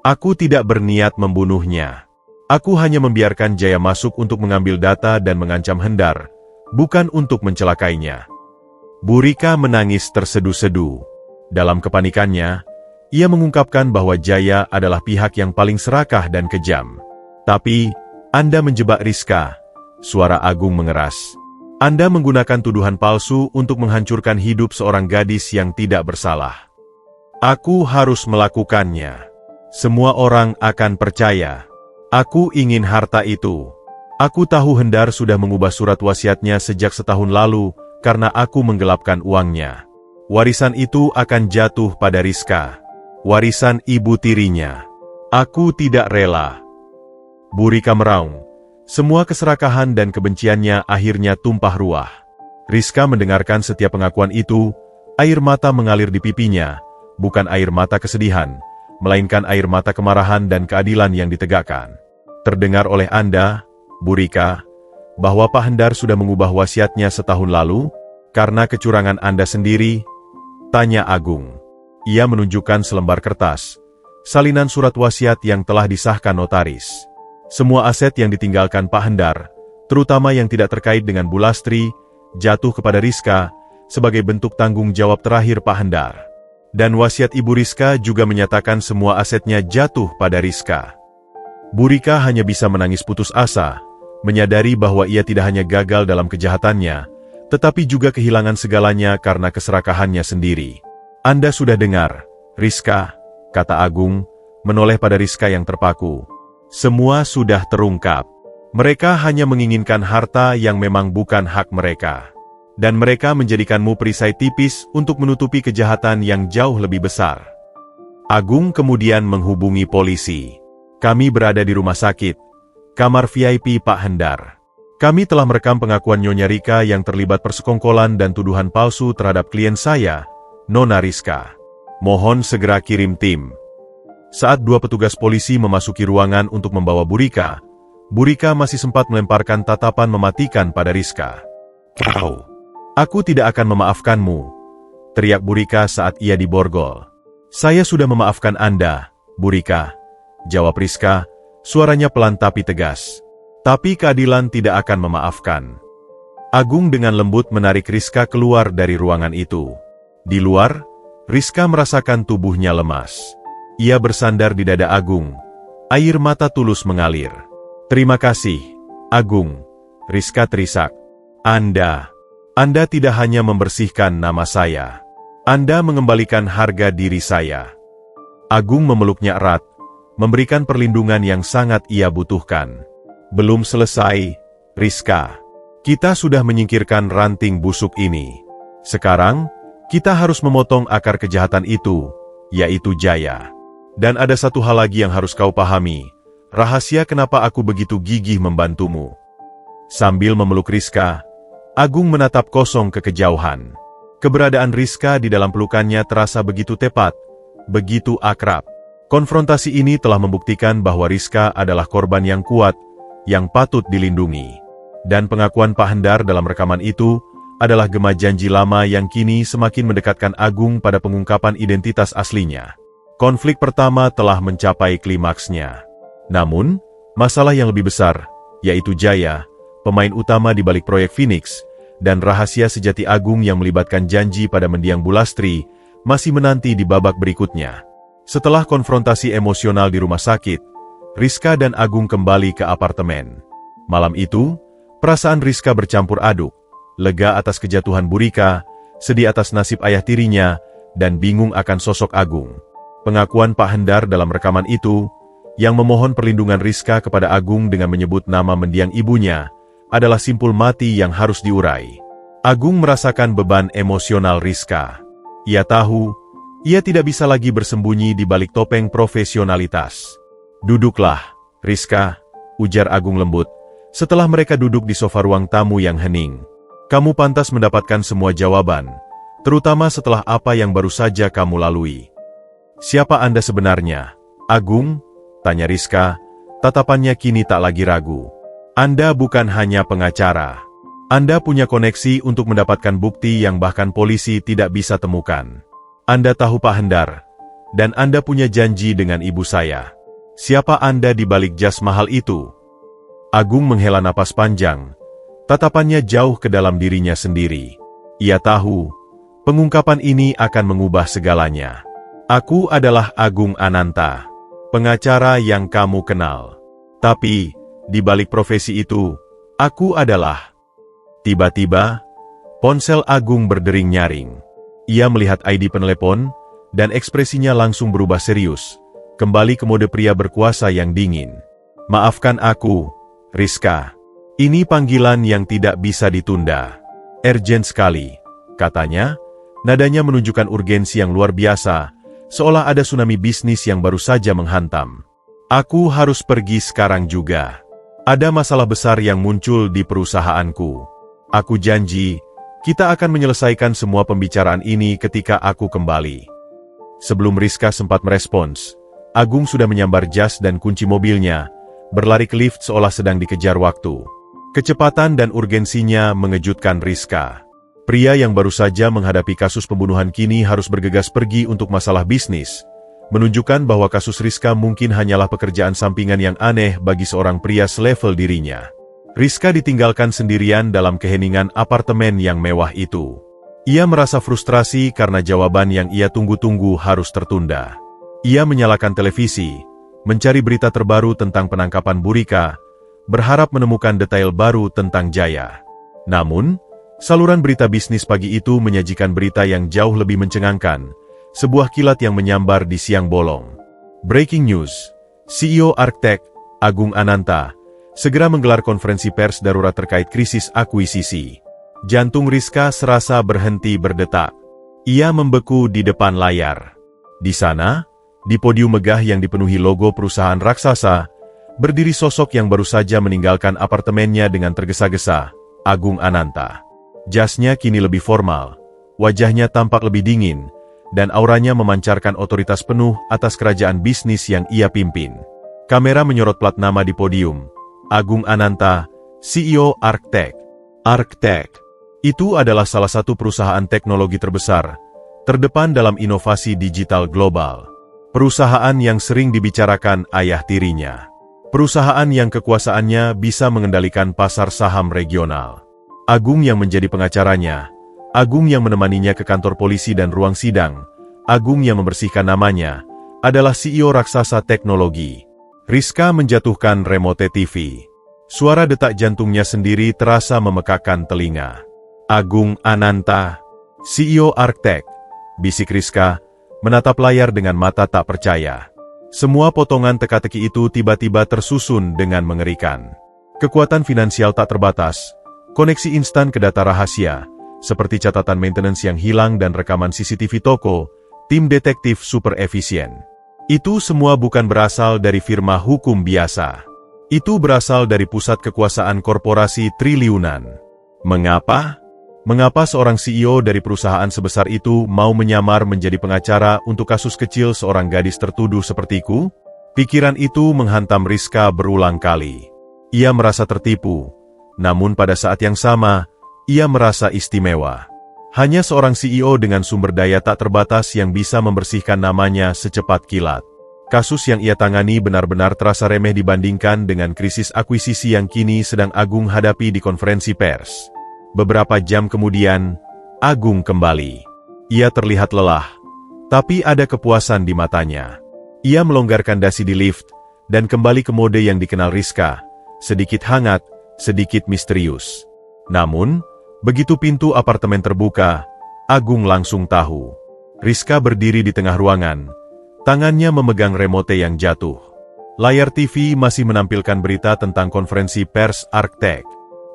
Aku tidak berniat membunuhnya. Aku hanya membiarkan Jaya masuk untuk mengambil data dan mengancam Hendar, bukan untuk mencelakainya. Bu Rika menangis tersedu-sedu. Dalam kepanikannya, ia mengungkapkan bahwa Jaya adalah pihak yang paling serakah dan kejam. Tapi, Anda menjebak Rizka. Suara Agung mengeras. Anda menggunakan tuduhan palsu untuk menghancurkan hidup seorang gadis yang tidak bersalah. Aku harus melakukannya. Semua orang akan percaya. Aku ingin harta itu. Aku tahu Hendar sudah mengubah surat wasiatnya sejak setahun lalu karena aku menggelapkan uangnya. Warisan itu akan jatuh pada Rizka. Warisan ibu tirinya. Aku tidak rela. Bu Rika meraung. Semua keserakahan dan kebenciannya akhirnya tumpah ruah. Rizka mendengarkan setiap pengakuan itu, air mata mengalir di pipinya, bukan air mata kesedihan, melainkan air mata kemarahan dan keadilan yang ditegakkan. Terdengar oleh Anda, Bu Rika, bahwa Pak Hendar sudah mengubah wasiatnya setahun lalu, karena kecurangan Anda sendiri? Tanya Agung. Ia menunjukkan selembar kertas, salinan surat wasiat yang telah disahkan notaris. Semua aset yang ditinggalkan Pak Hendar, terutama yang tidak terkait dengan Bu Lastri, jatuh kepada Rizka sebagai bentuk tanggung jawab terakhir Pak Hendar. Dan wasiat Ibu Rizka juga menyatakan semua asetnya jatuh pada Rizka. Bu Rika hanya bisa menangis putus asa, menyadari bahwa ia tidak hanya gagal dalam kejahatannya, tetapi juga kehilangan segalanya karena keserakahannya sendiri. Anda sudah dengar, Rizka, kata Agung, menoleh pada Rizka yang terpaku. Semua sudah terungkap. Mereka hanya menginginkan harta yang memang bukan hak mereka. Dan mereka menjadikanmu perisai tipis untuk menutupi kejahatan yang jauh lebih besar. Agung kemudian menghubungi polisi. Kami berada di rumah sakit, kamar VIP Pak Hendar. Kami telah merekam pengakuan Nyonya Rika yang terlibat persekongkolan dan tuduhan palsu terhadap klien saya, Nona Rizka. Mohon segera kirim tim. Saat dua petugas polisi memasuki ruangan untuk membawa Bu Rika masih sempat melemparkan tatapan mematikan pada Rizka. Kau, aku tidak akan memaafkanmu, teriak Bu Rika saat ia diborgol. Saya sudah memaafkan Anda, Bu Rika, jawab Rizka, suaranya pelan tapi tegas. Tapi keadilan tidak akan memaafkan. Agung dengan lembut menarik Rizka keluar dari ruangan itu. Di luar, Rizka merasakan tubuhnya lemas. Ia bersandar di dada Agung. Air mata tulus mengalir. Terima kasih, Agung. Rizka terisak. Anda tidak hanya membersihkan nama saya. Anda mengembalikan harga diri saya. Agung memeluknya erat, memberikan perlindungan yang sangat ia butuhkan. Belum selesai, Rizka. Kita sudah menyingkirkan ranting busuk ini. Sekarang, kita harus memotong akar kejahatan itu, yaitu Jaya. Dan ada satu hal lagi yang harus kau pahami, rahasia kenapa aku begitu gigih membantumu. Sambil memeluk Rizka, Agung menatap kosong ke kejauhan. Keberadaan Rizka di dalam pelukannya terasa begitu tepat, begitu akrab. Konfrontasi ini telah membuktikan bahwa Rizka adalah korban yang kuat, yang patut dilindungi. Dan pengakuan Pak Hendar dalam rekaman itu adalah gema janji lama yang kini semakin mendekatkan Agung pada pengungkapan identitas aslinya. Konflik pertama telah mencapai klimaksnya. Namun, masalah yang lebih besar, yaitu Jaya, pemain utama di balik proyek Phoenix, dan rahasia sejati Agung yang melibatkan janji pada mendiang Bulastri, masih menanti di babak berikutnya. Setelah konfrontasi emosional di rumah sakit, Rizka dan Agung kembali ke apartemen. Malam itu, perasaan Rizka bercampur aduk, lega atas kejatuhan Bu Rika, sedih atas nasib ayah tirinya, dan bingung akan sosok Agung. Pengakuan Pak Hendar dalam rekaman itu, yang memohon perlindungan Rizka kepada Agung dengan menyebut nama mendiang ibunya, adalah simpul mati yang harus diurai. Agung merasakan beban emosional Rizka. Ia tahu, ia tidak bisa lagi bersembunyi di balik topeng profesionalitas. "Duduklah, Rizka," ujar Agung lembut, setelah mereka duduk di sofa ruang tamu yang hening. "Kamu pantas mendapatkan semua jawaban, terutama setelah apa yang baru saja kamu lalui." "Siapa Anda sebenarnya, Agung?" tanya Rizka, tatapannya kini tak lagi ragu. "Anda bukan hanya pengacara. Anda punya koneksi untuk mendapatkan bukti yang bahkan polisi tidak bisa temukan. Anda tahu Pak Hendar, dan Anda punya janji dengan ibu saya. Siapa Anda di balik jas mahal itu?" Agung menghela napas panjang, tatapannya jauh ke dalam dirinya sendiri. Ia tahu, pengungkapan ini akan mengubah segalanya. "Aku adalah Agung Ananta, pengacara yang kamu kenal. Tapi, di balik profesi itu, aku adalah..." Tiba-tiba, ponsel Agung berdering nyaring. Ia melihat ID penelepon, dan ekspresinya langsung berubah serius, kembali ke mode pria berkuasa yang dingin. "Maafkan aku, Rizka. Ini panggilan yang tidak bisa ditunda. Urgent sekali," katanya, nadanya menunjukkan urgensi yang luar biasa, seolah ada tsunami bisnis yang baru saja menghantam. "Aku harus pergi sekarang juga. Ada masalah besar yang muncul di perusahaanku. Aku janji, kita akan menyelesaikan semua pembicaraan ini ketika aku kembali." Sebelum Rizka sempat merespons, Agung sudah menyambar jas dan kunci mobilnya, berlari ke lift seolah sedang dikejar waktu. Kecepatan dan urgensinya mengejutkan Rizka. Pria yang baru saja menghadapi kasus pembunuhan kini harus bergegas pergi untuk masalah bisnis, menunjukkan bahwa kasus Rizka mungkin hanyalah pekerjaan sampingan yang aneh bagi seorang pria selevel dirinya. Rizka ditinggalkan sendirian dalam keheningan apartemen yang mewah itu. Ia merasa frustrasi karena jawaban yang ia tunggu-tunggu harus tertunda. Ia menyalakan televisi, mencari berita terbaru tentang penangkapan Bu Rika, berharap menemukan detail baru tentang Jaya. Namun, saluran berita bisnis pagi itu menyajikan berita yang jauh lebih mencengangkan, sebuah kilat yang menyambar di siang bolong. Breaking news, CEO Architect, Agung Ananta, segera menggelar konferensi pers darurat terkait krisis akuisisi. Jantung Rizka serasa berhenti berdetak. Ia membeku di depan layar. Di sana, di podium megah yang dipenuhi logo perusahaan raksasa, berdiri sosok yang baru saja meninggalkan apartemennya dengan tergesa-gesa, Agung Ananta. Jasnya kini lebih formal, wajahnya tampak lebih dingin, dan auranya memancarkan otoritas penuh atas kerajaan bisnis yang ia pimpin. Kamera menyorot plat nama di podium, Agung Ananta, CEO Architect. Architect itu adalah salah satu perusahaan teknologi terbesar, terdepan dalam inovasi digital global. Perusahaan yang sering dibicarakan ayah tirinya. Perusahaan yang kekuasaannya bisa mengendalikan pasar saham regional. Agung yang menjadi pengacaranya, Agung yang menemaninya ke kantor polisi dan ruang sidang, Agung yang membersihkan namanya, adalah CEO raksasa teknologi. Rizka menjatuhkan remote TV. Suara detak jantungnya sendiri terasa memekakkan telinga. "Agung Ananta, CEO Architect," bisik Rizka, menatap layar dengan mata tak percaya. Semua potongan teka-teki itu tiba-tiba tersusun dengan mengerikan. Kekuatan finansial tak terbatas, koneksi instan ke data rahasia, seperti catatan maintenance yang hilang dan rekaman CCTV toko, tim detektif super efisien. Itu semua bukan berasal dari firma hukum biasa. Itu berasal dari pusat kekuasaan korporasi triliunan. Mengapa? Mengapa seorang CEO dari perusahaan sebesar itu mau menyamar menjadi pengacara untuk kasus kecil seorang gadis tertuduh sepertiku? Pikiran itu menghantam Rizka berulang kali. Ia merasa tertipu, namun pada saat yang sama, ia merasa istimewa. Hanya seorang CEO dengan sumber daya tak terbatas yang bisa membersihkan namanya secepat kilat. Kasus yang ia tangani benar-benar terasa remeh dibandingkan dengan krisis akuisisi yang kini sedang Agung hadapi di konferensi pers. Beberapa jam kemudian, Agung kembali. Ia terlihat lelah, tapi ada kepuasan di matanya. Ia melonggarkan dasi di lift, dan kembali ke mode yang dikenal Rizka, sedikit hangat, sedikit misterius. Namun, begitu pintu apartemen terbuka, Agung langsung tahu. Rizka berdiri di tengah ruangan, tangannya memegang remote yang jatuh. Layar TV masih menampilkan berita tentang konferensi pers Architect.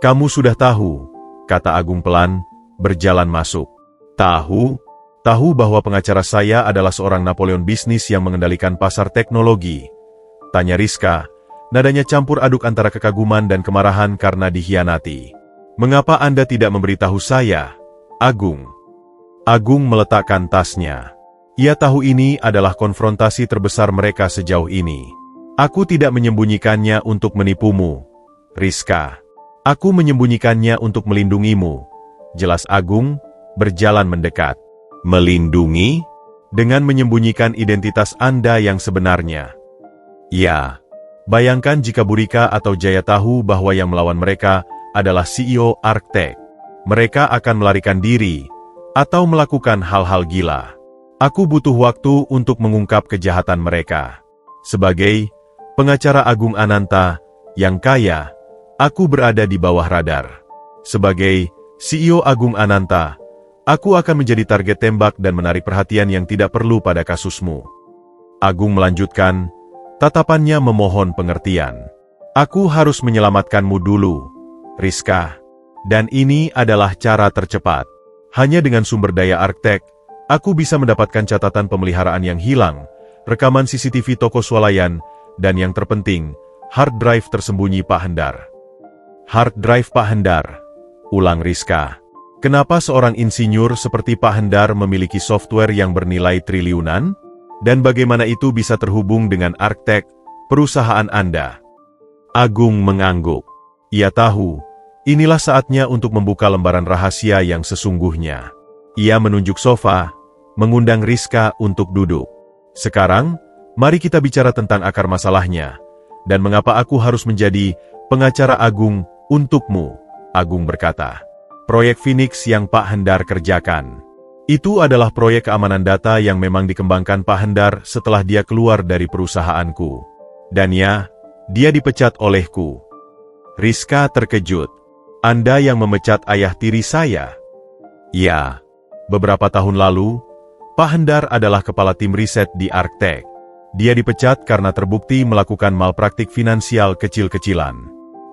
"Kamu sudah tahu," kata Agung pelan, berjalan masuk. "Tahu? Tahu bahwa pengacara saya adalah seorang Napoleon bisnis yang mengendalikan pasar teknologi?" tanya Rizka, nadanya campur aduk antara kekaguman dan kemarahan karena dikhianati. "Mengapa Anda tidak memberitahu saya, Agung?" Agung meletakkan tasnya. Ia tahu ini adalah konfrontasi terbesar mereka sejauh ini. "Aku tidak menyembunyikannya untuk menipumu, Rizka. Aku menyembunyikannya untuk melindungimu," jelas Agung, berjalan mendekat. "Melindungi? Dengan menyembunyikan identitas Anda yang sebenarnya?" "Ya. Bayangkan jika Burika atau Jaya tahu bahwa yang melawan mereka adalah CEO Architect. Mereka akan melarikan diri, atau melakukan hal-hal gila. Aku butuh waktu untuk mengungkap kejahatan mereka. Sebagai pengacara Agung Ananta yang kaya, aku berada di bawah radar. Sebagai CEO Agung Ananta, aku akan menjadi target tembak dan menarik perhatian yang tidak perlu pada kasusmu." Agung melanjutkan, tatapannya memohon pengertian. "Aku harus menyelamatkanmu dulu, Rizka. Dan ini adalah cara tercepat. Hanya dengan sumber daya Architect, aku bisa mendapatkan catatan pemeliharaan yang hilang, rekaman CCTV toko swalayan, dan yang terpenting, hard drive tersembunyi Pak Hendar." "Hard drive Pak Hendar?" ulang Rizka. "Kenapa seorang insinyur seperti Pak Hendar memiliki software yang bernilai triliunan? Dan bagaimana itu bisa terhubung dengan Architect, perusahaan Anda?" Agung mengangguk. Ia tahu, inilah saatnya untuk membuka lembaran rahasia yang sesungguhnya. Ia menunjuk sofa, mengundang Rizka untuk duduk. "Sekarang, mari kita bicara tentang akar masalahnya, dan mengapa aku harus menjadi pengacara Agung untukmu," Agung berkata. "Proyek Phoenix yang Pak Hendar kerjakan. Itu adalah proyek keamanan data yang memang dikembangkan Pak Hendar setelah dia keluar dari perusahaanku. Dan ya, dia dipecat olehku." Rizka terkejut. "Anda yang memecat ayah tiri saya?" "Ya. Beberapa tahun lalu, Pak Hendar adalah kepala tim riset di Architect. Dia dipecat karena terbukti melakukan malpraktik finansial kecil-kecilan.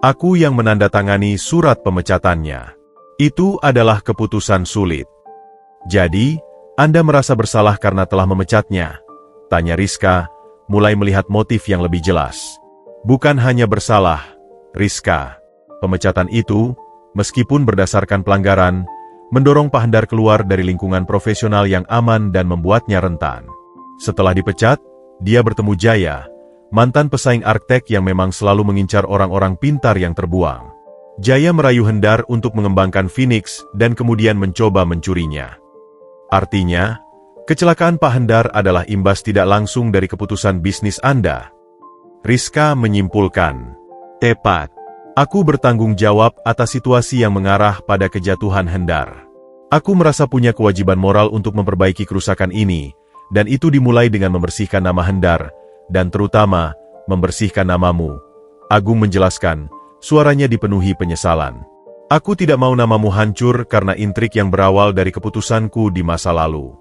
Aku yang menandatangani surat pemecatannya. Itu adalah keputusan sulit." "Jadi, Anda merasa bersalah karena telah memecatnya?" tanya Rizka, mulai melihat motif yang lebih jelas. "Bukan hanya bersalah, Rizka. Pemecatan itu, meskipun berdasarkan pelanggaran, mendorong Pak Hendar keluar dari lingkungan profesional yang aman dan membuatnya rentan. Setelah dipecat, dia bertemu Jaya, mantan pesaing Architect yang memang selalu mengincar orang-orang pintar yang terbuang. Jaya merayu Hendar untuk mengembangkan Phoenix dan kemudian mencoba mencurinya. Artinya, kecelakaan Pak Hendar adalah imbas tidak langsung dari keputusan bisnis Anda." Rizka menyimpulkan, "Tepat. Aku bertanggung jawab atas situasi yang mengarah pada kejatuhan Hendar. Aku merasa punya kewajiban moral untuk memperbaiki kerusakan ini, dan itu dimulai dengan membersihkan nama Hendar, dan terutama, membersihkan namamu," Agung menjelaskan, suaranya dipenuhi penyesalan. "Aku tidak mau namamu hancur karena intrik yang berawal dari keputusanku di masa lalu."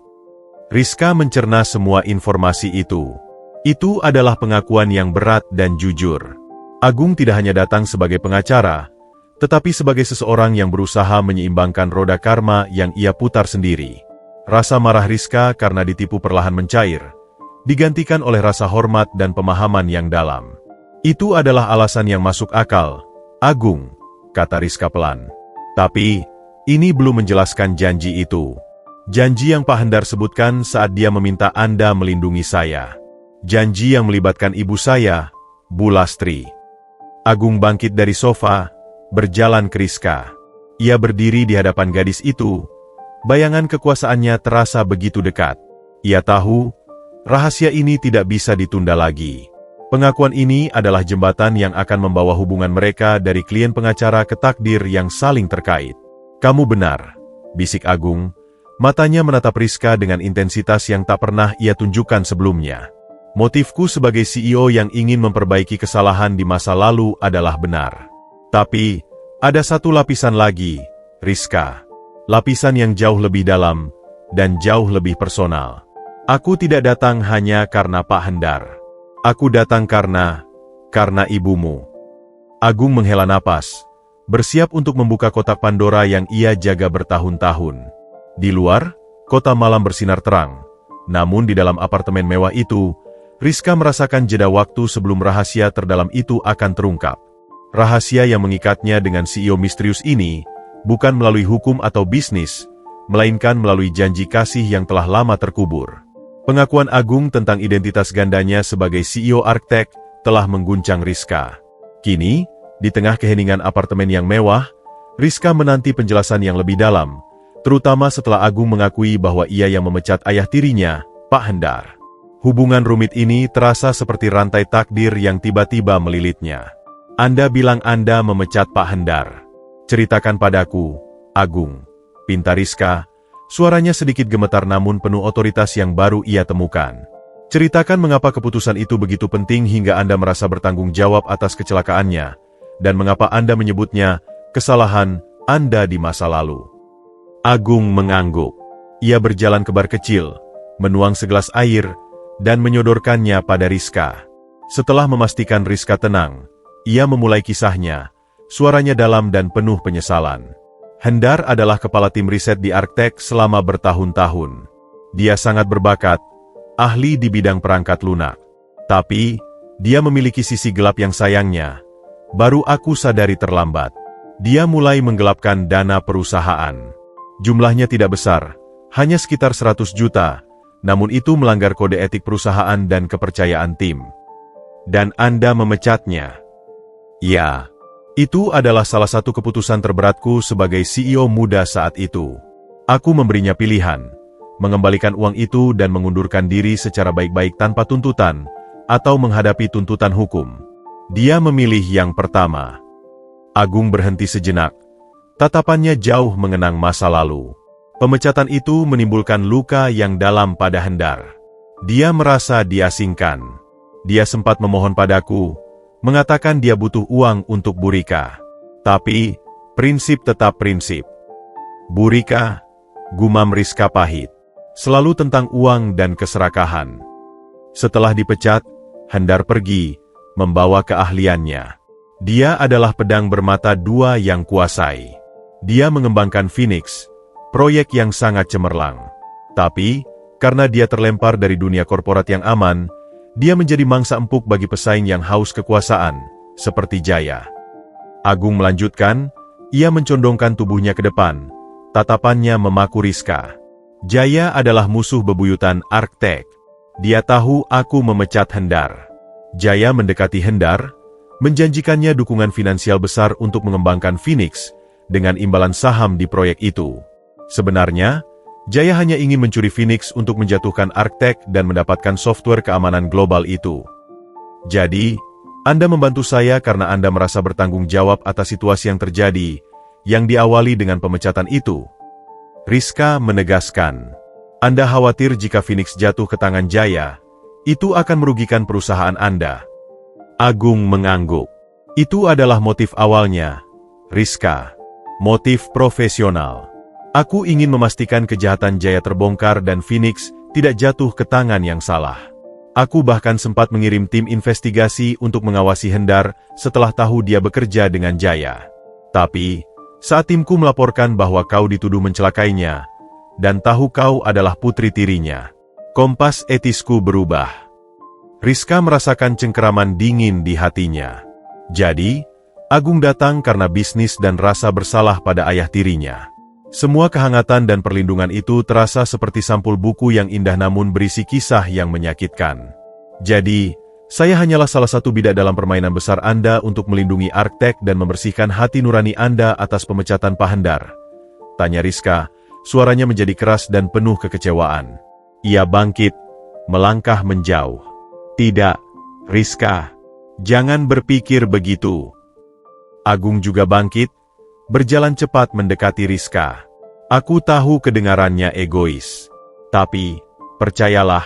Rizka mencerna semua informasi itu. Itu adalah pengakuan yang berat dan jujur. Agung tidak hanya datang sebagai pengacara, tetapi sebagai seseorang yang berusaha menyeimbangkan roda karma yang ia putar sendiri. Rasa marah Rizka karena ditipu perlahan mencair, digantikan oleh rasa hormat dan pemahaman yang dalam. "Itu adalah alasan yang masuk akal, Agung," kata Rizka pelan. "Tapi, Ini belum menjelaskan janji itu. Janji yang Pak Hendar sebutkan saat dia meminta Anda melindungi saya. Janji yang melibatkan ibu saya, Bu Lastri. Agung bangkit dari sofa, berjalan ke Rizka. Ia berdiri di hadapan gadis itu. Bayangan kekuasaannya terasa begitu dekat. Ia tahu, rahasia ini tidak bisa ditunda lagi. Pengakuan ini adalah jembatan yang akan membawa hubungan mereka dari klien pengacara ke takdir yang saling terkait. Kamu benar, bisik Agung. Matanya menatap Rizka dengan intensitas yang tak pernah ia tunjukkan sebelumnya. Motifku sebagai CEO yang ingin memperbaiki kesalahan di masa lalu adalah benar. Tapi, ada satu lapisan lagi, Rizka. Lapisan yang jauh lebih dalam, dan jauh lebih personal. Aku tidak datang hanya karena Pak Hendar. Aku datang karena ibumu. Agung menghela napas, bersiap untuk membuka kotak Pandora yang ia jaga bertahun-tahun. Di luar, kota malam bersinar terang. Namun di dalam apartemen mewah itu, Rizka merasakan jeda waktu sebelum rahasia terdalam itu akan terungkap. Rahasia yang mengikatnya dengan CEO misterius ini, bukan melalui hukum atau bisnis, melainkan melalui janji kasih yang telah lama terkubur. Pengakuan Agung tentang identitas gandanya sebagai CEO Architect telah mengguncang Rizka. Kini, di tengah keheningan apartemen yang mewah, Rizka menanti penjelasan yang lebih dalam, terutama setelah Agung mengakui bahwa ia yang memecat ayah tirinya, Pak Hendar. Hubungan rumit ini terasa seperti rantai takdir yang tiba-tiba melilitnya. Anda bilang Anda memecat Pak Hendar. Ceritakan padaku, Agung. Pinta Rizka, suaranya sedikit gemetar namun penuh otoritas yang baru ia temukan. Ceritakan mengapa keputusan itu begitu penting hingga Anda merasa bertanggung jawab atas kecelakaannya, dan mengapa Anda menyebutnya kesalahan Anda di masa lalu. Agung mengangguk. Ia berjalan ke bar kecil, menuang segelas air, dan menyodorkannya pada Rizka. Setelah memastikan Rizka tenang, ia memulai kisahnya, suaranya dalam dan penuh penyesalan. Hendar adalah kepala tim riset di Architect selama bertahun-tahun. Dia sangat berbakat, ahli di bidang perangkat lunak. Tapi, dia memiliki sisi gelap yang sayangnya. Baru aku sadari terlambat. Dia mulai menggelapkan dana perusahaan. Jumlahnya tidak besar, hanya sekitar 100 juta, namun itu melanggar kode etik perusahaan dan kepercayaan tim. Dan Anda memecatnya. Ya, itu adalah salah satu keputusan terberatku sebagai CEO muda saat itu. Aku memberinya pilihan, mengembalikan uang itu dan mengundurkan diri secara baik-baik tanpa tuntutan, atau menghadapi tuntutan hukum. Dia memilih yang pertama. Agung berhenti sejenak. Tatapannya jauh mengenang masa lalu. Pemecatan itu menimbulkan luka yang dalam pada Hendar. Dia merasa diasingkan. Dia sempat memohon padaku, mengatakan dia butuh uang untuk Bu Rika. Tapi, prinsip tetap prinsip. Bu Rika, gumam Rizka pahit. Selalu tentang uang dan keserakahan. Setelah dipecat, Hendar pergi, membawa keahliannya. Dia adalah pedang bermata dua yang kuasai. Dia mengembangkan Phoenix, proyek yang sangat cemerlang. Tapi, karena dia terlempar dari dunia korporat yang aman, dia menjadi mangsa empuk bagi pesaing yang haus kekuasaan, seperti Jaya. Agung melanjutkan, ia mencondongkan tubuhnya ke depan, tatapannya memaku Rizka. Jaya adalah musuh bebuyutan Architect. Dia tahu aku memecat Hendar. Jaya mendekati Hendar, menjanjikannya dukungan finansial besar untuk mengembangkan Phoenix, dengan imbalan saham di proyek itu. Sebenarnya, Jaya hanya ingin mencuri Phoenix untuk menjatuhkan Architect dan mendapatkan software keamanan global itu. Jadi, Anda membantu saya karena Anda merasa bertanggung jawab atas situasi yang terjadi, yang diawali dengan pemecatan itu. Rizka menegaskan, Anda khawatir jika Phoenix jatuh ke tangan Jaya, itu akan merugikan perusahaan Anda. Agung mengangguk. Itu adalah motif awalnya, Rizka. Motif profesional. Aku ingin memastikan kejahatan Jaya terbongkar dan Phoenix tidak jatuh ke tangan yang salah. Aku bahkan sempat mengirim tim investigasi untuk mengawasi Hendar setelah tahu dia bekerja dengan Jaya. Tapi, saat timku melaporkan bahwa kau dituduh mencelakainya, dan tahu kau adalah putri tirinya, kompas etisku berubah. Rizka merasakan cengkeraman dingin di hatinya. Jadi, Agung datang karena bisnis dan rasa bersalah pada ayah tirinya. Semua kehangatan dan perlindungan itu terasa seperti sampul buku yang indah namun berisi kisah yang menyakitkan. Jadi, saya hanyalah salah satu bidak dalam permainan besar Anda untuk melindungi Architect dan membersihkan hati nurani Anda atas pemecatan Pak Hendar. Tanya Rizka, suaranya menjadi keras dan penuh kekecewaan. Ia bangkit, melangkah menjauh. Tidak, Rizka. Jangan berpikir begitu. Agung juga bangkit, berjalan cepat mendekati Rizka. Aku tahu kedengarannya egois. Tapi, percayalah,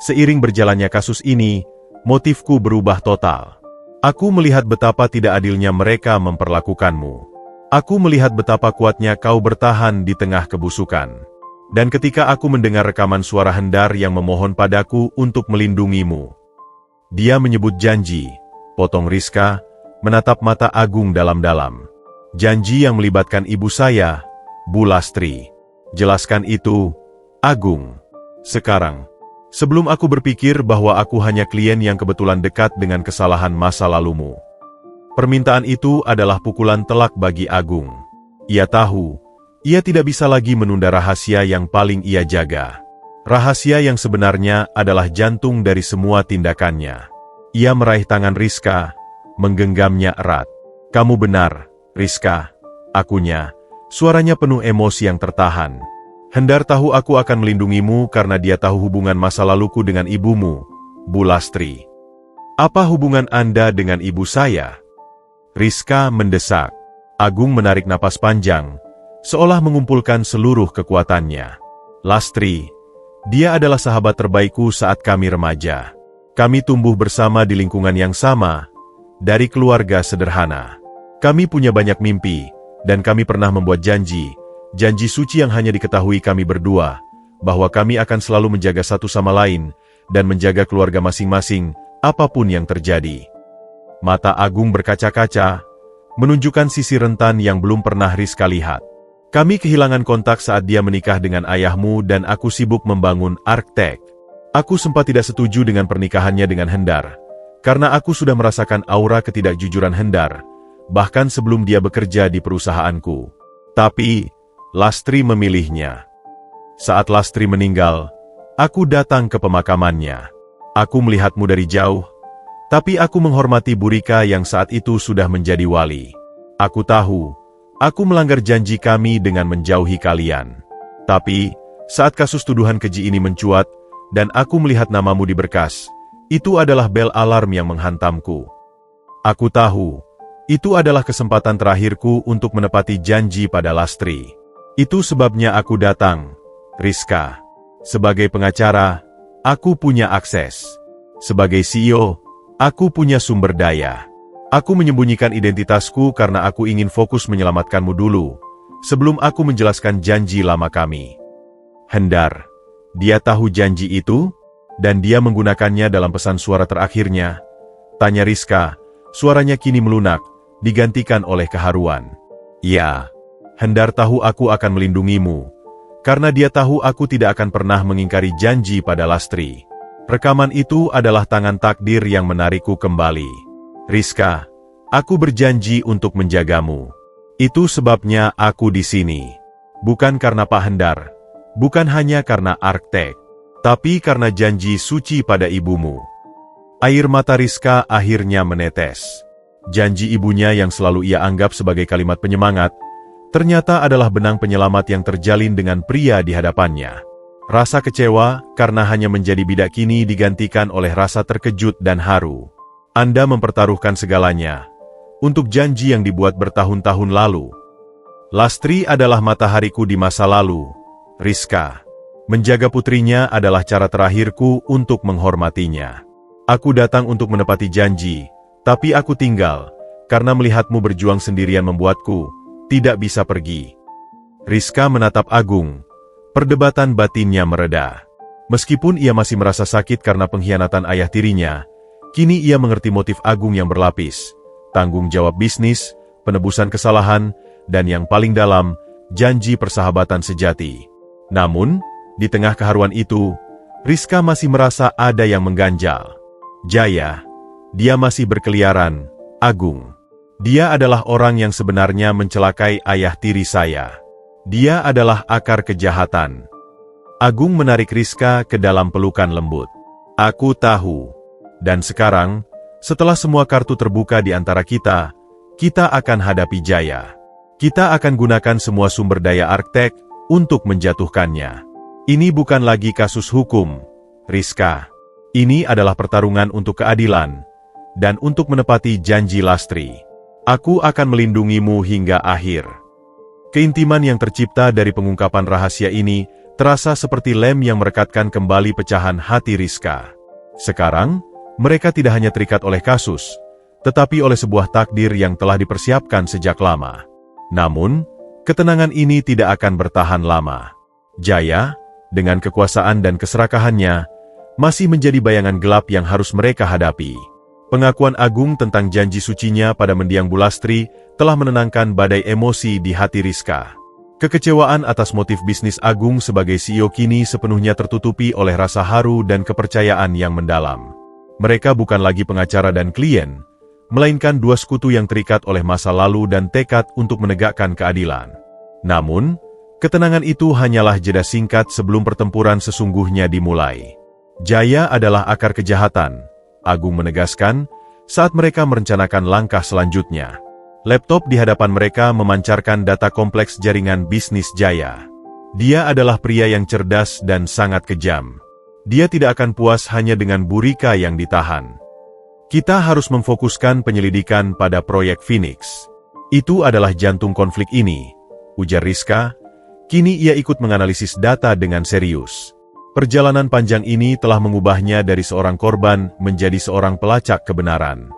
seiring berjalannya kasus ini, motifku berubah total. Aku melihat betapa tidak adilnya mereka memperlakukanmu. Aku melihat betapa kuatnya kau bertahan di tengah kebusukan. Dan ketika aku mendengar rekaman suara Hendar yang memohon padaku untuk melindungimu. Dia menyebut janji, potong Rizka, menatap mata Agung dalam-dalam. Janji yang melibatkan ibu saya, Bu Lastri. Jelaskan itu, Agung. Sekarang, sebelum aku berpikir bahwa aku hanya klien yang kebetulan dekat dengan kesalahan masa lalumu. Permintaan itu adalah pukulan telak bagi Agung. Ia tahu, ia tidak bisa lagi menunda rahasia yang paling ia jaga. Rahasia yang sebenarnya adalah jantung dari semua tindakannya. Ia meraih tangan Rizka, menggenggamnya erat. Kamu benar, Rizka. Akunya. Suaranya penuh emosi yang tertahan. Hendar tahu aku akan melindungimu karena dia tahu hubungan masa laluku dengan ibumu, Bu Lastri. Apa hubungan Anda dengan ibu saya? Rizka mendesak. Agung menarik napas panjang, seolah mengumpulkan seluruh kekuatannya. Lastri, dia adalah sahabat terbaikku saat kami remaja. Kami tumbuh bersama di lingkungan yang sama, dari keluarga sederhana. Kami punya banyak mimpi, dan kami pernah membuat janji suci yang hanya diketahui kami berdua, bahwa kami akan selalu menjaga satu sama lain, dan menjaga keluarga masing-masing, apapun yang terjadi. Mata Agung berkaca-kaca, menunjukkan sisi rentan yang belum pernah Rizka lihat. Kami kehilangan kontak saat dia menikah dengan ayahmu dan aku sibuk membangun Architect. Aku sempat tidak setuju dengan pernikahannya dengan Hendar, karena aku sudah merasakan aura ketidakjujuran Hendar, bahkan sebelum dia bekerja di perusahaanku. Tapi, Lastri memilihnya. Saat Lastri meninggal, aku datang ke pemakamannya. Aku melihatmu dari jauh, tapi aku menghormati Burika yang saat itu sudah menjadi wali. Aku tahu, aku melanggar janji kami dengan menjauhi kalian. Tapi, saat kasus tuduhan keji ini mencuat, dan aku melihat namamu di berkas, itu adalah bel alarm yang menghantamku. Aku tahu, itu adalah kesempatan terakhirku untuk menepati janji pada Lastri. Itu sebabnya aku datang, Rizka. Sebagai pengacara, aku punya akses. Sebagai CEO, aku punya sumber daya. Aku menyembunyikan identitasku karena aku ingin fokus menyelamatkanmu dulu, sebelum aku menjelaskan janji lama kami. Hendar, dia tahu janji itu, dan dia menggunakannya dalam pesan suara terakhirnya. Tanya Rizka, suaranya kini melunak, digantikan oleh keharuan. Ya, Hendar tahu aku akan melindungimu, karena dia tahu aku tidak akan pernah mengingkari janji pada Lastri. Rekaman itu adalah tangan takdir yang menarikku kembali. Rizka, aku berjanji untuk menjagamu. Itu sebabnya aku di sini. Bukan karena Pak Hendar, bukan hanya karena Architect, tapi karena janji suci pada ibumu. Air mata Rizka akhirnya menetes. Janji ibunya yang selalu ia anggap sebagai kalimat penyemangat, ternyata adalah benang penyelamat yang terjalin dengan pria di hadapannya. Rasa kecewa karena hanya menjadi bidak kini digantikan oleh rasa terkejut dan haru. Anda mempertaruhkan segalanya untuk janji yang dibuat bertahun-tahun lalu. Lastri adalah matahariku di masa lalu, Rizka. Menjaga putrinya adalah cara terakhirku untuk menghormatinya. Aku datang untuk menepati janji, tapi aku tinggal, karena melihatmu berjuang sendirian membuatku tidak bisa pergi. Rizka menatap Agung. Perdebatan batinnya mereda. Meskipun ia masih merasa sakit karena pengkhianatan ayah tirinya, kini ia mengerti motif Agung yang berlapis. Tanggung jawab bisnis, penebusan kesalahan, dan yang paling dalam, janji persahabatan sejati. Namun, di tengah keharuan itu, Rizka masih merasa ada yang mengganjal. Jaya, dia masih berkeliaran, Agung. Dia adalah orang yang sebenarnya mencelakai ayah tiri saya. Dia adalah akar kejahatan. Agung menarik Rizka ke dalam pelukan lembut. Aku tahu. Dan sekarang, setelah semua kartu terbuka di antara kita akan hadapi Jaya. Kita akan gunakan semua sumber daya Architect untuk menjatuhkannya. Ini bukan lagi kasus hukum, Rizka. Ini adalah pertarungan untuk keadilan dan untuk menepati janji Lastri. Aku akan melindungimu hingga akhir. Keintiman yang tercipta dari pengungkapan rahasia ini terasa seperti lem yang merekatkan kembali pecahan hati Rizka. Sekarang, mereka tidak hanya terikat oleh kasus, tetapi oleh sebuah takdir yang telah dipersiapkan sejak lama. Namun, ketenangan ini tidak akan bertahan lama. Jaya, dengan kekuasaan dan keserakahannya, masih menjadi bayangan gelap yang harus mereka hadapi. Pengakuan Agung tentang janji sucinya pada mendiang Bu Lastri telah menenangkan badai emosi di hati Rizka. Kekecewaan atas motif bisnis Agung sebagai CEO kini sepenuhnya tertutupi oleh rasa haru dan kepercayaan yang mendalam. Mereka bukan lagi pengacara dan klien, melainkan dua sekutu yang terikat oleh masa lalu dan tekad untuk menegakkan keadilan. Namun, ketenangan itu hanyalah jeda singkat sebelum pertempuran sesungguhnya dimulai. Jaya adalah akar kejahatan, Agung menegaskan, saat mereka merencanakan langkah selanjutnya. Laptop di hadapan mereka memancarkan data kompleks jaringan bisnis Jaya. Dia adalah pria yang cerdas dan sangat kejam. Dia tidak akan puas hanya dengan Bu Rika yang ditahan. Kita harus memfokuskan penyelidikan pada proyek Phoenix. Itu adalah jantung konflik ini, ujar Rizka. Kini ia ikut menganalisis data dengan serius. Perjalanan panjang ini telah mengubahnya dari seorang korban menjadi seorang pelacak kebenaran.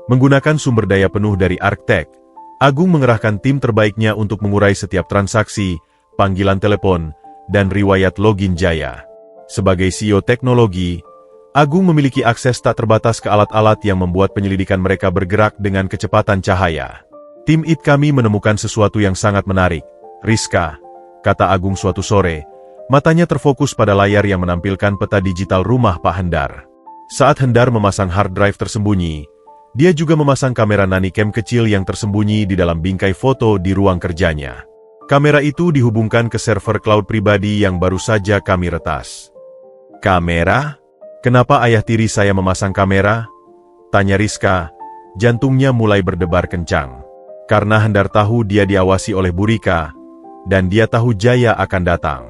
Menggunakan sumber daya penuh dari Architect, Agung mengerahkan tim terbaiknya untuk mengurai setiap transaksi, panggilan telepon, dan riwayat login Jaya. Sebagai CEO teknologi, Agung memiliki akses tak terbatas ke alat-alat yang membuat penyelidikan mereka bergerak dengan kecepatan cahaya. Tim IT kami menemukan sesuatu yang sangat menarik, Rizka, kata Agung suatu sore, matanya terfokus pada layar yang menampilkan peta digital rumah Pak Hendar. Saat Hendar memasang hard drive tersembunyi, dia juga memasang kamera Nanicam kecil yang tersembunyi di dalam bingkai foto di ruang kerjanya. Kamera itu dihubungkan ke server cloud pribadi yang baru saja kami retas. Kamera? Kenapa ayah tiri saya memasang kamera? Tanya Rizka, jantungnya mulai berdebar kencang. Karena Hendar tahu dia diawasi oleh Bu Rika, dan dia tahu Jaya akan datang.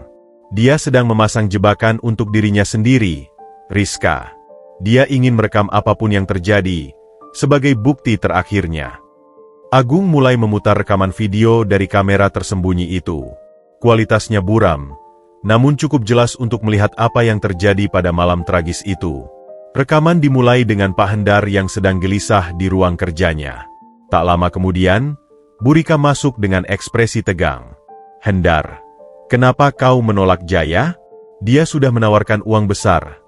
Dia sedang memasang jebakan untuk dirinya sendiri, Rizka. Dia ingin merekam apapun yang terjadi, sebagai bukti terakhirnya. Agung mulai memutar rekaman video dari kamera tersembunyi itu. Kualitasnya buram, namun cukup jelas untuk melihat apa yang terjadi pada malam tragis itu. Rekaman dimulai dengan Pak Hendar yang sedang gelisah di ruang kerjanya. Tak lama kemudian, Bu Rika masuk dengan ekspresi tegang. Hendar, kenapa kau menolak Jaya? Dia sudah menawarkan uang besar.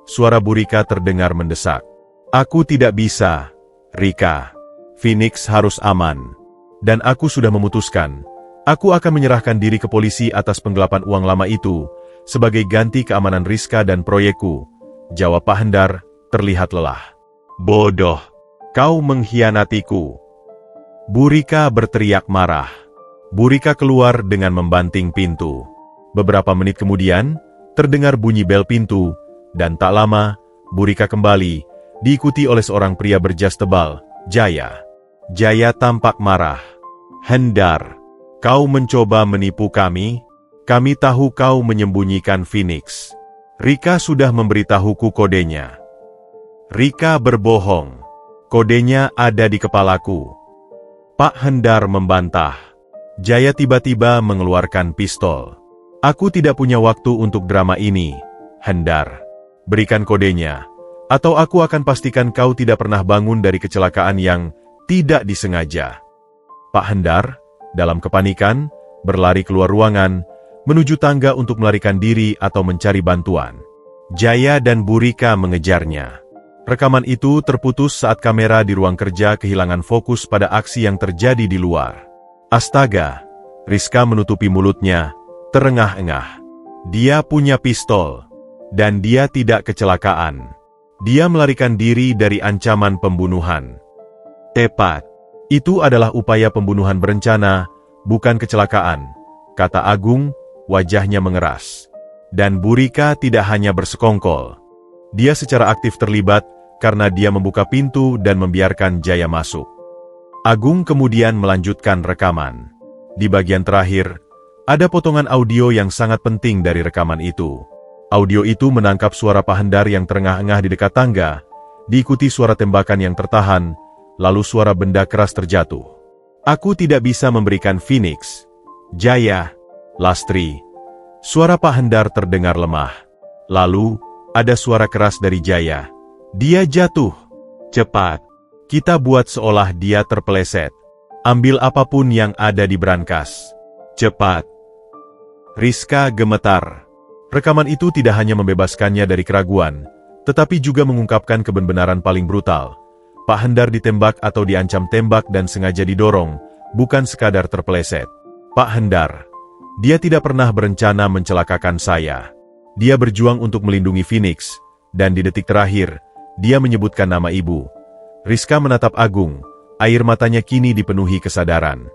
Suara Bu Rika terdengar mendesak. Aku tidak bisa, Rika. Phoenix harus aman. Dan aku sudah memutuskan. Aku akan menyerahkan diri ke polisi atas penggelapan uang lama itu, sebagai ganti keamanan Rizka dan proyekku, jawab Pak Hendar, terlihat lelah. Bodoh, kau mengkhianatiku. Bu Rika berteriak marah. Bu Rika keluar dengan membanting pintu. Beberapa menit kemudian, terdengar bunyi bel pintu, dan tak lama, Bu Rika kembali, diikuti oleh seorang pria berjas tebal, Jaya. Jaya tampak marah. Hendar, kau mencoba menipu kami? Kami tahu kau menyembunyikan Phoenix. Rika sudah memberitahuku kodenya. Rika berbohong. Kodenya ada di kepalaku. Pak Hendar membantah. Jaya tiba-tiba mengeluarkan pistol. Aku tidak punya waktu untuk drama ini, Hendar. Berikan kodenya, atau aku akan pastikan kau tidak pernah bangun dari kecelakaan yang tidak disengaja. Pak Hendar, dalam kepanikan, berlari keluar ruangan, menuju tangga untuk melarikan diri atau mencari bantuan. Jaya dan Bu Rika mengejarnya. Rekaman itu terputus saat kamera di ruang kerja kehilangan fokus pada aksi yang terjadi di luar. Astaga, Rizka menutupi mulutnya, terengah-engah. Dia punya pistol, dan dia tidak kecelakaan. Dia melarikan diri dari ancaman pembunuhan. Tepat. Itu adalah upaya pembunuhan berencana, bukan kecelakaan, kata Agung, wajahnya mengeras. Dan Burika tidak hanya bersekongkol. Dia secara aktif terlibat karena dia membuka pintu dan membiarkan Jaya masuk. Agung kemudian melanjutkan rekaman. Di bagian terakhir, ada potongan audio yang sangat penting dari rekaman itu. Audio itu menangkap suara Pak Hendar yang terengah-engah di dekat tangga, diikuti suara tembakan yang tertahan, lalu suara benda keras terjatuh. Aku tidak bisa memberikan Phoenix, Jaya, Lastri. Suara Pak Hendar terdengar lemah. Lalu, ada suara keras dari Jaya. Dia jatuh. Cepat. Kita buat seolah dia terpeleset. Ambil apapun yang ada di brankas. Cepat. Rizka gemetar. Rekaman itu tidak hanya membebaskannya dari keraguan, tetapi juga mengungkapkan kebenaran paling brutal. Pak Hendar ditembak atau diancam tembak dan sengaja didorong, bukan sekadar terpeleset. Pak Hendar, dia tidak pernah berencana mencelakakan saya. Dia berjuang untuk melindungi Phoenix, dan di detik terakhir, dia menyebutkan nama ibu. Rizka menatap Agung, air matanya kini dipenuhi kesadaran.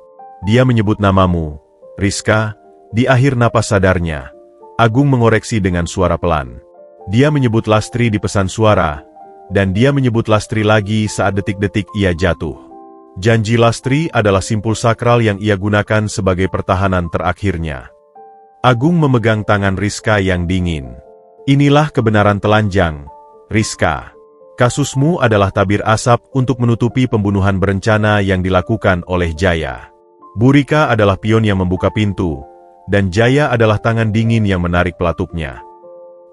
Dia menyebut namamu, Rizka, di akhir napas sadarnya. Agung mengoreksi dengan suara pelan. Dia menyebut Lastri di pesan suara, dan dia menyebut Lastri lagi saat detik-detik ia jatuh. Janji Lastri adalah simpul sakral yang ia gunakan sebagai pertahanan terakhirnya. Agung memegang tangan Rizka yang dingin. Inilah kebenaran telanjang, Rizka. Kasusmu adalah tabir asap untuk menutupi pembunuhan berencana yang dilakukan oleh Jaya. Burika adalah pion yang membuka pintu, dan Jaya adalah tangan dingin yang menarik pelatuknya.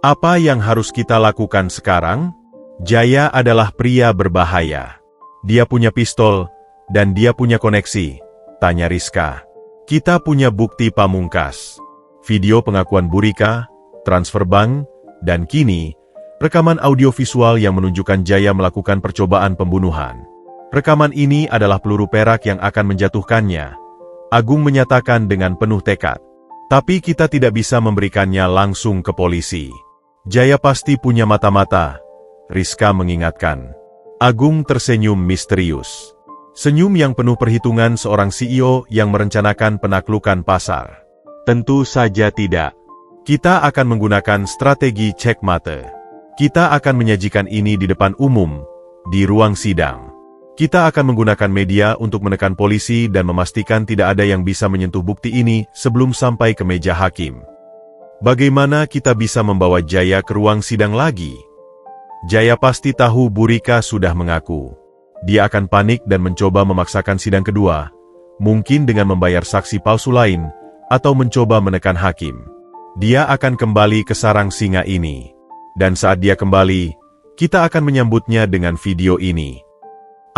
Apa yang harus kita lakukan sekarang? Jaya adalah pria berbahaya. Dia punya pistol, dan dia punya koneksi, tanya Rizka. Kita punya bukti pamungkas. Video pengakuan Burika, transfer bank, dan kini, rekaman audiovisual yang menunjukkan Jaya melakukan percobaan pembunuhan. Rekaman ini adalah peluru perak yang akan menjatuhkannya. Agung menyatakan dengan penuh tekad. Tapi kita tidak bisa memberikannya langsung ke polisi. Jaya pasti punya mata-mata, Rizka mengingatkan. Agung tersenyum misterius. Senyum yang penuh perhitungan seorang CEO yang merencanakan penaklukan pasar. Tentu saja tidak. Kita akan menggunakan strategi checkmate. Kita akan menyajikan ini di depan umum, di ruang sidang. Kita akan menggunakan media untuk menekan polisi dan memastikan tidak ada yang bisa menyentuh bukti ini sebelum sampai ke meja hakim. Bagaimana kita bisa membawa Jaya ke ruang sidang lagi? Jaya pasti tahu Burika sudah mengaku. Dia akan panik dan mencoba memaksakan sidang kedua, mungkin dengan membayar saksi palsu lain, atau mencoba menekan hakim. Dia akan kembali ke sarang singa ini. Dan saat dia kembali, kita akan menyambutnya dengan video ini.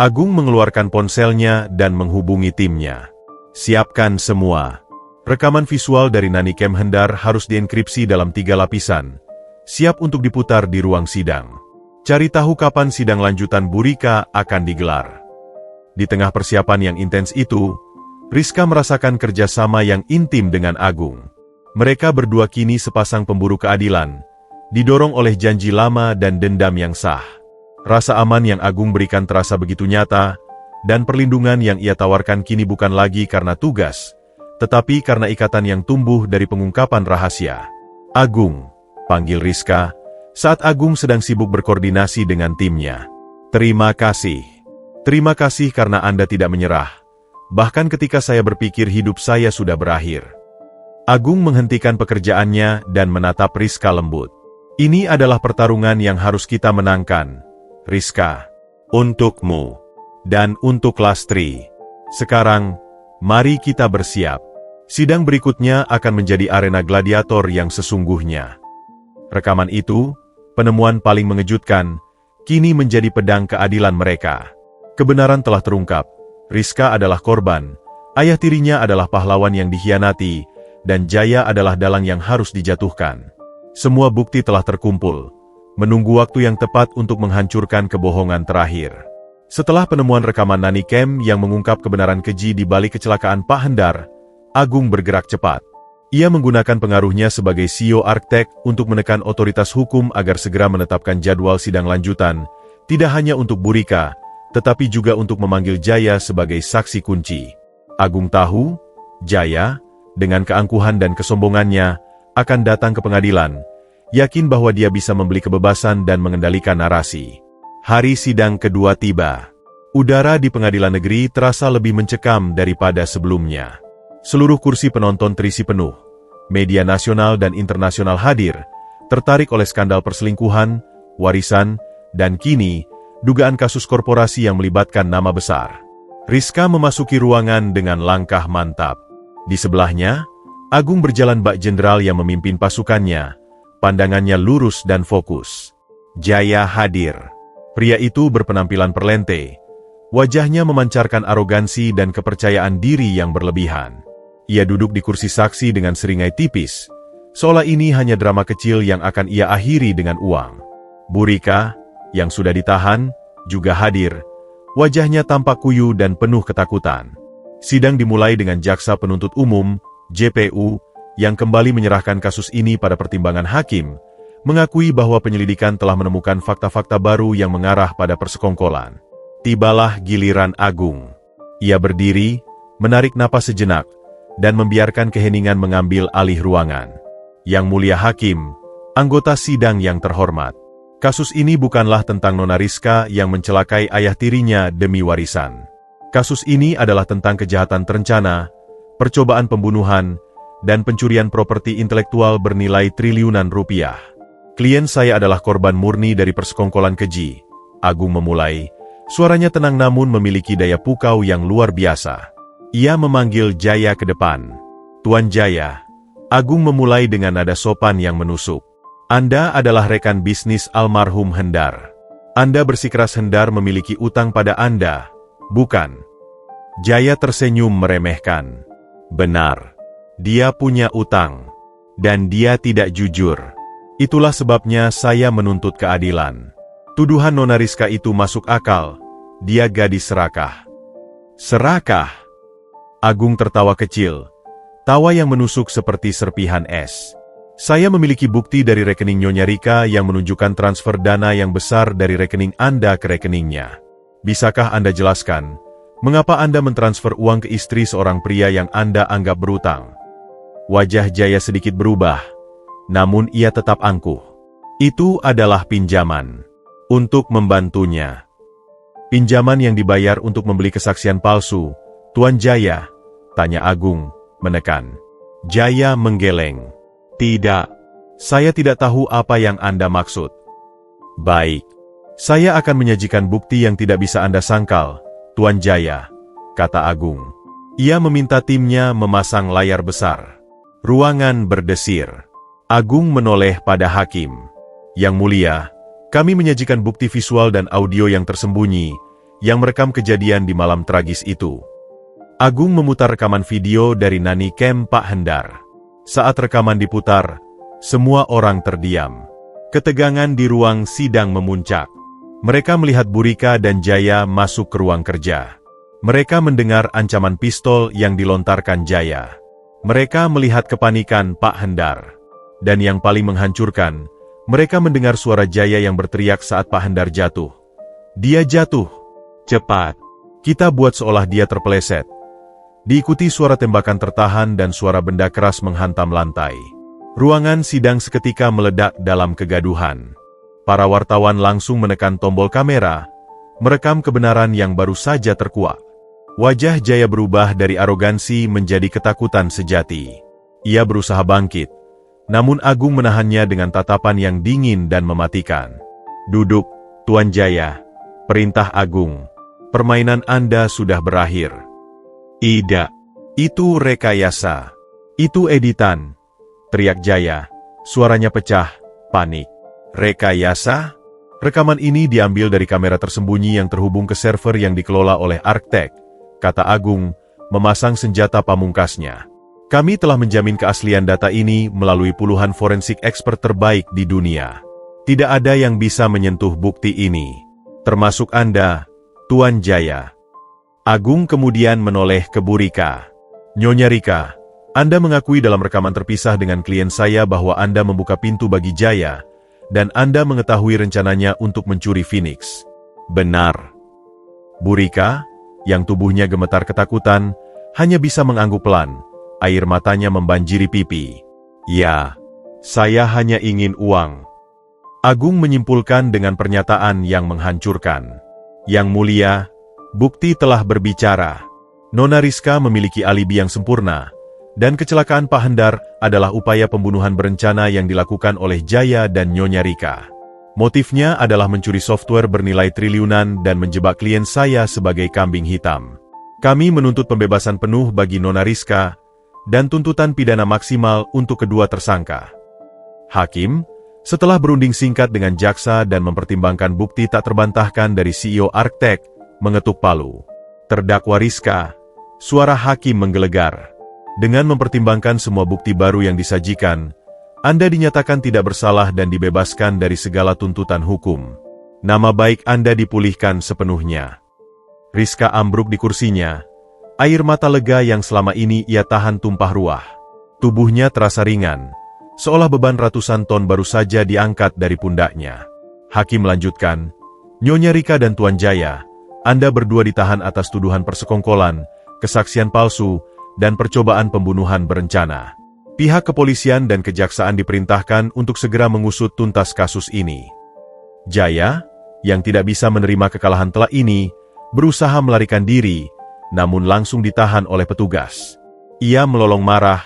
Agung mengeluarkan ponselnya dan menghubungi timnya. Siapkan semua. Rekaman visual dari Nanikem Hendar harus dienkripsi dalam 3 lapisan. Siap untuk diputar di ruang sidang. Cari tahu kapan sidang lanjutan Burika akan digelar. Di tengah persiapan yang intens itu, Rizka merasakan kerjasama yang intim dengan Agung. Mereka berdua kini sepasang pemburu keadilan, didorong oleh janji lama dan dendam yang sah. Rasa aman yang Agung berikan terasa begitu nyata, dan perlindungan yang ia tawarkan kini bukan lagi karena tugas, tetapi karena ikatan yang tumbuh dari pengungkapan rahasia. Agung, panggil Rizka, saat Agung sedang sibuk berkoordinasi dengan timnya. Terima kasih. Terima kasih karena Anda tidak menyerah. Bahkan ketika saya berpikir hidup saya sudah berakhir. Agung menghentikan pekerjaannya dan menatap Rizka lembut. Ini adalah pertarungan yang harus kita menangkan. Rizka, untukmu, dan untuk Lastri. Sekarang, mari kita bersiap. Sidang berikutnya akan menjadi arena gladiator yang sesungguhnya. Rekaman itu, penemuan paling mengejutkan, kini menjadi pedang keadilan mereka. Kebenaran telah terungkap. Rizka adalah korban, ayah tirinya adalah pahlawan yang dikhianati, dan Jaya adalah dalang yang harus dijatuhkan. Semua bukti telah terkumpul. Menunggu waktu yang tepat untuk menghancurkan kebohongan terakhir. Setelah penemuan rekaman Nanikem yang mengungkap kebenaran keji di balik kecelakaan Pak Hendar, Agung bergerak cepat. Ia menggunakan pengaruhnya sebagai CEO Architect untuk menekan otoritas hukum agar segera menetapkan jadwal sidang lanjutan, tidak hanya untuk Burika, tetapi juga untuk memanggil Jaya sebagai saksi kunci. Agung tahu, Jaya, dengan keangkuhan dan kesombongannya, akan datang ke pengadilan, yakin bahwa dia bisa membeli kebebasan dan mengendalikan narasi. Hari sidang kedua tiba. Udara di pengadilan negeri terasa lebih mencekam daripada sebelumnya. Seluruh kursi penonton terisi penuh. Media nasional dan internasional hadir, tertarik oleh skandal perselingkuhan, warisan, dan kini, dugaan kasus korporasi yang melibatkan nama besar. Rizka memasuki ruangan dengan langkah mantap. Di sebelahnya, Agung berjalan bak jenderal yang memimpin pasukannya, pandangannya lurus dan fokus. Jaya hadir. Pria itu berpenampilan perlente. Wajahnya memancarkan arogansi dan kepercayaan diri yang berlebihan. Ia duduk di kursi saksi dengan seringai tipis, seolah ini hanya drama kecil yang akan ia akhiri dengan uang. Bu Rika, yang sudah ditahan, juga hadir. Wajahnya tampak kuyu dan penuh ketakutan. Sidang dimulai dengan jaksa penuntut umum, JPU, yang kembali menyerahkan kasus ini pada pertimbangan hakim, mengakui bahwa penyelidikan telah menemukan fakta-fakta baru yang mengarah pada persekongkolan. Tibalah giliran Agung. Ia berdiri, menarik napas sejenak, dan membiarkan keheningan mengambil alih ruangan. Yang mulia hakim, anggota sidang yang terhormat. Kasus ini bukanlah tentang Nona Rizka yang mencelakai ayah tirinya demi warisan. Kasus ini adalah tentang kejahatan terencana, percobaan pembunuhan, dan pencurian properti intelektual bernilai triliunan rupiah. Klien saya adalah korban murni dari persekongkolan keji. Agung memulai, suaranya tenang namun memiliki daya pukau yang luar biasa. Ia memanggil Jaya ke depan. Tuan Jaya. Agung memulai dengan nada sopan yang menusuk. Anda adalah rekan bisnis almarhum Hendar. Anda bersikeras Hendar memiliki utang pada Anda, bukan? Jaya tersenyum meremehkan. Benar. Dia punya utang. Dan dia tidak jujur. Itulah sebabnya saya menuntut keadilan. Tuduhan Nona Rizka itu masuk akal. Dia gadis serakah. Serakah? Agung tertawa kecil. Tawa yang menusuk seperti serpihan es. Saya memiliki bukti dari rekening Nyonya Rika yang menunjukkan transfer dana yang besar dari rekening Anda ke rekeningnya. Bisakah Anda jelaskan, mengapa Anda mentransfer uang ke istri seorang pria yang Anda anggap berutang? Wajah Jaya sedikit berubah, namun ia tetap angkuh. Itu adalah pinjaman. Untuk membantunya. Pinjaman yang dibayar untuk membeli kesaksian palsu, Tuan Jaya, tanya Agung, menekan. Jaya menggeleng. Tidak. Saya tidak tahu apa yang Anda maksud. Baik. Saya akan menyajikan bukti yang tidak bisa Anda sangkal, Tuan Jaya, kata Agung. Ia meminta timnya memasang layar besar. Ruangan berdesir. Agung menoleh pada hakim. Yang mulia, kami menyajikan bukti visual dan audio yang tersembunyi, yang merekam kejadian di malam tragis itu. Agung memutar rekaman video dari Nani Kem Pak Hendar. Saat rekaman diputar, semua orang terdiam. Ketegangan di ruang sidang memuncak. Mereka melihat Bu Rika dan Jaya masuk ke ruang kerja. Mereka mendengar ancaman pistol yang dilontarkan Jaya. Mereka melihat kepanikan Pak Hendar. Dan yang paling menghancurkan, mereka mendengar suara Jaya yang berteriak saat Pak Hendar jatuh. Dia jatuh. Cepat. Kita buat seolah dia terpeleset. Diikuti suara tembakan tertahan dan suara benda keras menghantam lantai. Ruangan sidang seketika meledak dalam kegaduhan. Para wartawan langsung menekan tombol kamera, merekam kebenaran yang baru saja terkuak. Wajah Jaya berubah dari arogansi menjadi ketakutan sejati. Ia berusaha bangkit, namun Agung menahannya dengan tatapan yang dingin dan mematikan. Duduk, Tuan Jaya, perintah Agung. Permainan Anda sudah berakhir. Tidak. Itu rekayasa. Itu editan. Teriak Jaya. Suaranya pecah, panik. Rekayasa? Rekaman ini diambil dari kamera tersembunyi yang terhubung ke server yang dikelola oleh Architect, kata Agung, memasang senjata pamungkasnya. Kami telah menjamin keaslian data ini melalui puluhan forensik expert terbaik di dunia. Tidak ada yang bisa menyentuh bukti ini. Termasuk Anda, Tuan Jaya. Agung kemudian menoleh ke Bu Rika. Nyonya Rika, Anda mengakui dalam rekaman terpisah dengan klien saya bahwa Anda membuka pintu bagi Jaya, dan Anda mengetahui rencananya untuk mencuri Phoenix. Benar. Bu Rika, yang tubuhnya gemetar ketakutan, hanya bisa mengangguk pelan, air matanya membanjiri pipi. Ya, saya hanya ingin uang. Agung menyimpulkan dengan pernyataan yang menghancurkan. Yang mulia, bukti telah berbicara. Nona Rizka memiliki alibi yang sempurna, dan kecelakaan Pak Hendar adalah upaya pembunuhan berencana yang dilakukan oleh Jaya dan Nyonya Rika. Motifnya adalah mencuri software bernilai triliunan dan menjebak klien saya sebagai kambing hitam. Kami menuntut pembebasan penuh bagi Nona Rizka, dan tuntutan pidana maksimal untuk kedua tersangka. Hakim, setelah berunding singkat dengan jaksa dan mempertimbangkan bukti tak terbantahkan dari CEO Arktech, mengetuk palu. Terdakwa Rizka, suara hakim menggelegar. Dengan mempertimbangkan semua bukti baru yang disajikan, Anda dinyatakan tidak bersalah dan dibebaskan dari segala tuntutan hukum. Nama baik Anda dipulihkan sepenuhnya. Rizka ambruk di kursinya. Air mata lega yang selama ini ia tahan tumpah ruah. Tubuhnya terasa ringan, seolah beban ratusan ton baru saja diangkat dari pundaknya. Hakim melanjutkan, Nyonya Rika dan Tuan Jaya, Anda berdua ditahan atas tuduhan persekongkolan, kesaksian palsu, dan percobaan pembunuhan berencana. Pihak kepolisian dan kejaksaan diperintahkan untuk segera mengusut tuntas kasus ini. Jaya, yang tidak bisa menerima kekalahan telak ini, berusaha melarikan diri, namun langsung ditahan oleh petugas. Ia melolong marah,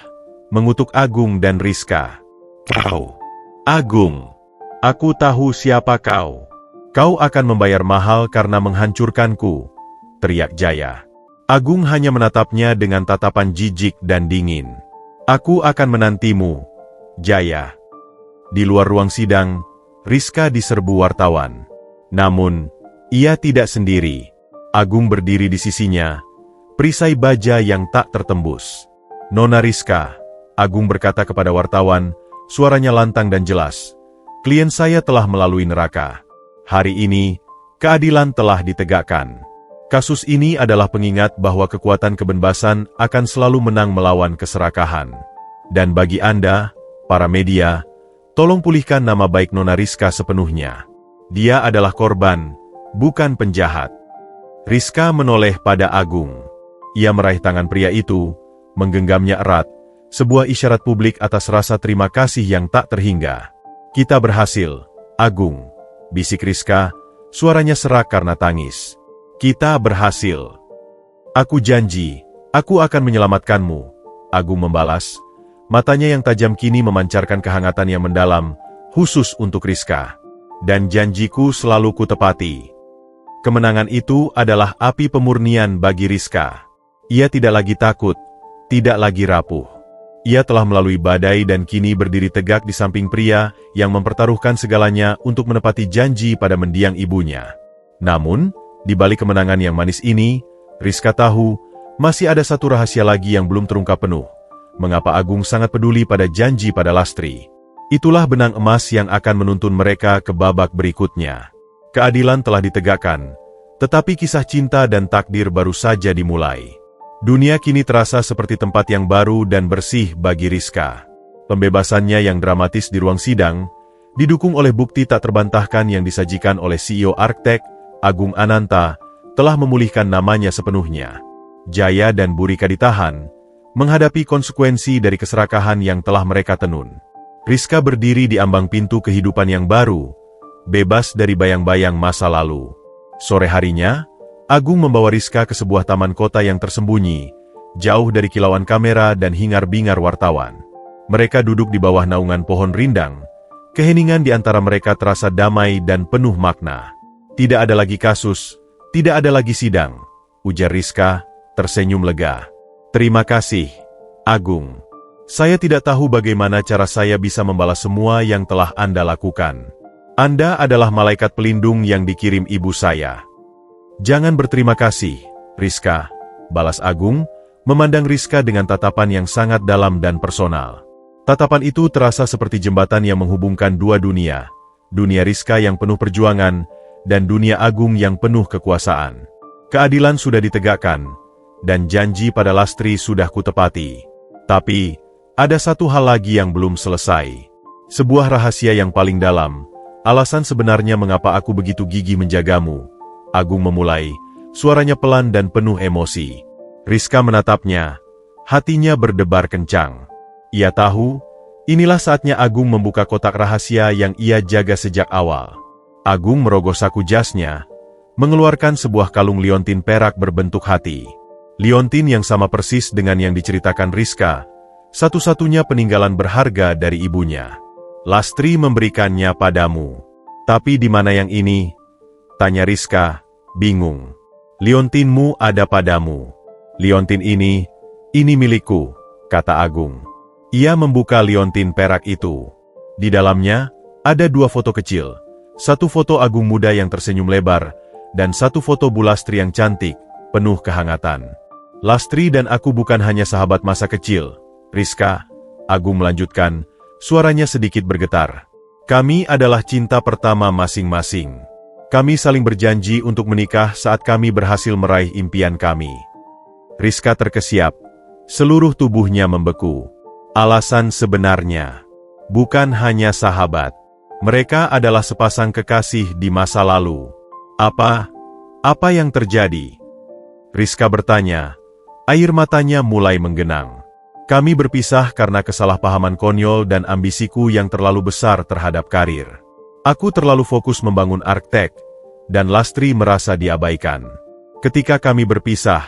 mengutuk Agung dan Rizka. Kau, Agung, aku tahu siapa kau. Kau akan membayar mahal karena menghancurkanku, teriak Jaya. Agung hanya menatapnya dengan tatapan jijik dan dingin. Aku akan menantimu, Jaya. Di luar ruang sidang, Rizka diserbu wartawan. Namun, ia tidak sendiri. Agung berdiri di sisinya, perisai baja yang tak tertembus. Nona Rizka, Agung berkata kepada wartawan, suaranya lantang dan jelas. Klien saya telah melalui neraka. Hari ini, keadilan telah ditegakkan. Kasus ini adalah pengingat bahwa kekuatan kebebasan akan selalu menang melawan keserakahan. Dan bagi Anda, para media, tolong pulihkan nama baik Nona Rizka sepenuhnya. Dia adalah korban, bukan penjahat. Rizka menoleh pada Agung. Ia meraih tangan pria itu, menggenggamnya erat, sebuah isyarat publik atas rasa terima kasih yang tak terhingga. Kita berhasil, Agung, bisik Rizka, suaranya serak karena tangis. Kita berhasil. Aku janji, aku akan menyelamatkanmu, Agung membalas. Matanya yang tajam kini memancarkan kehangatan yang mendalam, khusus untuk Rizka. Dan janjiku selalu kutepati. Kemenangan itu adalah api pemurnian bagi Rizka. Ia tidak lagi takut, tidak lagi rapuh. Ia telah melalui badai dan kini berdiri tegak di samping pria yang mempertaruhkan segalanya untuk menepati janji pada mendiang ibunya. Namun, di balik kemenangan yang manis ini, Rizka tahu, masih ada satu rahasia lagi yang belum terungkap penuh. Mengapa Agung sangat peduli pada janji pada Lastri? Itulah benang emas yang akan menuntun mereka ke babak berikutnya. Keadilan telah ditegakkan, tetapi kisah cinta dan takdir baru saja dimulai. Dunia kini terasa seperti tempat yang baru dan bersih bagi Rizka. Pembebasannya yang dramatis di ruang sidang, didukung oleh bukti tak terbantahkan yang disajikan oleh CEO Arktech, Agung Ananta, telah memulihkan namanya sepenuhnya. Jaya dan Bu Rika ditahan, menghadapi konsekuensi dari keserakahan yang telah mereka tenun. Rizka berdiri di ambang pintu kehidupan yang baru, bebas dari bayang-bayang masa lalu. Sore harinya, Agung membawa Rizka ke sebuah taman kota yang tersembunyi, jauh dari kilauan kamera dan hingar-bingar wartawan. Mereka duduk di bawah naungan pohon rindang, keheningan di antara mereka terasa damai dan penuh makna. Tidak ada lagi kasus, tidak ada lagi sidang, ujar Rizka, tersenyum lega. Terima kasih, Agung. Saya tidak tahu bagaimana cara saya bisa membalas semua yang telah Anda lakukan. Anda adalah malaikat pelindung yang dikirim ibu saya. Jangan berterima kasih, Rizka, balas Agung, memandang Rizka dengan tatapan yang sangat dalam dan personal. Tatapan itu terasa seperti jembatan yang menghubungkan dua dunia. Dunia Rizka yang penuh perjuangan, dan dunia Agung yang penuh kekuasaan. Keadilan sudah ditegakkan, dan janji pada Lastri sudah kutepati. Tapi, ada satu hal lagi yang belum selesai. Sebuah rahasia yang paling dalam, alasan sebenarnya mengapa aku begitu gigih menjagamu. Agung memulai, suaranya pelan dan penuh emosi. Rizka menatapnya, Hatinya berdebar kencang. Ia tahu, inilah saatnya Agung membuka kotak rahasia yang ia jaga sejak awal. Agung merogoh saku jasnya, mengeluarkan sebuah kalung liontin perak berbentuk hati. Liontin yang sama persis dengan yang diceritakan Rizka, satu-satunya peninggalan berharga dari ibunya. Lastri memberikannya padamu. Tapi di mana yang ini? Tanya Rizka, bingung. Liontinmu ada padamu. Liontin ini milikku, kata Agung. Ia membuka liontin perak itu. Di dalamnya, ada 2 foto kecil. Satu foto Agung muda yang tersenyum lebar, dan satu foto Bu Lastri yang cantik, penuh kehangatan. Lastri dan aku bukan hanya sahabat masa kecil, Rizka, Agung melanjutkan, suaranya sedikit bergetar. Kami adalah cinta pertama masing-masing. Kami saling berjanji untuk menikah saat kami berhasil meraih impian kami. Rizka terkesiap, seluruh tubuhnya membeku. Alasan sebenarnya, bukan hanya sahabat. Mereka adalah sepasang kekasih di masa lalu. Apa yang terjadi? Rizka bertanya. Air matanya mulai menggenang. Kami berpisah karena kesalahpahaman konyol dan ambisiku yang terlalu besar terhadap karir. Aku terlalu fokus membangun Architect, dan Lastri merasa diabaikan. Ketika kami berpisah,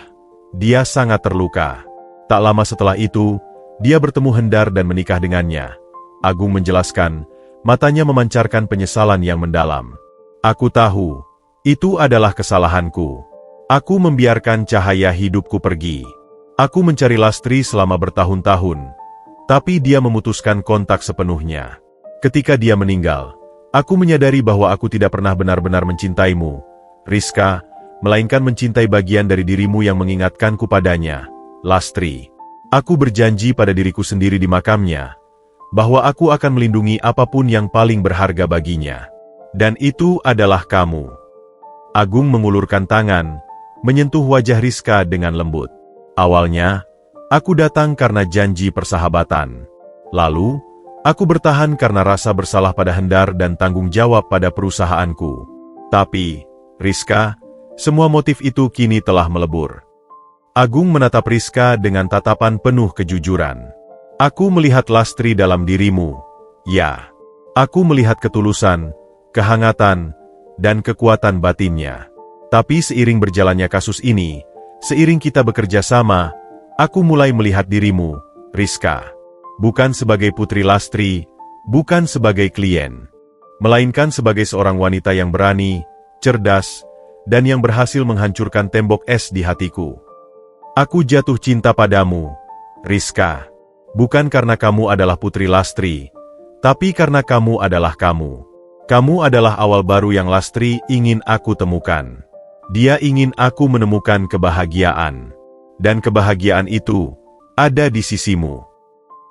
dia sangat terluka. Tak lama setelah itu, dia bertemu Hendar dan menikah dengannya. Agung menjelaskan, matanya memancarkan penyesalan yang mendalam. Aku tahu, itu adalah kesalahanku. Aku membiarkan cahaya hidupku pergi. Aku mencari Lastri selama bertahun-tahun, tapi dia memutuskan kontak sepenuhnya. Ketika dia meninggal, aku menyadari bahwa aku tidak pernah benar-benar mencintaimu, Rizka, melainkan mencintai bagian dari dirimu yang mengingatkanku padanya, Lastri. Aku berjanji pada diriku sendiri di makamnya, bahwa aku akan melindungi apapun yang paling berharga baginya. Dan itu adalah kamu. Agung mengulurkan tangan, menyentuh wajah Rizka dengan lembut. Awalnya, aku datang karena janji persahabatan. Lalu, aku bertahan karena rasa bersalah pada Hendar dan tanggung jawab pada perusahaanku. Tapi, Rizka, semua motif itu kini telah melebur. Agung menatap Rizka dengan tatapan penuh kejujuran. Aku melihat Lastri dalam dirimu. Ya, aku melihat ketulusan, kehangatan, dan kekuatan batinnya. Tapi seiring berjalannya kasus ini, seiring kita bekerja sama, aku mulai melihat dirimu, Rizka. Bukan sebagai putri Lastri, bukan sebagai klien, melainkan sebagai seorang wanita yang berani, cerdas, dan yang berhasil menghancurkan tembok es di hatiku. Aku jatuh cinta padamu, Rizka. Bukan karena kamu adalah putri Lastri, tapi karena kamu adalah kamu. Kamu adalah awal baru yang Lastri ingin aku temukan. Dia ingin aku menemukan kebahagiaan. Dan kebahagiaan itu ada di sisimu.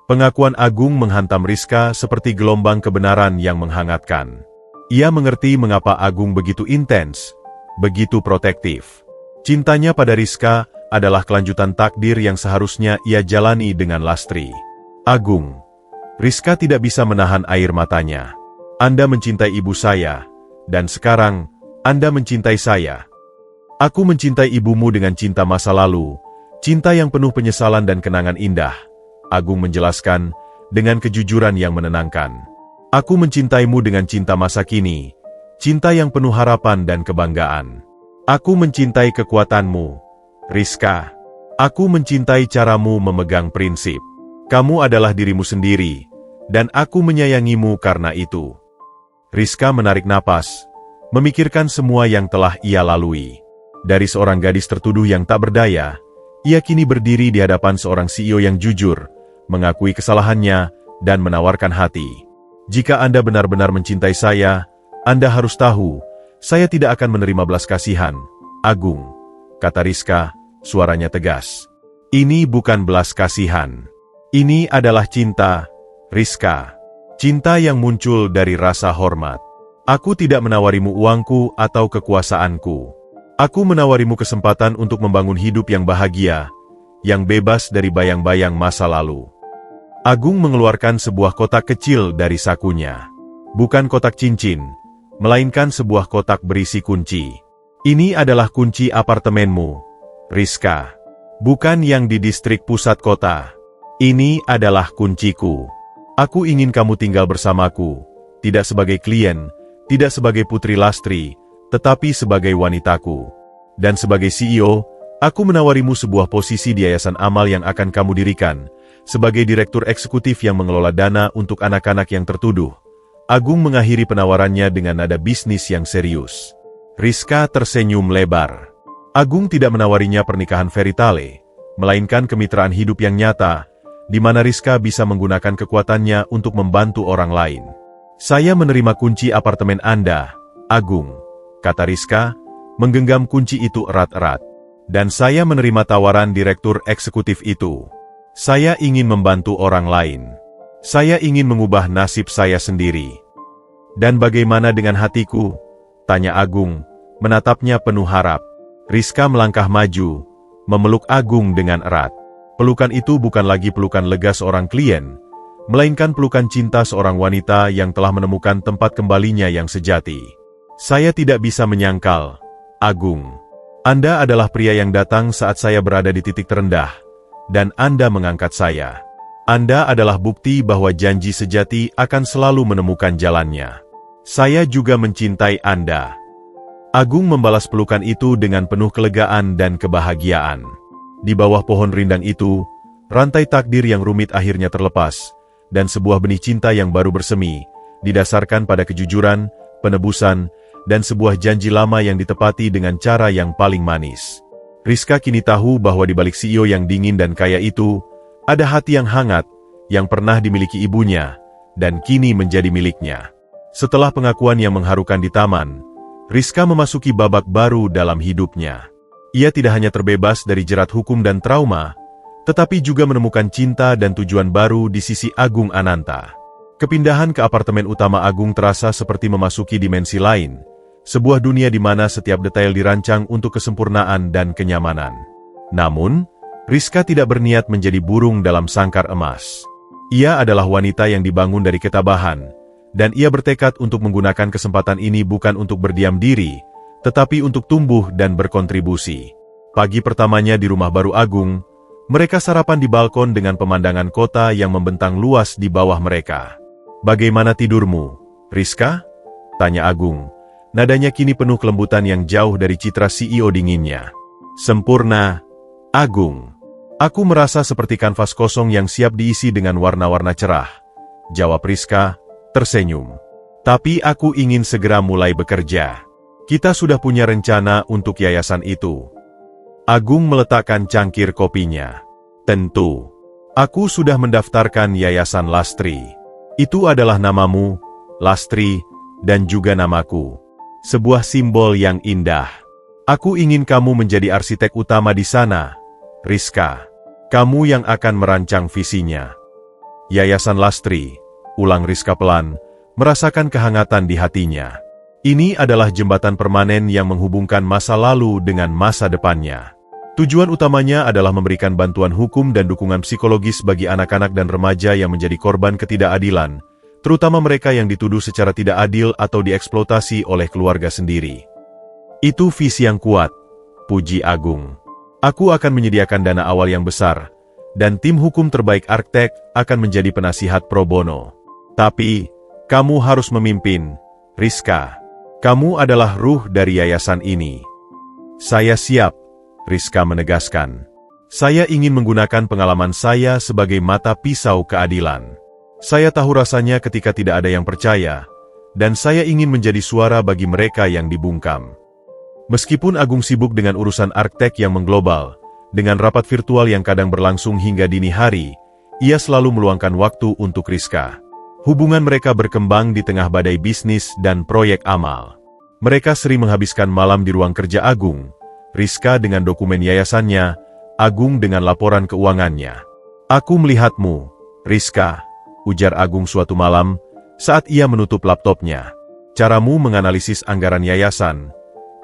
Pengakuan Agung menghantam Rizka seperti gelombang kebenaran yang menghangatkan. Ia mengerti mengapa Agung begitu intens, begitu protektif. Cintanya pada Rizka adalah kelanjutan takdir yang seharusnya ia jalani dengan Lastri. Agung, Rizka tidak bisa menahan air matanya. Anda mencintai ibu saya, dan sekarang Anda mencintai saya. Aku mencintai ibumu dengan cinta masa lalu, cinta yang penuh penyesalan dan kenangan indah, Agung menjelaskan dengan kejujuran yang menenangkan. Aku mencintaimu dengan cinta masa kini, cinta yang penuh harapan dan kebanggaan. Aku mencintai kekuatanmu, Rizka. Aku mencintai caramu memegang prinsip. Kamu adalah dirimu sendiri, dan aku menyayangimu karena itu. Rizka menarik napas, memikirkan semua yang telah ia lalui. Dari seorang gadis tertuduh yang tak berdaya, ia kini berdiri di hadapan seorang CEO yang jujur, mengakui kesalahannya, dan menawarkan hati. Jika Anda benar-benar mencintai saya, Anda harus tahu, saya tidak akan menerima belas kasihan, Agung, kata Rizka, suaranya tegas. Ini bukan belas kasihan. Ini adalah cinta, Rizka. Cinta yang muncul dari rasa hormat. Aku tidak menawarimu uangku atau kekuasaanku. Aku menawarimu kesempatan untuk membangun hidup yang bahagia, yang bebas dari bayang-bayang masa lalu. Agung mengeluarkan sebuah kotak kecil dari sakunya. Bukan kotak cincin, melainkan sebuah kotak berisi kunci. Ini adalah kunci apartemenmu, Rizka. Bukan yang di distrik pusat kota. Ini adalah kunciku. Aku ingin kamu tinggal bersamaku, tidak sebagai klien, tidak sebagai putri Lastri, tetapi sebagai wanitaku. Dan sebagai CEO, aku menawarimu sebuah posisi di Yayasan Amal yang akan kamu dirikan, sebagai direktur eksekutif yang mengelola dana untuk anak-anak yang tertuduh. Agung mengakhiri penawarannya dengan nada bisnis yang serius. Rizka tersenyum lebar. Agung tidak menawarinya pernikahan fairy tale, melainkan kemitraan hidup yang nyata, di mana Rizka bisa menggunakan kekuatannya untuk membantu orang lain. Saya menerima kunci apartemen Anda, Agung, kata Rizka, menggenggam kunci itu erat-erat. Dan saya menerima tawaran direktur eksekutif itu. Saya ingin membantu orang lain. Saya ingin mengubah nasib saya sendiri. Dan bagaimana dengan hatiku? Tanya Agung, menatapnya penuh harap. Rizka melangkah maju, memeluk Agung dengan erat. Pelukan itu bukan lagi pelukan lega seorang klien, melainkan pelukan cinta seorang wanita yang telah menemukan tempat kembalinya yang sejati. Saya tidak bisa menyangkal, Agung. Anda adalah pria yang datang saat saya berada di titik terendah, dan Anda mengangkat saya. Anda adalah bukti bahwa janji sejati akan selalu menemukan jalannya. Saya juga mencintai Anda. Agung membalas pelukan itu dengan penuh kelegaan dan kebahagiaan. Di bawah pohon rindang itu, rantai takdir yang rumit akhirnya terlepas, dan sebuah benih cinta yang baru bersemi, didasarkan pada kejujuran, penebusan, dan sebuah janji lama yang ditepati dengan cara yang paling manis. Rizka kini tahu bahwa di balik CEO yang dingin dan kaya itu, ada hati yang hangat, yang pernah dimiliki ibunya, dan kini menjadi miliknya. Setelah pengakuan yang mengharukan di taman, Rizka memasuki babak baru dalam hidupnya. Ia tidak hanya terbebas dari jerat hukum dan trauma, tetapi juga menemukan cinta dan tujuan baru di sisi Agung Ananta. Kepindahan ke apartemen utama Agung terasa seperti memasuki dimensi lain, sebuah dunia di mana setiap detail dirancang untuk kesempurnaan dan kenyamanan. Namun, Rizka tidak berniat menjadi burung dalam sangkar emas. Ia adalah wanita yang dibangun dari ketabahan, dan ia bertekad untuk menggunakan kesempatan ini bukan untuk berdiam diri, tetapi untuk tumbuh dan berkontribusi. Pagi pertamanya di rumah baru Agung, mereka sarapan di balkon dengan pemandangan kota yang membentang luas di bawah mereka. "Bagaimana tidurmu, Rizka?" tanya Agung. Nadanya kini penuh kelembutan yang jauh dari citra CEO dinginnya. "Sempurna, Agung. Aku merasa seperti kanvas kosong yang siap diisi dengan warna-warna cerah," jawab Rizka, tersenyum. "Tapi aku ingin segera mulai bekerja. Kita sudah punya rencana untuk yayasan itu." Agung meletakkan cangkir kopinya. "Tentu. Aku sudah mendaftarkan Yayasan Lastri. Itu adalah namamu, Lastri, dan juga namaku. Sebuah simbol yang indah. Aku ingin kamu menjadi arsitek utama di sana, Rizka. Kamu yang akan merancang visinya." "Yayasan Lastri," ulang Rizka pelan, merasakan kehangatan di hatinya. Ini adalah jembatan permanen yang menghubungkan masa lalu dengan masa depannya. Tujuan utamanya adalah memberikan bantuan hukum dan dukungan psikologis bagi anak-anak dan remaja yang menjadi korban ketidakadilan, terutama mereka yang dituduh secara tidak adil atau dieksploitasi oleh keluarga sendiri. "Itu visi yang kuat," puji Agung. "Aku akan menyediakan dana awal yang besar, dan tim hukum terbaik Architect akan menjadi penasihat pro bono. Tapi, kamu harus memimpin, Rizka. Kamu adalah ruh dari yayasan ini." "Saya siap," Rizka menegaskan. "Saya ingin menggunakan pengalaman saya sebagai mata pisau keadilan. Saya tahu rasanya ketika tidak ada yang percaya, dan saya ingin menjadi suara bagi mereka yang dibungkam." Meskipun Agung sibuk dengan urusan Architect yang mengglobal, dengan rapat virtual yang kadang berlangsung hingga dini hari, ia selalu meluangkan waktu untuk Rizka. Hubungan mereka berkembang di tengah badai bisnis dan proyek amal. Mereka sering menghabiskan malam di ruang kerja Agung, Rizka dengan dokumen yayasannya, Agung dengan laporan keuangannya. "Aku melihatmu, Rizka," ujar Agung suatu malam, saat ia menutup laptopnya. "Caramu menganalisis anggaran yayasan,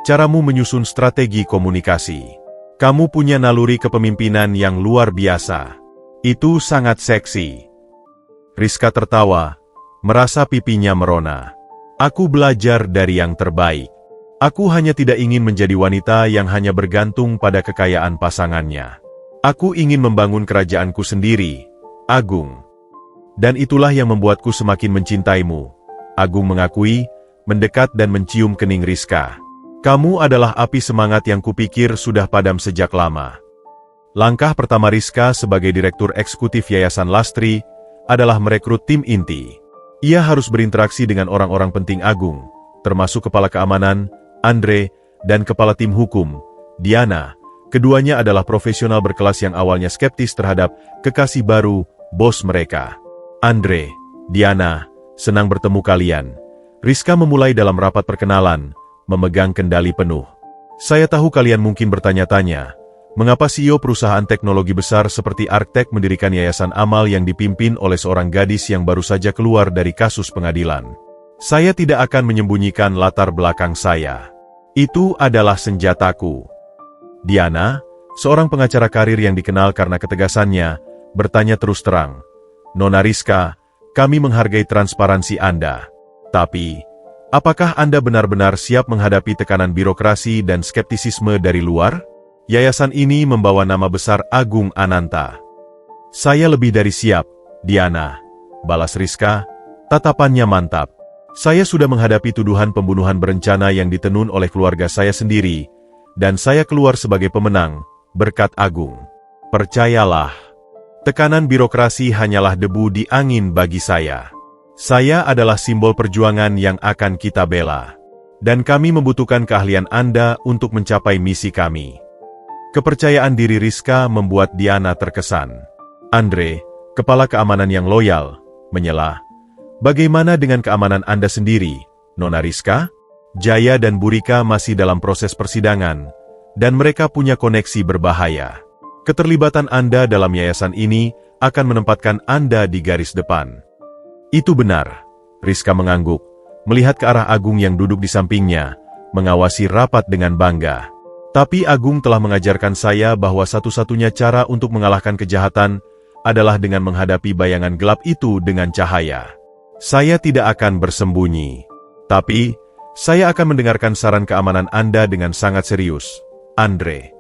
caramu menyusun strategi komunikasi. Kamu punya naluri kepemimpinan yang luar biasa. Itu sangat seksi." Rizka tertawa, merasa pipinya merona. "Aku belajar dari yang terbaik. Aku hanya tidak ingin menjadi wanita yang hanya bergantung pada kekayaan pasangannya. Aku ingin membangun kerajaanku sendiri, Agung. Dan itulah yang membuatku semakin mencintaimu. Agung mengakui, mendekat dan mencium kening Rizka. Kamu adalah api semangat yang kupikir sudah padam sejak lama. Langkah pertama Rizka sebagai Direktur Eksekutif Yayasan Lastri adalah merekrut tim inti. Ia harus berinteraksi dengan orang-orang penting Agung, termasuk Kepala Keamanan, Andre, dan Kepala Tim Hukum, Diana. Keduanya adalah profesional berkelas yang awalnya skeptis terhadap kekasih baru, bos mereka. Andre, Diana, senang bertemu kalian. Rizka memulai dalam rapat perkenalan, memegang kendali penuh. Saya tahu kalian mungkin bertanya-tanya, mengapa CEO perusahaan teknologi besar seperti Arctech mendirikan yayasan amal yang dipimpin oleh seorang gadis yang baru saja keluar dari kasus pengadilan. Saya tidak akan menyembunyikan latar belakang saya. Itu adalah senjataku. Diana, seorang pengacara karir yang dikenal karena ketegasannya, bertanya terus terang. Nona Rizka, kami menghargai transparansi Anda. Tapi, apakah Anda benar-benar siap menghadapi tekanan birokrasi dan skeptisisme dari luar? Yayasan ini membawa nama besar Agung Ananta. Saya lebih dari siap, Diana. Balas Rizka, tatapannya mantap. Saya sudah menghadapi tuduhan pembunuhan berencana yang ditenun oleh keluarga saya sendiri, dan saya keluar sebagai pemenang, berkat Agung. Percayalah. Tekanan birokrasi hanyalah debu di angin bagi saya. Saya adalah simbol perjuangan yang akan kita bela. Dan kami membutuhkan keahlian Anda untuk mencapai misi kami. Kepercayaan diri Rizka membuat Diana terkesan. Andre, kepala keamanan yang loyal, menyela. Bagaimana dengan keamanan Anda sendiri, Nona Rizka? Jaya dan Burika masih dalam proses persidangan, dan mereka punya koneksi berbahaya. Keterlibatan Anda dalam yayasan ini akan menempatkan Anda di garis depan. Itu benar, Rizka mengangguk, melihat ke arah Agung yang duduk di sampingnya, mengawasi rapat dengan bangga. Tapi Agung telah mengajarkan saya bahwa satu-satunya cara untuk mengalahkan kejahatan adalah dengan menghadapi bayangan gelap itu dengan cahaya. Saya tidak akan bersembunyi. Tapi, saya akan mendengarkan saran keamanan Anda dengan sangat serius, Andre.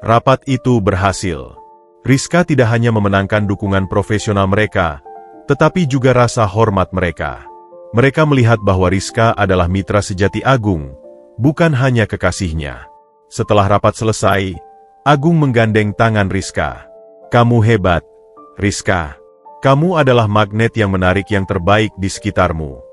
Rapat itu berhasil. Rizka tidak hanya memenangkan dukungan profesional mereka, tetapi juga rasa hormat mereka. Mereka melihat bahwa Rizka adalah mitra sejati Agung, bukan hanya kekasihnya. Setelah rapat selesai, Agung menggandeng tangan Rizka. Kamu hebat, Rizka. Kamu adalah magnet yang menarik yang terbaik di sekitarmu.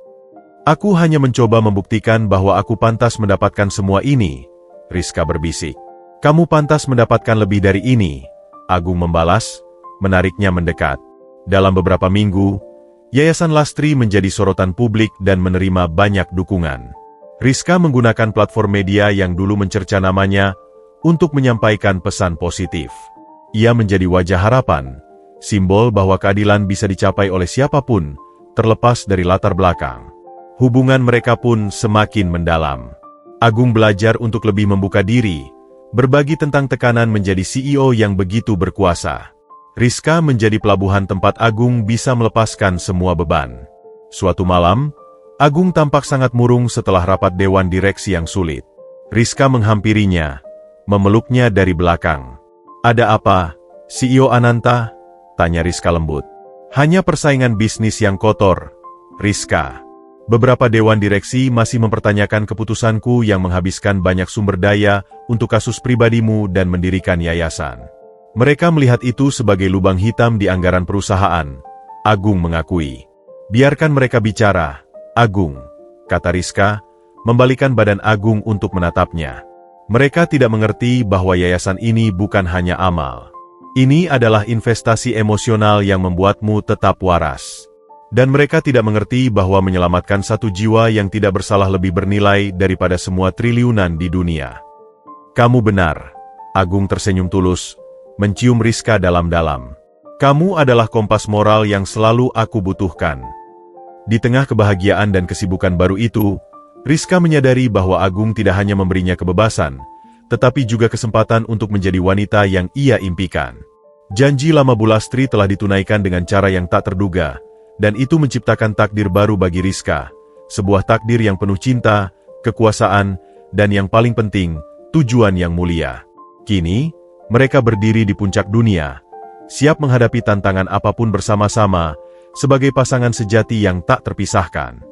Aku hanya mencoba membuktikan bahwa aku pantas mendapatkan semua ini, Rizka berbisik. Kamu pantas mendapatkan lebih dari ini, Agung membalas, menariknya mendekat. Dalam beberapa minggu, Yayasan Lastri menjadi sorotan publik dan menerima banyak dukungan. Rizka menggunakan platform media yang dulu mencerca namanya untuk menyampaikan pesan positif. Ia menjadi wajah harapan, simbol bahwa keadilan bisa dicapai oleh siapapun, terlepas dari latar belakang. Hubungan mereka pun semakin mendalam. Agung belajar untuk lebih membuka diri, berbagi tentang tekanan menjadi CEO yang begitu berkuasa. Rizka menjadi pelabuhan tempat Agung bisa melepaskan semua beban. Suatu malam, Agung tampak sangat murung setelah rapat dewan direksi yang sulit. Rizka menghampirinya, memeluknya dari belakang. Ada apa, CEO Ananta? Tanya Rizka lembut. Hanya persaingan bisnis yang kotor, Rizka. Beberapa dewan direksi masih mempertanyakan keputusanku yang menghabiskan banyak sumber daya untuk kasus pribadimu dan mendirikan yayasan. Mereka melihat itu sebagai lubang hitam di anggaran perusahaan, Agung mengakui. Biarkan mereka bicara, Agung, kata Rizka, membalikan badan Agung untuk menatapnya. Mereka tidak mengerti bahwa yayasan ini bukan hanya amal. Ini adalah investasi emosional yang membuatmu tetap waras. Dan mereka tidak mengerti bahwa menyelamatkan satu jiwa yang tidak bersalah lebih bernilai daripada semua triliunan di dunia. Kamu benar, Agung tersenyum tulus, mencium Rizka dalam-dalam. Kamu adalah kompas moral yang selalu aku butuhkan. Di tengah kebahagiaan dan kesibukan baru itu, Rizka menyadari bahwa Agung tidak hanya memberinya kebebasan, tetapi juga kesempatan untuk menjadi wanita yang ia impikan. Janji lama Bu Lastri telah ditunaikan dengan cara yang tak terduga, dan itu menciptakan takdir baru bagi Rizka, sebuah takdir yang penuh cinta, kekuasaan, dan yang paling penting, tujuan yang mulia. Kini, Mereka berdiri di puncak dunia, siap menghadapi tantangan apapun bersama-sama, sebagai pasangan sejati yang tak terpisahkan.